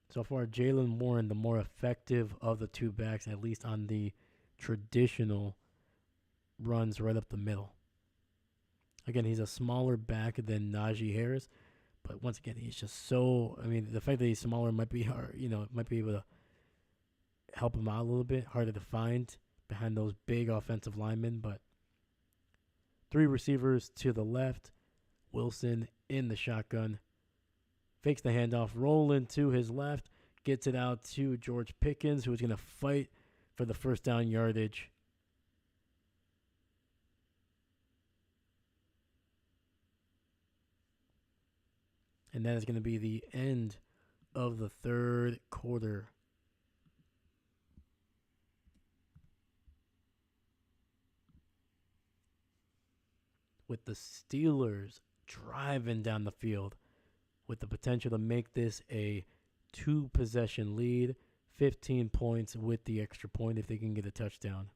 Speaker 1: So far, Jalen Warren, the more effective of the two backs, at least on the traditional runs right up the middle. Again, he's a smaller back than Najee Harris, but once again, he's just so. I mean, the fact that he's smaller might be hard. Might be able to help him out a little bit. Harder to find behind those big offensive linemen, but 3 receivers to the left. Wilson in the shotgun. Fakes the handoff, rolling to his left. Gets it out to George Pickens, who is going to fight for the first down yardage. And that is going to be the end of the third quarter. with the Steelers driving down the field with the potential to make this a 2-possession lead, 15 points with the extra point if they can get a touchdown.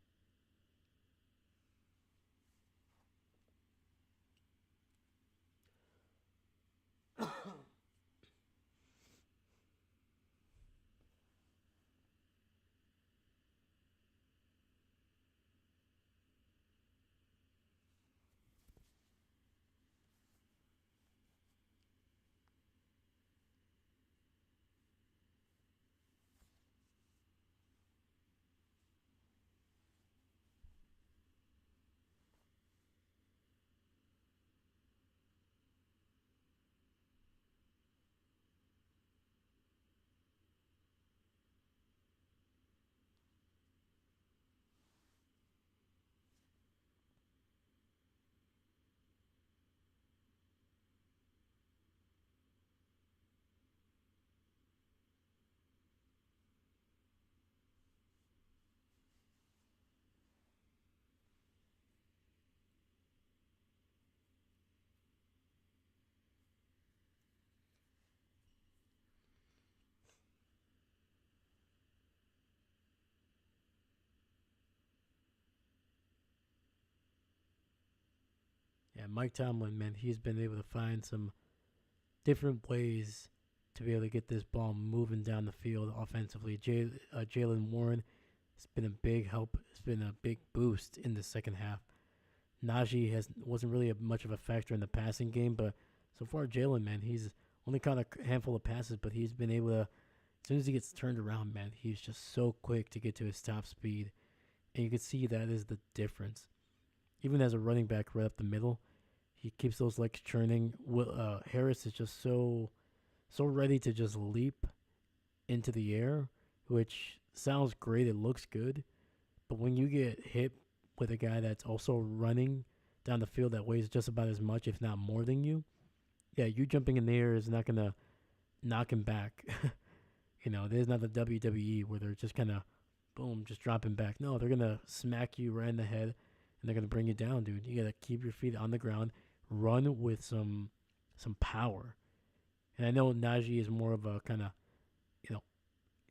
Speaker 1: Yeah, Mike Tomlin, man, he's been able to find some different ways to be able to get this ball moving down the field offensively. Jalen Warren has been a big help. It's been a big boost in the second half. Najee wasn't really much of a factor in the passing game, but so far Jalen, man, he's only caught a handful of passes, but he's been able to. As soon as he gets turned around, man, he's just so quick to get to his top speed, and you can see that is the difference. Even as a running back right up the middle, he keeps those legs churning. Harris is just so ready to just leap into the air, which sounds great. It looks good, but when you get hit with a guy that's also running down the field that weighs just about as much, if not more than you, yeah, you jumping in the air is not gonna knock him back. There's not the WWE where they're just kind of boom, just dropping back. No, they're gonna smack you right in the head, and they're gonna bring you down, dude. You gotta keep your feet on the ground, run with some power. And I know Najee is more of a kind of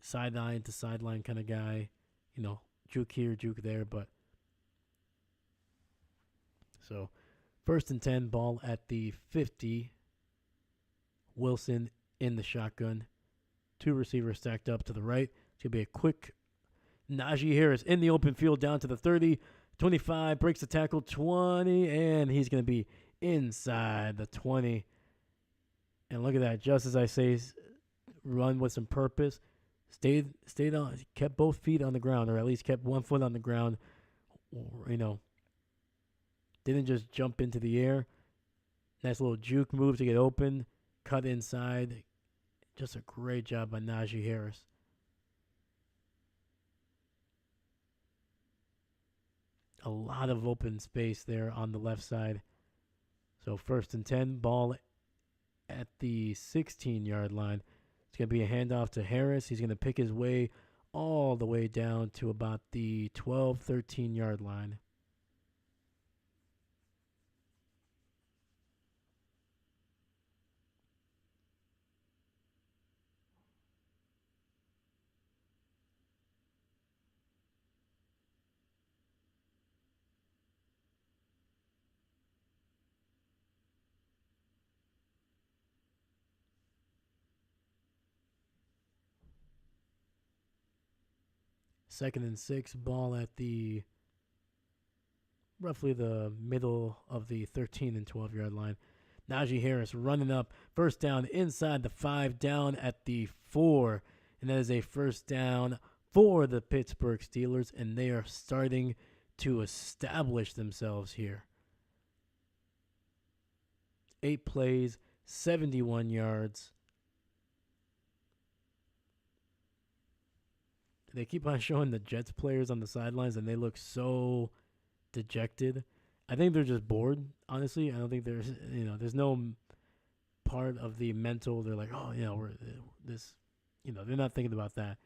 Speaker 1: sideline to sideline kind of guy, juke here, juke there, but so 1st and 10, ball at the 50. Wilson in the shotgun. 2 receivers stacked up to the right. It's going to be a quick Najee Harris in the open field down to the 30. 25, breaks the tackle, 20, and he's going to be inside the 20. And look at that. Just as I say, run with some purpose. Stayed on, kept both feet on the ground, or at least kept one foot on the ground. Didn't just jump into the air. Nice little juke move to get open. Cut inside. Just a great job by Najee Harris. A lot of open space there on the left side. So 1st and 10, ball at the 16-yard line. It's going to be a handoff to Harris. He's going to pick his way all the way down to about the 12, 13-yard line. Second and 6, ball at the roughly the middle of the 13 and 12-yard line. Najee Harris running up, 1st down inside the 5, down at the 4. And that is a 1st down for the Pittsburgh Steelers, and they are starting to establish themselves here. 8 plays, 71 yards. They keep on showing the Jets players on the sidelines, and they look so dejected. I think they're just bored, honestly. I don't think there's no part of the mental. They're like, oh, we're this, they're not thinking about that.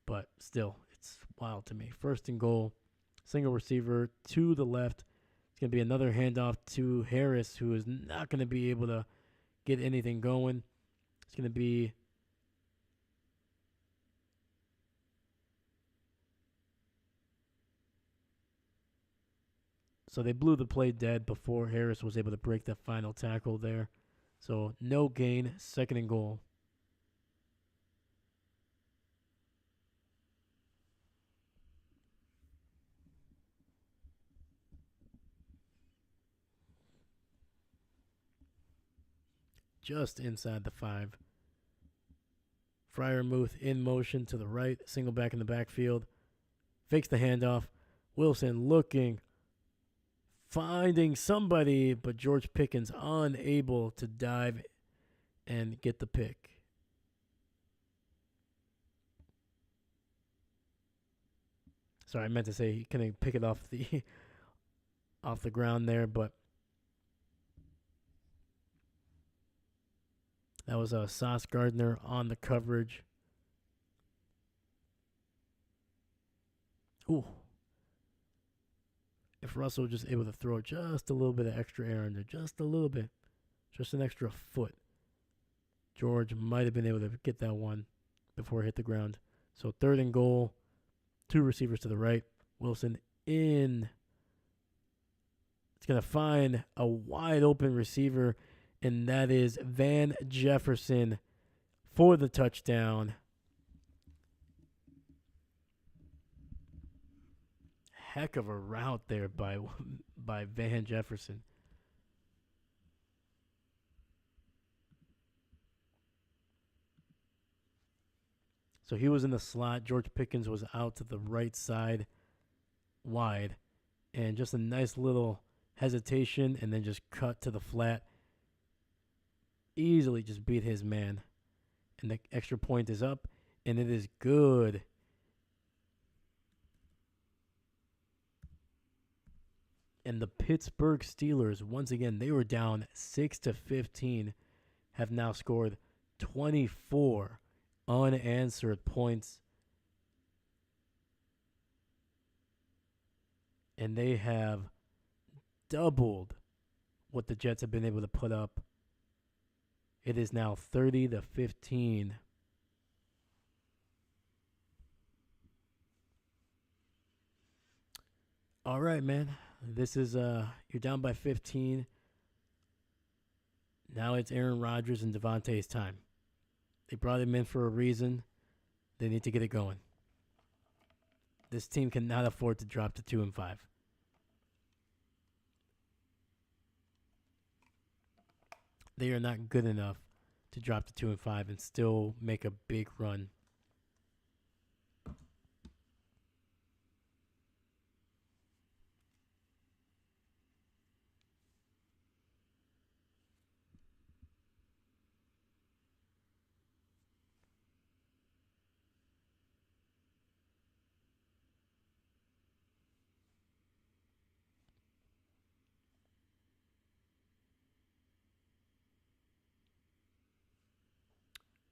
Speaker 1: But still, it's wild to me. 1st and goal, single receiver to the left. It's going to be another handoff to Harris, who is not going to be able to get anything going. It's going to be so they blew the play dead before Harris was able to break the final tackle there. So no gain, 2nd and goal. Just inside the 5. Fryermuth in motion to the right, single back in the backfield. Fakes the handoff. Wilson looking, finding somebody, but George Pickens unable to dive and get the pick. Sorry, I meant to say he couldn't pick it off the ground there, but that was Sauce Gardner on the coverage. Ooh. If Russell was just able to throw just a little bit of extra air in there, just a little bit, just an extra foot, George might have been able to get that one before it hit the ground. So 3rd and goal, 2 receivers to the right. Wilson in. It's going to find a wide open receiver, and that is Van Jefferson for the touchdown. Heck of a route there by Van Jefferson. So he was in the slot. George Pickens was out to the right side, wide, and just a nice little hesitation, and then just cut to the flat. Easily just beat his man. And the extra point is up, and it is good. And the Pittsburgh Steelers, once again, they were down 6-15, have now scored 24 unanswered points. And they have doubled what the Jets have been able to put up. It is now 30-15. All right, man. This is you're down by 15. Now it's Aaron Rodgers and Davante's time. They brought him in for a reason. They need to get it going. This team cannot afford to drop to 2-5. They are not good enough to drop to 2-5 and still make a big run.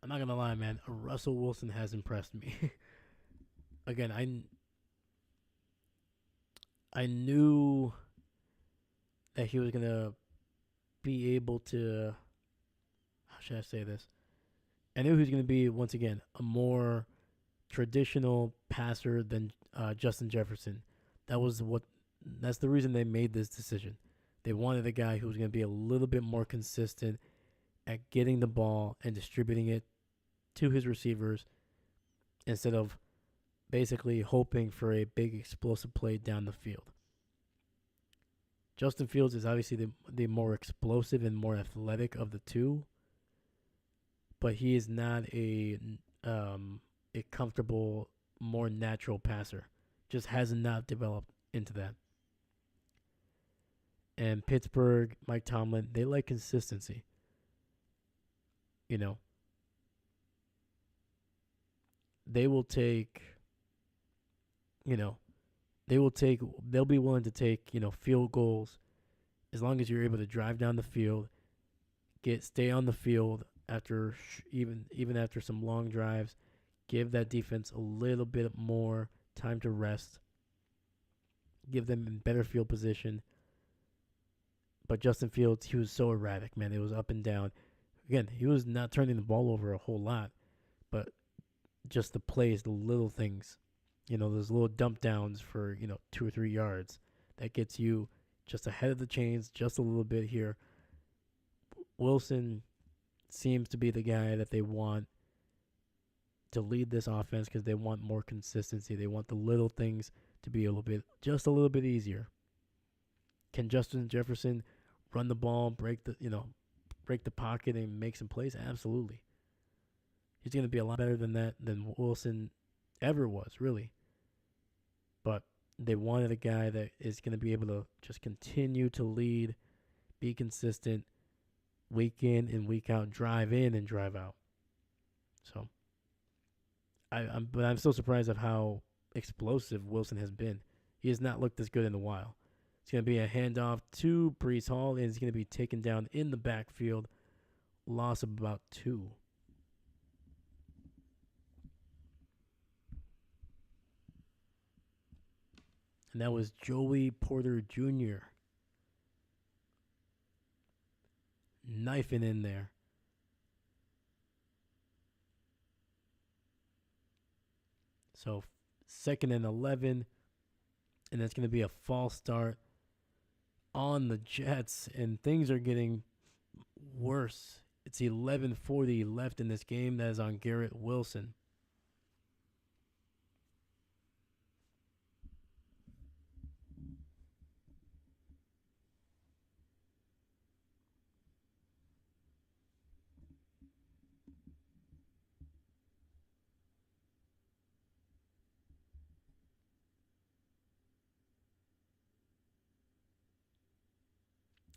Speaker 1: I'm not going to lie, man. Russell Wilson has impressed me. Again, I knew that he was going to be able to, how should I say this? I knew he was going to be, once again, a more traditional passer than Justin Jefferson. That's the reason they made this decision. They wanted a guy who was going to be a little bit more consistent at getting the ball and distributing it to his receivers instead of basically hoping for a big explosive play down the field. Justin Fields is obviously the more explosive and more athletic of the two, but he is not a comfortable, more natural passer. Just has not developed into that. And Pittsburgh, Mike Tomlin, they like consistency. You know, they'll be willing to take, field goals as long as you're able to drive down the field, stay on the field after even after some long drives, give that defense a little bit more time to rest, give them in better field position. But Justin Fields, he was so erratic, man. It was up and down. Again, he was not turning the ball over a whole lot, but just the plays, the little things, those little dump downs for, 2 or 3 yards that gets you just ahead of the chains just a little bit here. Wilson seems to be the guy that they want to lead this offense because they want more consistency. They want the little things to be just a little bit easier. Can Justin Jefferson run the ball, break the pocket and make some plays? Absolutely. He's going to be a lot better than that than Wilson ever was, really. But they wanted a guy that is going to be able to just continue to lead, be consistent, week in and week out, drive in and drive out. So, I'm still surprised at how explosive Wilson has been. He has not looked this good in a while. It's going to be a handoff to Breece Hall, and he's going to be taken down in the backfield. Loss of about 2. And that was Joey Porter Jr. knifing in there. So 2nd and 11, and that's going to be a false start on the Jets, and things are getting worse. It's 11:40 left in this game. That is on Garrett Wilson.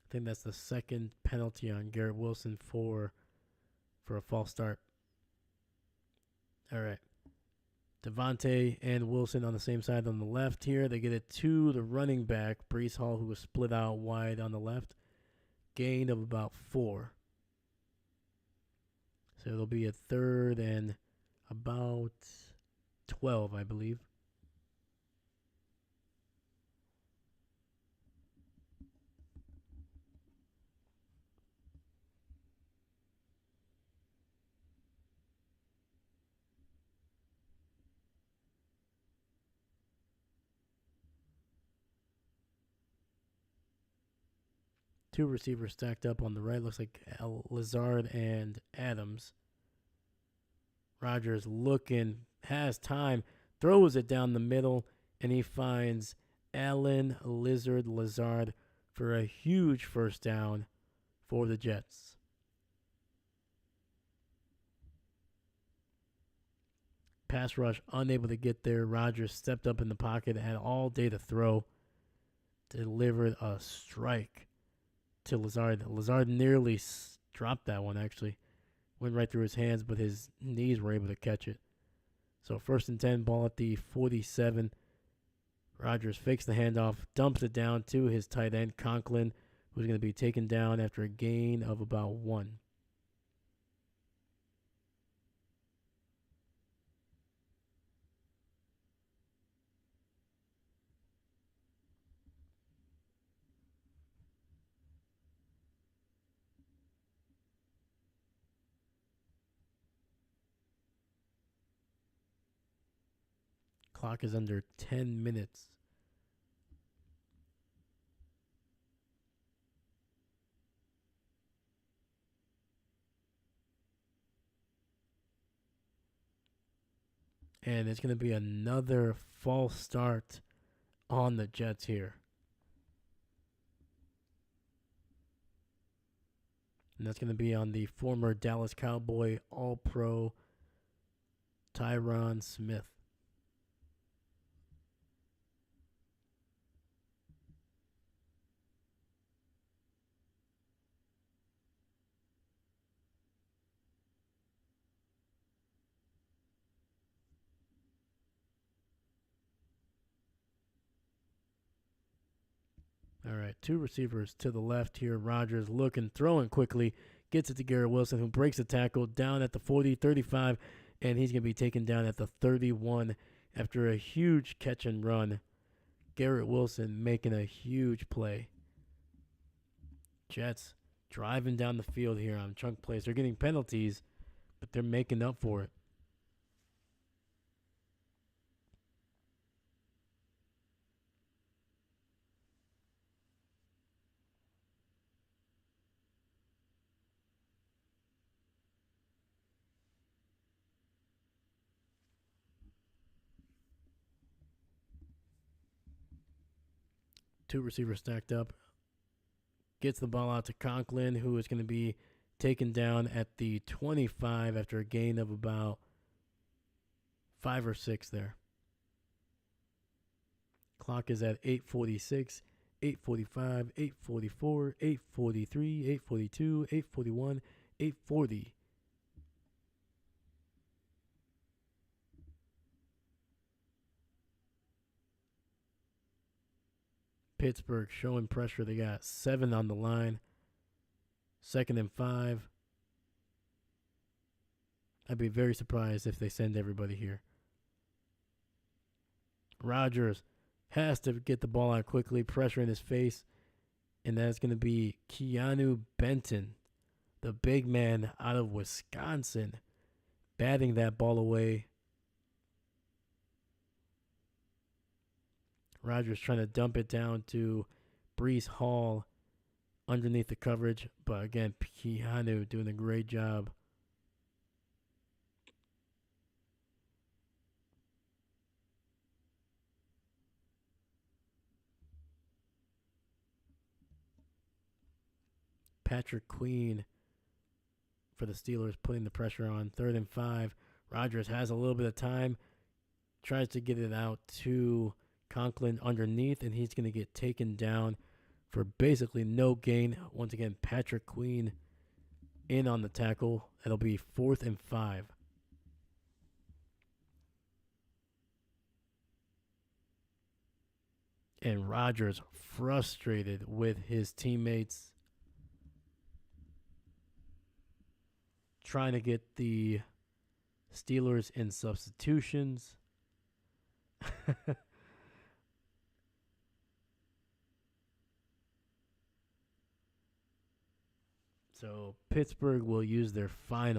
Speaker 1: I think that's the second penalty on Garrett Wilson for a false start. All right. Davante and Wilson on the same side on the left here. They get it to the running back, Breece Hall, who was split out wide on the left. Gain of about 4. So it'll be a 3rd and about 12, I believe. Two receivers stacked up on the right. Looks like Lazard and Adams. Rodgers looking, has time, throws it down the middle, and he finds Allen Lazard for a huge first down for the Jets. Pass rush unable to get there. Rodgers stepped up in the pocket, had all day to throw, delivered a strike to Lazard. Lazard nearly dropped that one, actually. Went right through his hands, but his knees were able to catch it. So 1st and 10, ball at the 47. Rodgers fakes the handoff, dumps it down to his tight end, Conklin, who's going to be taken down after a gain of about 1. Clock is under 10 minutes. And it's going to be another false start on the Jets here. And that's going to be on the former Dallas Cowboy All-Pro Tyron Smith. All right, 2 receivers to the left here. Rodgers looking, throwing quickly, gets it to Garrett Wilson, who breaks the tackle down at the 40, 35, and he's going to be taken down at the 31 after a huge catch and run. Garrett Wilson making a huge play. Jets driving down the field here on chunk plays. They're getting penalties, but they're making up for it. Two receivers stacked up. Gets the ball out to Conklin, who is going to be taken down at the 25 after a gain of about 5 or 6 there. Clock is at 8:46, 8:45, 8:44, 8:43, 8:42, 8:41, 8:40. Pittsburgh showing pressure. They got 7 on the line. 2nd and 5. I'd be very surprised if they send everybody here. Rodgers has to get the ball out quickly, pressure in his face, and that's going to be Keanu Benton, the big man out of Wisconsin, batting that ball away. Rodgers trying to dump it down to Breece Hall underneath the coverage, but again, Keanu doing a great job. Patrick Queen for the Steelers putting the pressure on. 3rd and 5. Rodgers has a little bit of time, tries to get it out to Conklin underneath, and he's going to get taken down for basically no gain. Once again, Patrick Queen in on the tackle. It'll be 4th and 5. And Rodgers frustrated with his teammates, trying to get the Steelers in substitutions. So Pittsburgh will use their first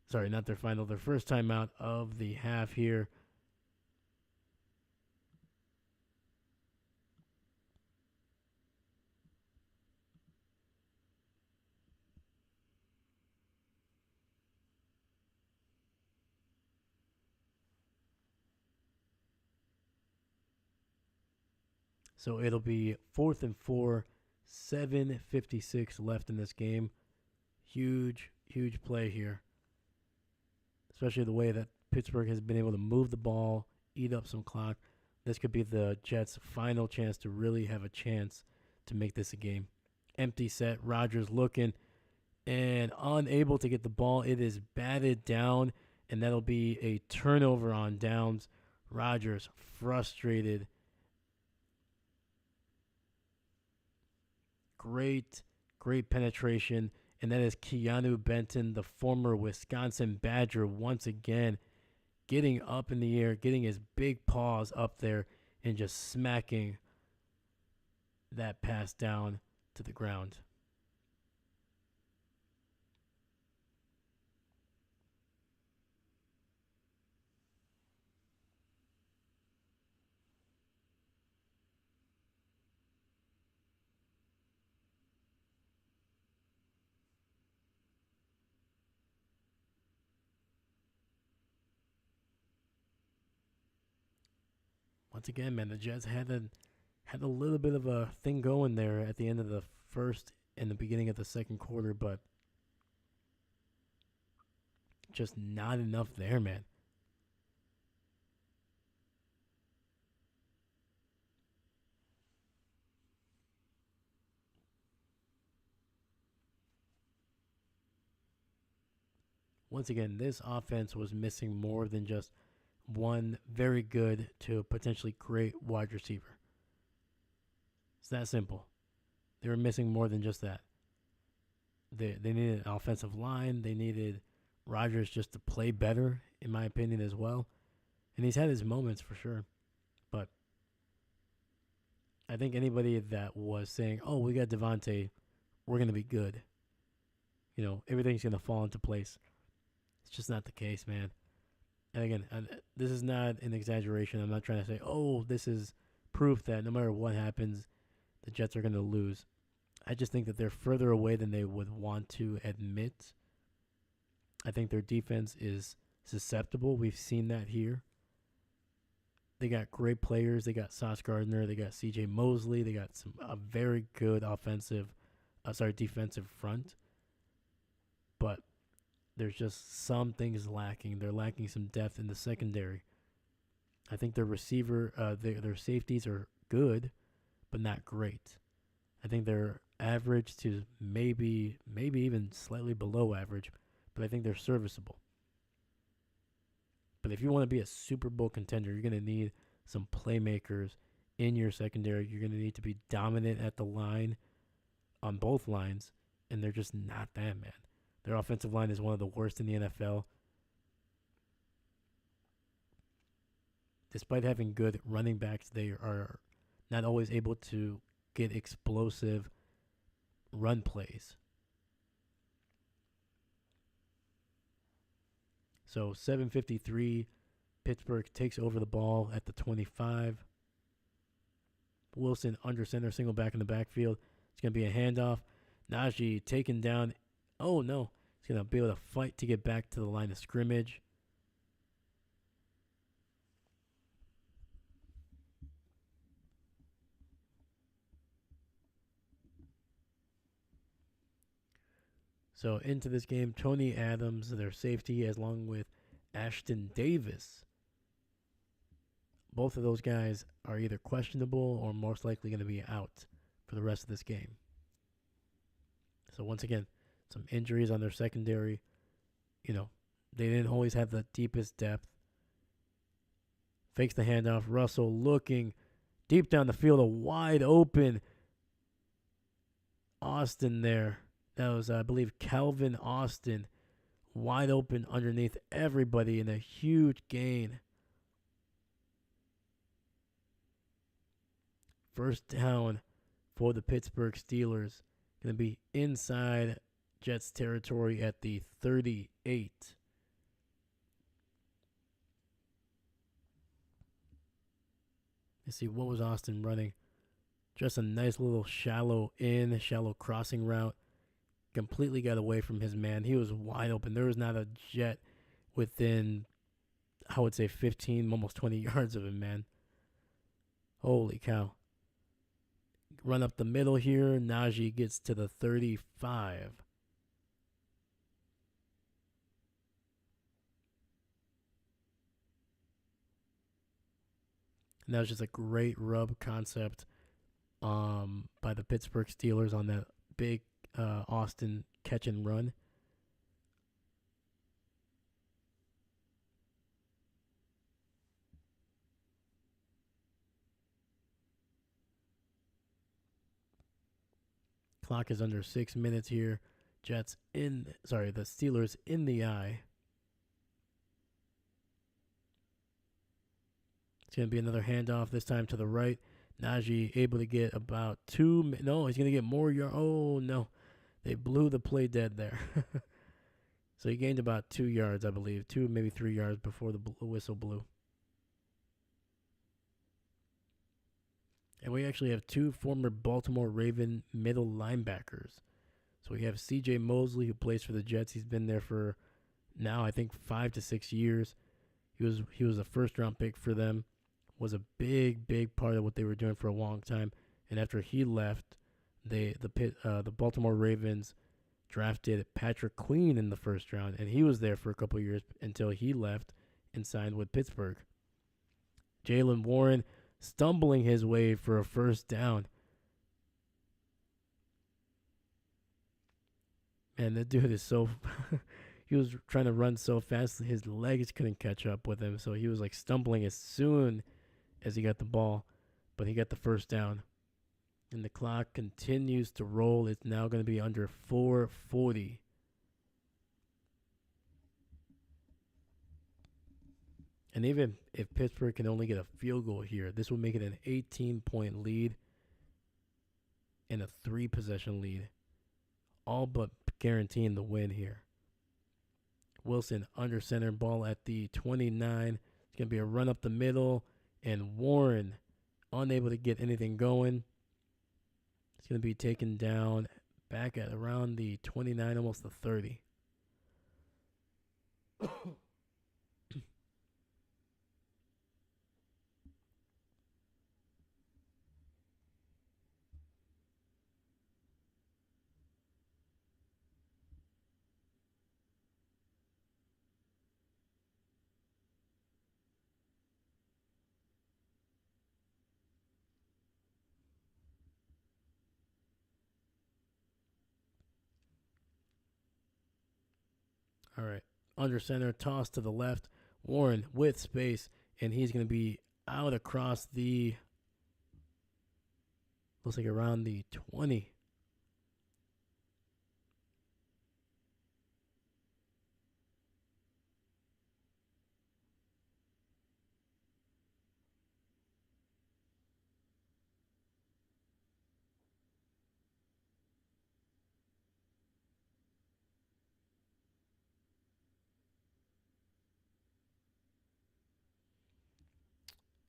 Speaker 1: timeout of the half here. So it'll be 4th and 4, 7:56 left in this game. Huge play here. Especially the way that Pittsburgh has been able to move the ball, eat up some clock. This could be the Jets' final chance to really have a chance to make this a game. Empty set, Rodgers looking and unable to get the ball. It is batted down, and that'll be a turnover on downs. Rodgers frustrated. Great penetration. And that is Keanu Benton, the former Wisconsin Badger, once again getting up in the air, getting his big paws up there, and just smacking that pass down to the ground. Once again, man, the Jets had a little bit of a thing going there at the end of the first and the beginning of the second quarter, but just not enough there, man. Once again, this offense was missing more than just one very good to potentially great wide receiver. It's that simple. They were missing more than just that. They needed an offensive line. They needed Rodgers just to play better, in my opinion, as well. And he's had his moments for sure. But I think anybody that was saying, oh, we got Davante, we're going to be good. Everything's going to fall into place. It's just not the case, man. And again, this is not an exaggeration. I'm not trying to say, oh, this is proof that no matter what happens, the Jets are going to lose. I just think that they're further away than they would want to admit. I think their defense is susceptible. We've seen that here. They got great players. They got Sauce Gardner. They got C.J. Mosley. They got a very good defensive front. But there's just some things lacking. They're lacking some depth in the secondary. I think their their safeties are good, but not great. I think they're average to maybe even slightly below average, but I think they're serviceable. But if you want to be a Super Bowl contender, you're going to need some playmakers in your secondary. You're going to need to be dominant at the line on both lines, and they're just not that, man. Their offensive line is one of the worst in the NFL. Despite having good running backs, they are not always able to get explosive run plays. So 7:53, Pittsburgh takes over the ball at the 25. Wilson under center, single back in the backfield. It's going to be a handoff. Najee taken down. Oh, no. He's going to be able to fight to get back to the line of scrimmage. So into this game, Tony Adams, their safety, along with Ashton Davis. Both of those guys are either questionable or most likely going to be out for the rest of this game. So once again, some injuries on their secondary. They didn't always have the deepest depth. Fakes the handoff. Russell looking deep down the field, a wide open Austin there. That was, I believe, Calvin Austin, wide open underneath everybody in a huge gain. First down for the Pittsburgh Steelers. Going to be inside Jets territory at the 38. Let's see, what was Austin running? Just a nice little shallow crossing route. Completely got away from his man. He was wide open. There was not a Jet within, I would say, 15, almost 20 yards of him, man. Holy cow. Run up the middle here. Najee gets to the 35. And that was just a great rub concept by the Pittsburgh Steelers on that big Austin catch and run. Clock is under 6 minutes here. The Steelers in the eye. It's going to be another handoff, this time to the right. Najee able to get about 2. No, he's going to get more yards. Oh, no. They blew the play dead there. So he gained about 2 yards, I believe. 2, maybe 3 yards before the whistle blew. And we actually have 2 former Baltimore Raven middle linebackers. So we have C.J. Mosley, who plays for the Jets. He's been there for now, I think, 5 to 6 years. He was a first-round pick for them. Was a big part of what they were doing for a long time. And after he left, the Baltimore Ravens drafted Patrick Queen in the first round, and he was there for a couple of years until he left and signed with Pittsburgh. Jaylen Warren stumbling his way for a first down. Man, that dude is so... He was trying to run so fast, his legs couldn't catch up with him, so he was like stumbling as soon as he got the ball, but he got the first down. And the clock continues to roll. It's now going to be under 4:40. And even if Pittsburgh can only get a field goal here, this will make it an 18-point lead and a 3-possession lead. all but guaranteeing the win here. Wilson under center, ball at the 29. It's going to be a run up the middle, and Warren unable to get anything going. It's going to be taken down back at around the 29, almost the 30. All right. Under center, toss to the left. Warren with space, and he's going to be out across the, looks like around the 20.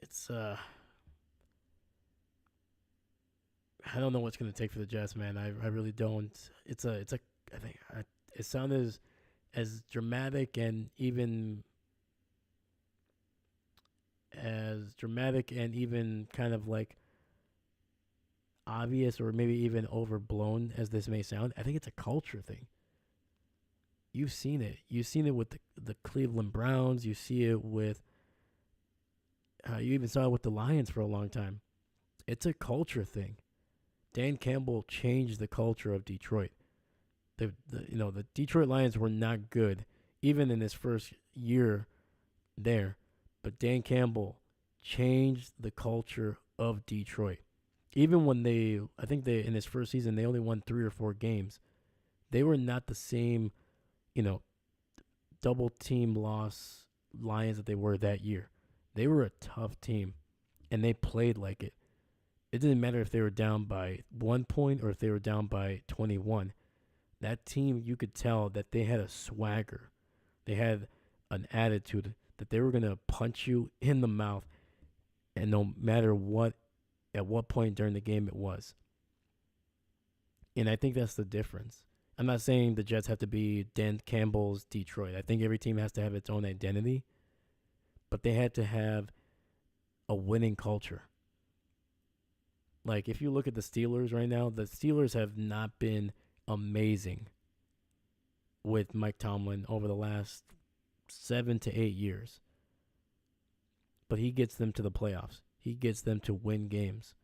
Speaker 1: It's I don't know what's going to take for the Jets, man. I really don't. It's a I think it sounded as dramatic and even kind of like obvious or maybe even overblown as this may sound. I think it's a culture thing. You've seen it. You've seen it with the Cleveland Browns. You see it with you even saw it with the Lions for a long time. It's a culture thing. Dan Campbell changed the culture of Detroit. The Detroit Lions were not good even in his first year there, but Dan Campbell changed the culture of Detroit. Even when I think they in his first season they only won 3 or 4 games. They were not the same, you know, double team loss Lions that they were that year. They were a tough team, and they played like it. It didn't matter if they were down by 1 point or if they were down by 21. That team, you could tell that they had a swagger. They had an attitude that they were going to punch you in the mouth, and no matter what, at what point during the game it was. And I think that's the difference. I'm not saying the Jets have to be Dan Campbell's Detroit. I think every team has to have its own identity, but they had to have a winning culture. Like, if you look at the Steelers right now, the Steelers have not been amazing with Mike Tomlin over the last 7 to 8 years. But he gets them to the playoffs. He gets them to win games.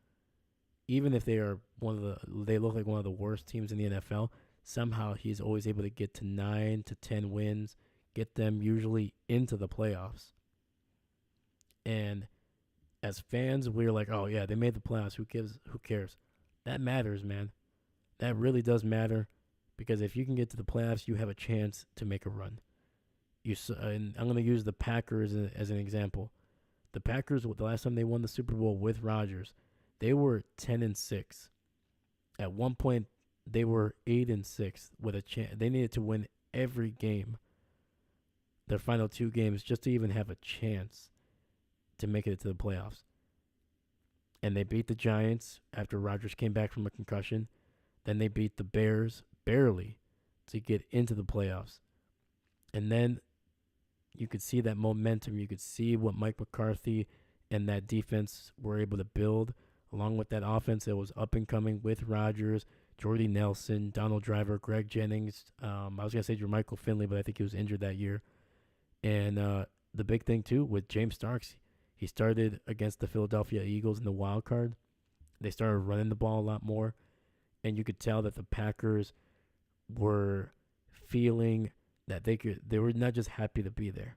Speaker 1: Even if they look like one of the worst teams in the NFL, somehow he's always able to get to 9 to 10 wins, get them usually into the playoffs. And as fans, we're like, oh yeah, they made the playoffs. Who cares? That matters, man. That really does matter, because if you can get to the playoffs, you have a chance to make a run. And I'm going to use the Packers as an example. The Packers, the last time they won the Super Bowl with Rodgers, they were 10-6. At one point, they were 8-6 with a chance. They needed to win every game, their final 2 games, just to even have a chance to make it to the playoffs. And they beat the Giants after Rodgers came back from a concussion. Then they beat the Bears barely to get into the playoffs. And then you could see that momentum. You could see what Mike McCarthy and that defense were able to build, along with that offense that was up and coming with Rodgers, Jordy Nelson, Donald Driver, Greg Jennings. I was going to say Jermichael Finley, but I think he was injured that year. And the big thing, too, with James Starks, he started against the Philadelphia Eagles in the wild card. They started running the ball a lot more. And you could tell that the Packers were feeling that they were not just happy to be there.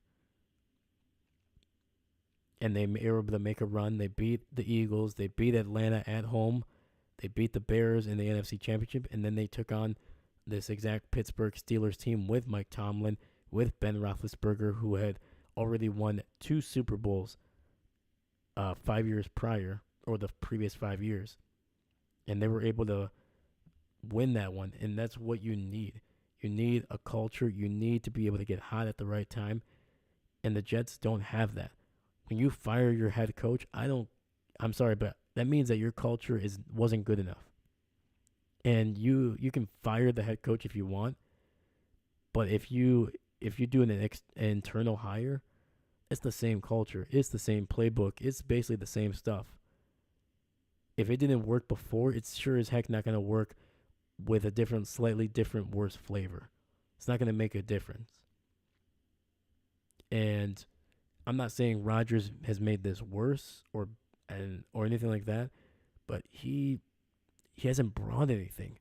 Speaker 1: And they were able to make a run. They beat the Eagles. They beat Atlanta at home. They beat the Bears in the NFC Championship. And then they took on this exact Pittsburgh Steelers team with Mike Tomlin, with Ben Roethlisberger, who had already won 2 Super Bowls 5 years prior, or the previous 5 years. And they were able to win that one, and that's what you need. You need a culture. You need to be able to get hot at the right time, and the Jets don't have that. When you fire your head coach, I'm sorry, but that means that your culture wasn't good enough. And you can fire the head coach if you want, but if you do an internal hire, it's the same culture. It's the same playbook. It's basically the same stuff. If it didn't work before, it's sure as heck not going to work with a slightly different, worse flavor. It's not going to make a difference. And I'm not saying Rodgers has made this worse or anything like that, but he hasn't brought anything.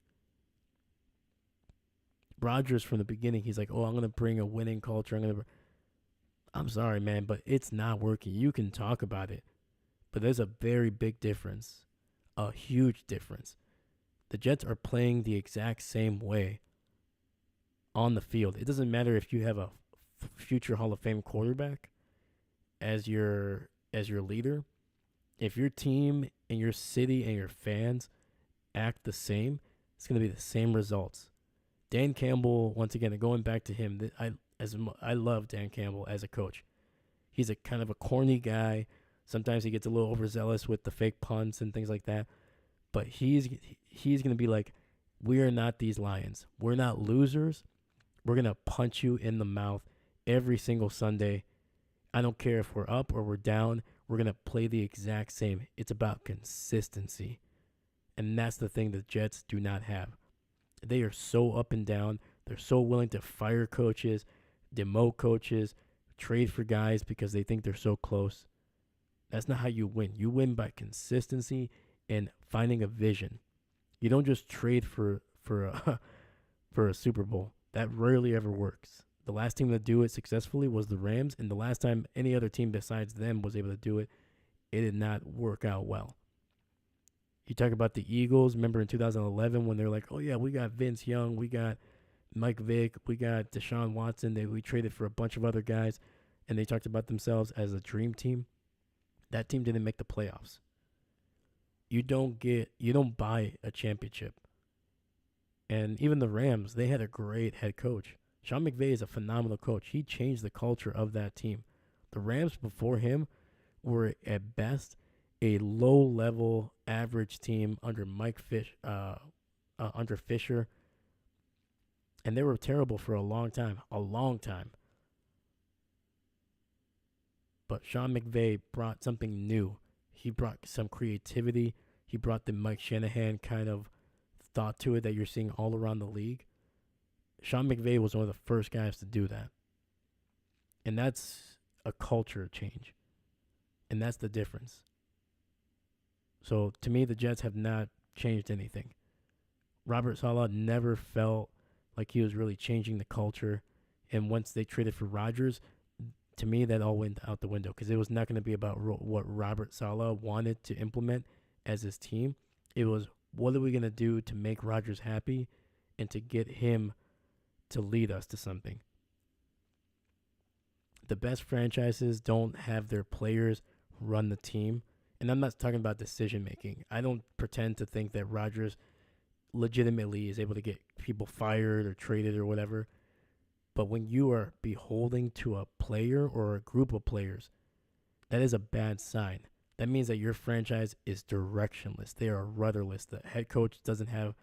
Speaker 1: Rodgers from the beginning, he's like, "Oh, I'm going to bring a winning culture. I'm sorry, man, but it's not working. You can talk about it, but there's a very big difference, a huge difference. The Jets are playing the exact same way on the field. It doesn't matter if you have a future Hall of Fame quarterback as your leader. If your team and your city and your fans act the same, it's going to be the same results. Dan Campbell, once again, going back to him, I love Dan Campbell as a coach. He's a kind of a corny guy. Sometimes he gets a little overzealous with the fake punts and things like that. But he's going to be like, we are not these Lions. We're not losers. We're going to punch you in the mouth every single Sunday. I don't care if we're up or we're down. We're going to play the exact same. It's about consistency. And that's the thing the Jets do not have. They are so up and down. They're so willing to fire coaches, demote coaches, trade for guys because they think they're so close. That's not how you win. You win by consistency and finding a vision. You don't just trade for a Super Bowl. That rarely ever works. The last team to do it successfully was the Rams, and the last time any other team besides them was able to do it, it did not work out well. You talk about the Eagles. Remember in 2011 when they're like, oh, yeah, we got Vince Young, we got Mike Vick, we got Deshaun Watson. We traded for a bunch of other guys, and they talked about themselves as a dream team. That team didn't make the playoffs. You don't buy a championship. And even the Rams, they had a great head coach. Sean McVay is a phenomenal coach. He changed the culture of that team. The Rams before him were at best a low-level average team under under Fisher, and they were terrible for a long time. But Sean McVay brought something new. He brought some creativity. He brought the Mike Shanahan kind of thought to it that you're seeing all around the league. Sean McVay was one of the first guys to do that. And that's a culture change. And that's the difference. So to me, the Jets have not changed anything. Robert Saleh never felt like he was really changing the culture. And once they traded for Rodgers, to me, that all went out the window because it was not going to be about what Robert Saleh wanted to implement as his team. It was, what are we going to do to make Rodgers happy and to get him to lead us to something? The best franchises don't have their players run the team. And I'm not talking about decision making. I don't pretend to think that Rodgers legitimately is able to get people fired or traded or whatever. But when you are beholden to a player or a group of players, that is a bad sign. That means that your franchise is directionless. They are rudderless. The head coach doesn't have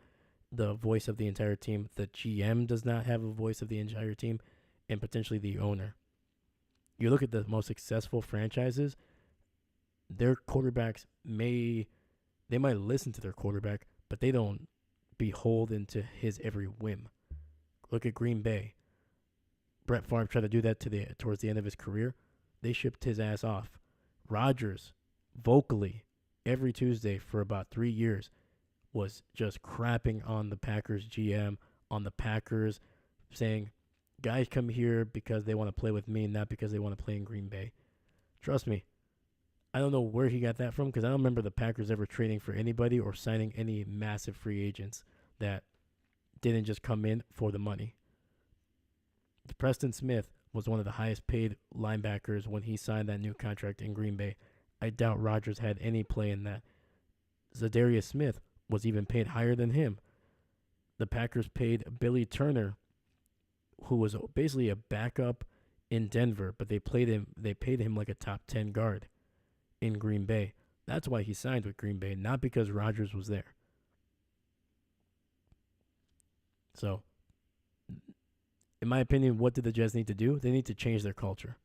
Speaker 1: the voice of the entire team. The GM does not have a voice of the entire team, and potentially the owner. You look at the most successful franchises, their quarterbacks might listen to their quarterback, but they don't beholden to his every whim. Look at Green Bay. Brett Favre tried to do that towards the end of his career. They shipped his ass off. Rodgers, vocally, every Tuesday for about 3 years, was just crapping on the Packers GM, on the Packers, saying, guys come here because they want to play with me, not because they want to play in Green Bay. Trust me, I don't know where he got that from because I don't remember the Packers ever trading for anybody or signing any massive free agents that didn't just come in for the money. Preston Smith was one of the highest paid linebackers when he signed that new contract in Green Bay. I doubt Rodgers had any play in that. Zadarius Smith was even paid higher than him. the Packers paid Billy Turner, who was basically a backup in Denver, but they played him. They paid him like a top 10 guard in Green Bay. That's why he signed with Green Bay, not because Rodgers was there. So, in my opinion, what did the Jets need to do? They need to change their culture.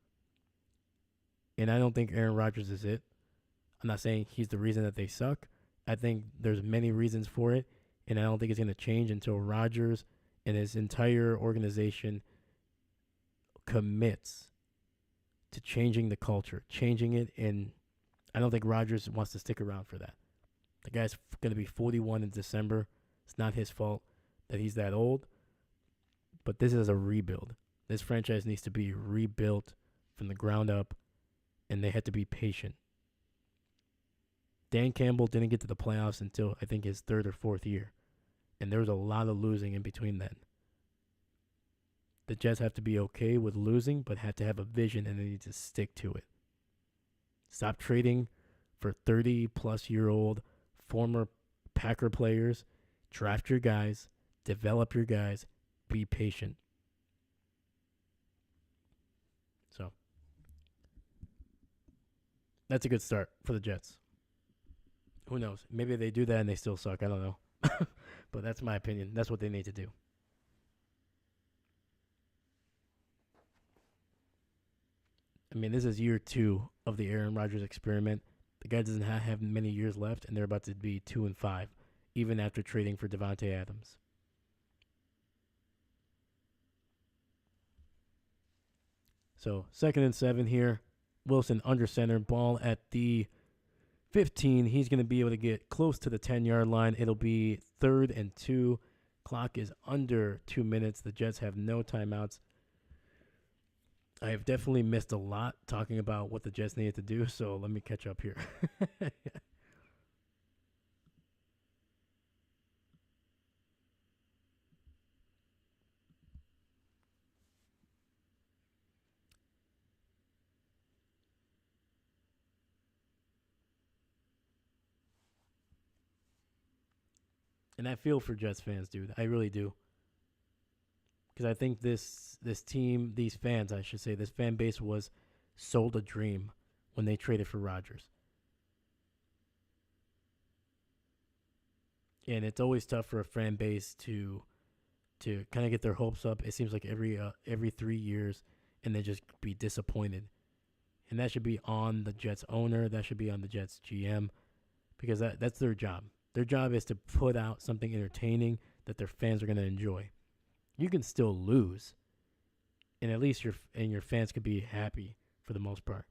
Speaker 1: And I don't think Aaron Rodgers is it. I'm not saying he's the reason that they suck. I think there's many reasons for it, and I don't think it's going to change until Rodgers and his entire organization commits to changing the culture, changing it, and I don't think Rodgers wants to stick around for that. The guy's going to be 41 in December. It's not his fault that he's that old, but this is a rebuild. This franchise needs to be rebuilt from the ground up, and they had to be patient. Dan Campbell didn't get to the playoffs until I think his third or fourth year, and there was a lot of losing in between then. The Jets have to be okay with losing, but have to have a vision, and they need to stick to it. Stop trading for 30-plus-year-old former Packer players. Draft your guys. Develop your guys. Be patient. So, that's a good start for the Jets. Who knows? Maybe they do that and they still suck. I don't know. But that's my opinion. That's what they need to do. I mean, this is year 2 of the Aaron Rodgers experiment. The guy doesn't have many years left, and they're about to be 2-5, even after trading for Davante Adams. So 2nd and 7 here. Wilson under center, ball at the 15. He's going to be able to get close to the 10-yard line. It'll be 3rd and 2. Clock is under 2 minutes. The Jets have no timeouts. I have definitely missed a lot talking about what the Jets needed to do, so let me catch up here. And I feel for Jets fans, dude. I really do. Because I think this team, these fans, I should say, this fan base was sold a dream when they traded for Rodgers. And it's always tough for a fan base to kind of get their hopes up. It seems like every 3 years, and they just be disappointed. And that should be on the Jets owner. That should be on the Jets GM, because that's their job. Their job is to put out something entertaining that their fans are going to enjoy. You can still lose, and at least your fans could be happy for the most part.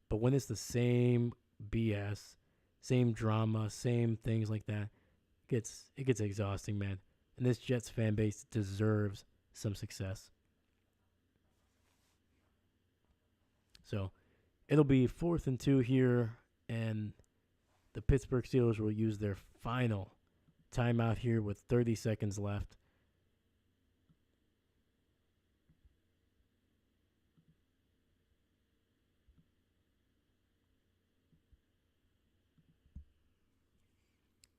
Speaker 1: But when it's the same BS, same drama, same things like that, it gets exhausting, man. And this Jets fan base deserves some success. So it'll be 4th and 2 here, and the Pittsburgh Steelers will use their final timeout here with 30 seconds left.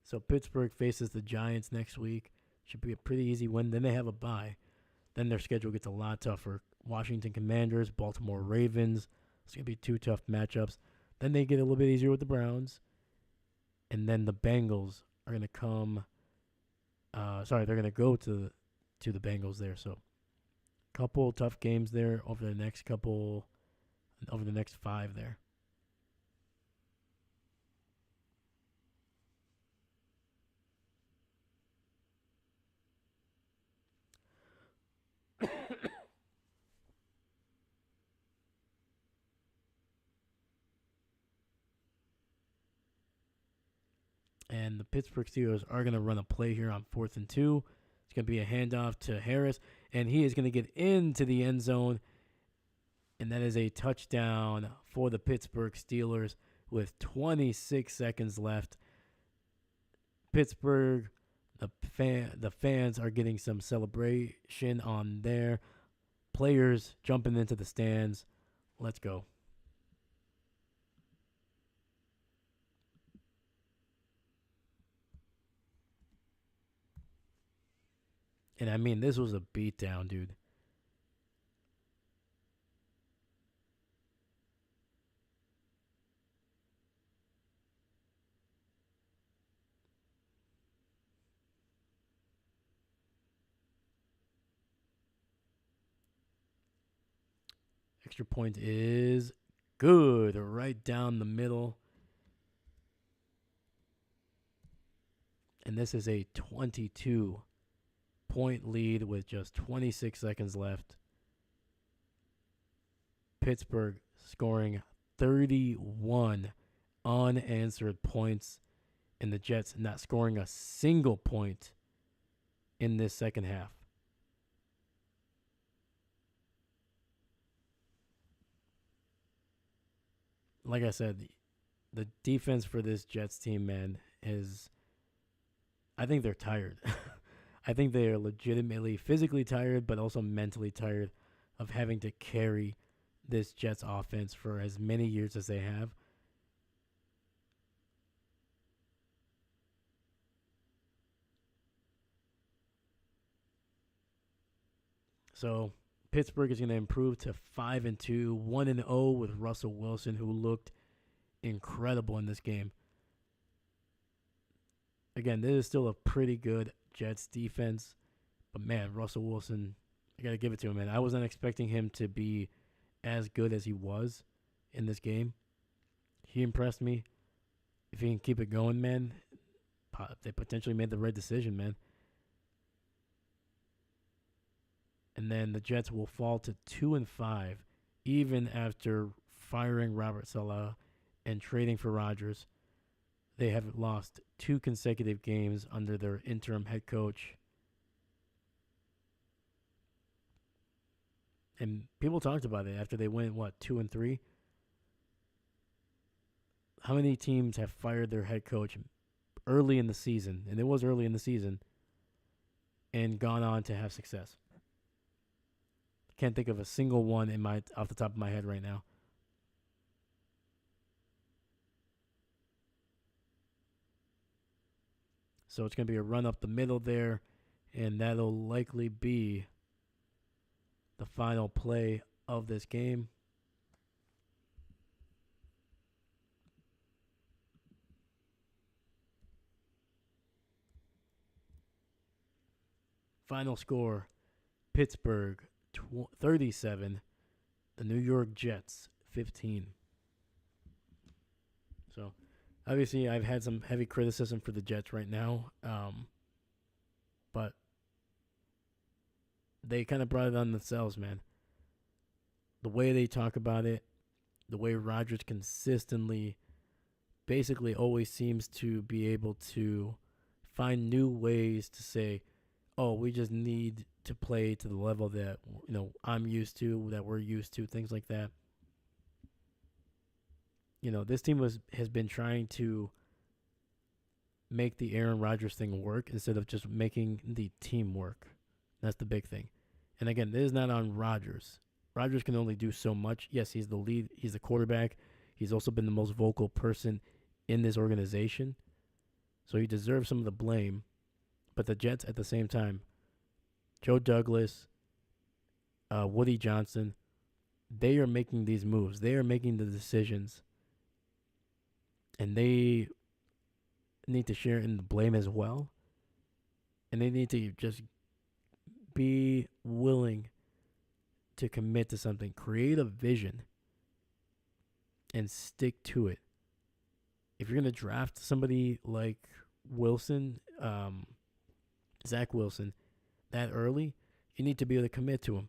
Speaker 1: So Pittsburgh faces the Giants next week. Should be a pretty easy win. Then they have a bye. Then their schedule gets a lot tougher. Washington Commanders, Baltimore Ravens. It's going to be 2 tough matchups. Then they get a little bit easier with the Browns. And then the Bengals are going to come. They're going to go to the Bengals there. So couple tough games there over the next 5 there. And the Pittsburgh Steelers are going to run a play here on 4th and 2. It's going to be a handoff to Harris, and he is going to get into the end zone. And that is a touchdown for the Pittsburgh Steelers with 26 seconds left. Pittsburgh, the fans are getting some celebration on there. Players jumping into the stands. Let's go. And I mean, this was a beatdown, dude. Extra point is good. Right down the middle. And this is a 22-point lead with just 26 seconds left. Pittsburgh scoring 31 unanswered points, and the Jets not scoring a single point in this second half. Like I said, the defense for this Jets team, man, is, I think they're tired. I think they are legitimately physically tired, but also mentally tired of having to carry this Jets offense for as many years as they have. So Pittsburgh is going to improve to 5-2, 1-0 with Russell Wilson, who looked incredible in this game. Again, this is still a pretty good Jets defense, but man, Russell Wilson, I got to give it to him, man. I wasn't expecting him to be as good as he was in this game. He impressed me. If he can keep it going, man, they potentially made the right decision, man. And then the Jets will fall to 2-5, even after firing Robert Saleh and trading for Rodgers. They have lost 2 consecutive games under their interim head coach. And people talked about it after they went, 2-3? How many teams have fired their head coach early in the season, and it was early in the season, and gone on to have success? Can't think of a single one off the top of my head right now. So it's going to be a run up the middle there, and that'll likely be the final play of this game. Final score, Pittsburgh 37, the New York Jets 15. So, obviously, I've had some heavy criticism for the Jets right now, but they kind of brought it on themselves, man. The way they talk about it, the way Rodgers consistently, basically always seems to be able to find new ways to say, oh, we just need to play to the level that, I'm used to, that we're used to, things like that. This team has been trying to make the Aaron Rodgers thing work instead of just making the team work. That's the big thing. And again, this is not on Rodgers. Rodgers can only do so much. Yes, he's the lead. He's the quarterback. He's also been the most vocal person in this organization. So he deserves some of the blame. But the Jets, at the same time, Joe Douglas, Woody Johnson, they are making these moves. They are making the decisions. And they need to share in the blame as well. And they need to just be willing to commit to something. Create a vision and stick to it. If you're going to draft somebody like Wilson, Zach Wilson, that early, you need to be able to commit to him.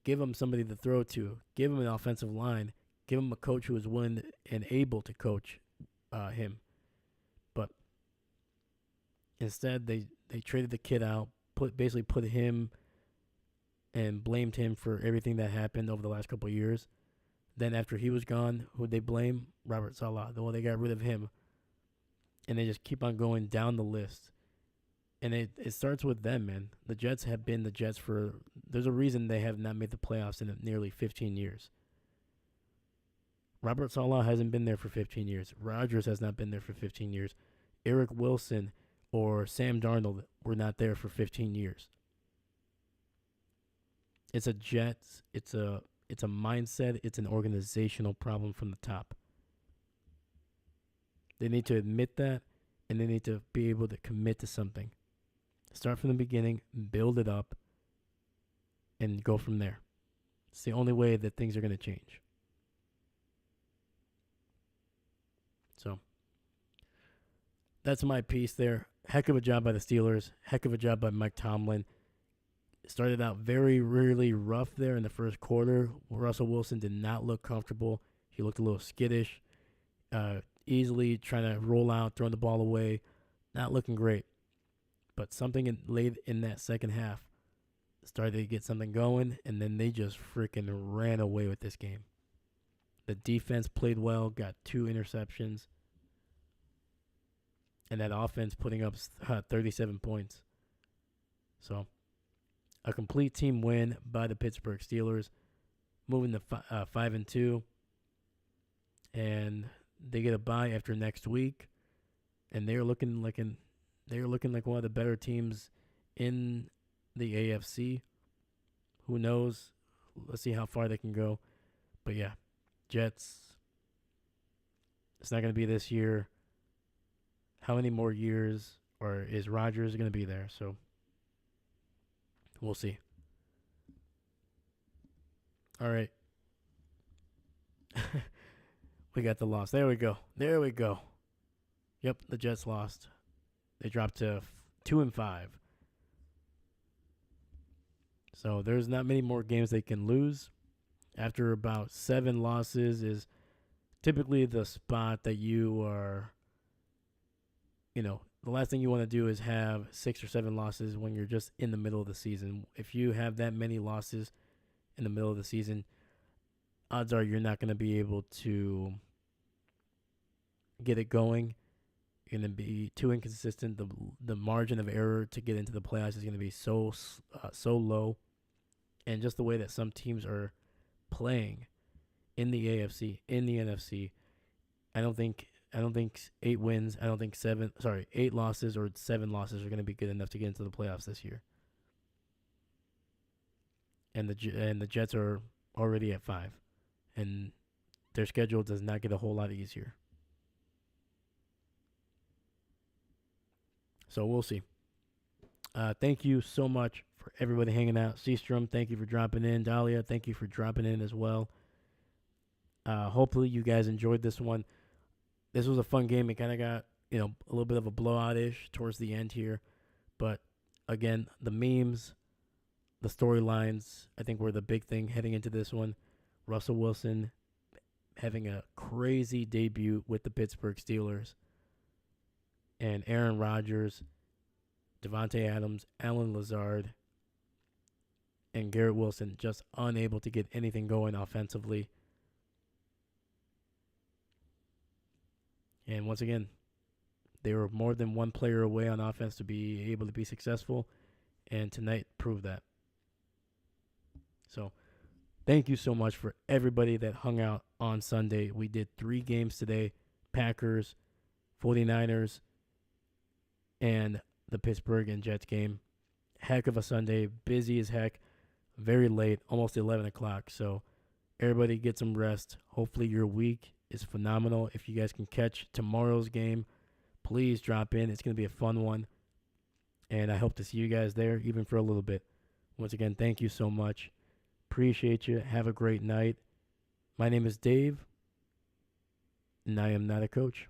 Speaker 1: Give him somebody to throw to. Give him an offensive line. Give him a coach who is willing and able to coach him. But instead, they traded the kid out, basically put him and blamed him for everything that happened over the last couple of years. Then after he was gone, who'd they blame? Robert Saleh. Well, they got rid of him. And they just keep on going down the list. And it starts with them, man. The Jets have been the Jets there's a reason they have not made the playoffs in nearly 15 years. Robert Saleh hasn't been there for 15 years. Rodgers has not been there for 15 years. Eric Wilson or Sam Darnold were not there for 15 years. It's a Jets. It's a mindset. It's an organizational problem from the top. They need to admit that, and they need to be able to commit to something. Start from the beginning, build it up, and go from there. It's the only way that things are going to change. So that's my piece there. Heck of a job by the Steelers. Heck of a job by Mike Tomlin. Started out very, really rough there in the first quarter. Russell Wilson did not look comfortable. He looked a little skittish. Easily trying to roll out, throwing the ball away. Not looking great. But something late in that second half started to get something going, and then they just freaking ran away with this game. The defense played well, got 2 interceptions, and that offense putting up 37 points. So, a complete team win by the Pittsburgh Steelers, moving to 5-2, and they get a bye after next week, and they're looking like one of the better teams in the AFC. Who knows? Let's see how far they can go. But yeah, Jets. It's not going to be this year. How many more years or is Rodgers going to be there? So we'll see. All right. We got the loss. There we go. Yep, the Jets lost. They dropped to 2-5. So there's not many more games they can lose. After about 7 losses is typically the spot that you are, the last thing you want to do is have 6 or 7 losses when you're just in the middle of the season. If you have that many losses in the middle of the season, odds are you're not going to be able to get it going. You're going to be too inconsistent. The margin of error to get into the playoffs is going to be so low. And just the way that some teams are playing in the AFC, in the NFC, I don't think 8 wins, 8 losses or 7 losses are going to be good enough to get into the playoffs this year. And the Jets are already at 5, and their schedule does not get a whole lot easier. So we'll see. Thank you so much for everybody hanging out. Seastrom, thank you for dropping in. Dahlia, thank you for dropping in as well. Hopefully you guys enjoyed this one. This was a fun game. It kind of got, a little bit of a blowout-ish towards the end here. But, again, the memes, the storylines, I think were the big thing heading into this one. Russell Wilson having a crazy debut with the Pittsburgh Steelers. And Aaron Rodgers, Davante Adams, Allen Lazard, and Garrett Wilson just unable to get anything going offensively. And once again, they were more than one player away on offense to be able to be successful, and tonight proved that. So, thank you so much for everybody that hung out on Sunday. We did 3 games today, Packers, 49ers, and the Pittsburgh and Jets game. Heck of a Sunday, busy as heck, very late, almost 11 o'clock. So everybody get some rest. Hopefully your week is phenomenal. If you guys can catch tomorrow's game, please drop in. It's going to be a fun one. And I hope to see you guys there, even for a little bit. Once again, thank you so much. Appreciate you. Have a great night. My name is Dave, and I am not a coach.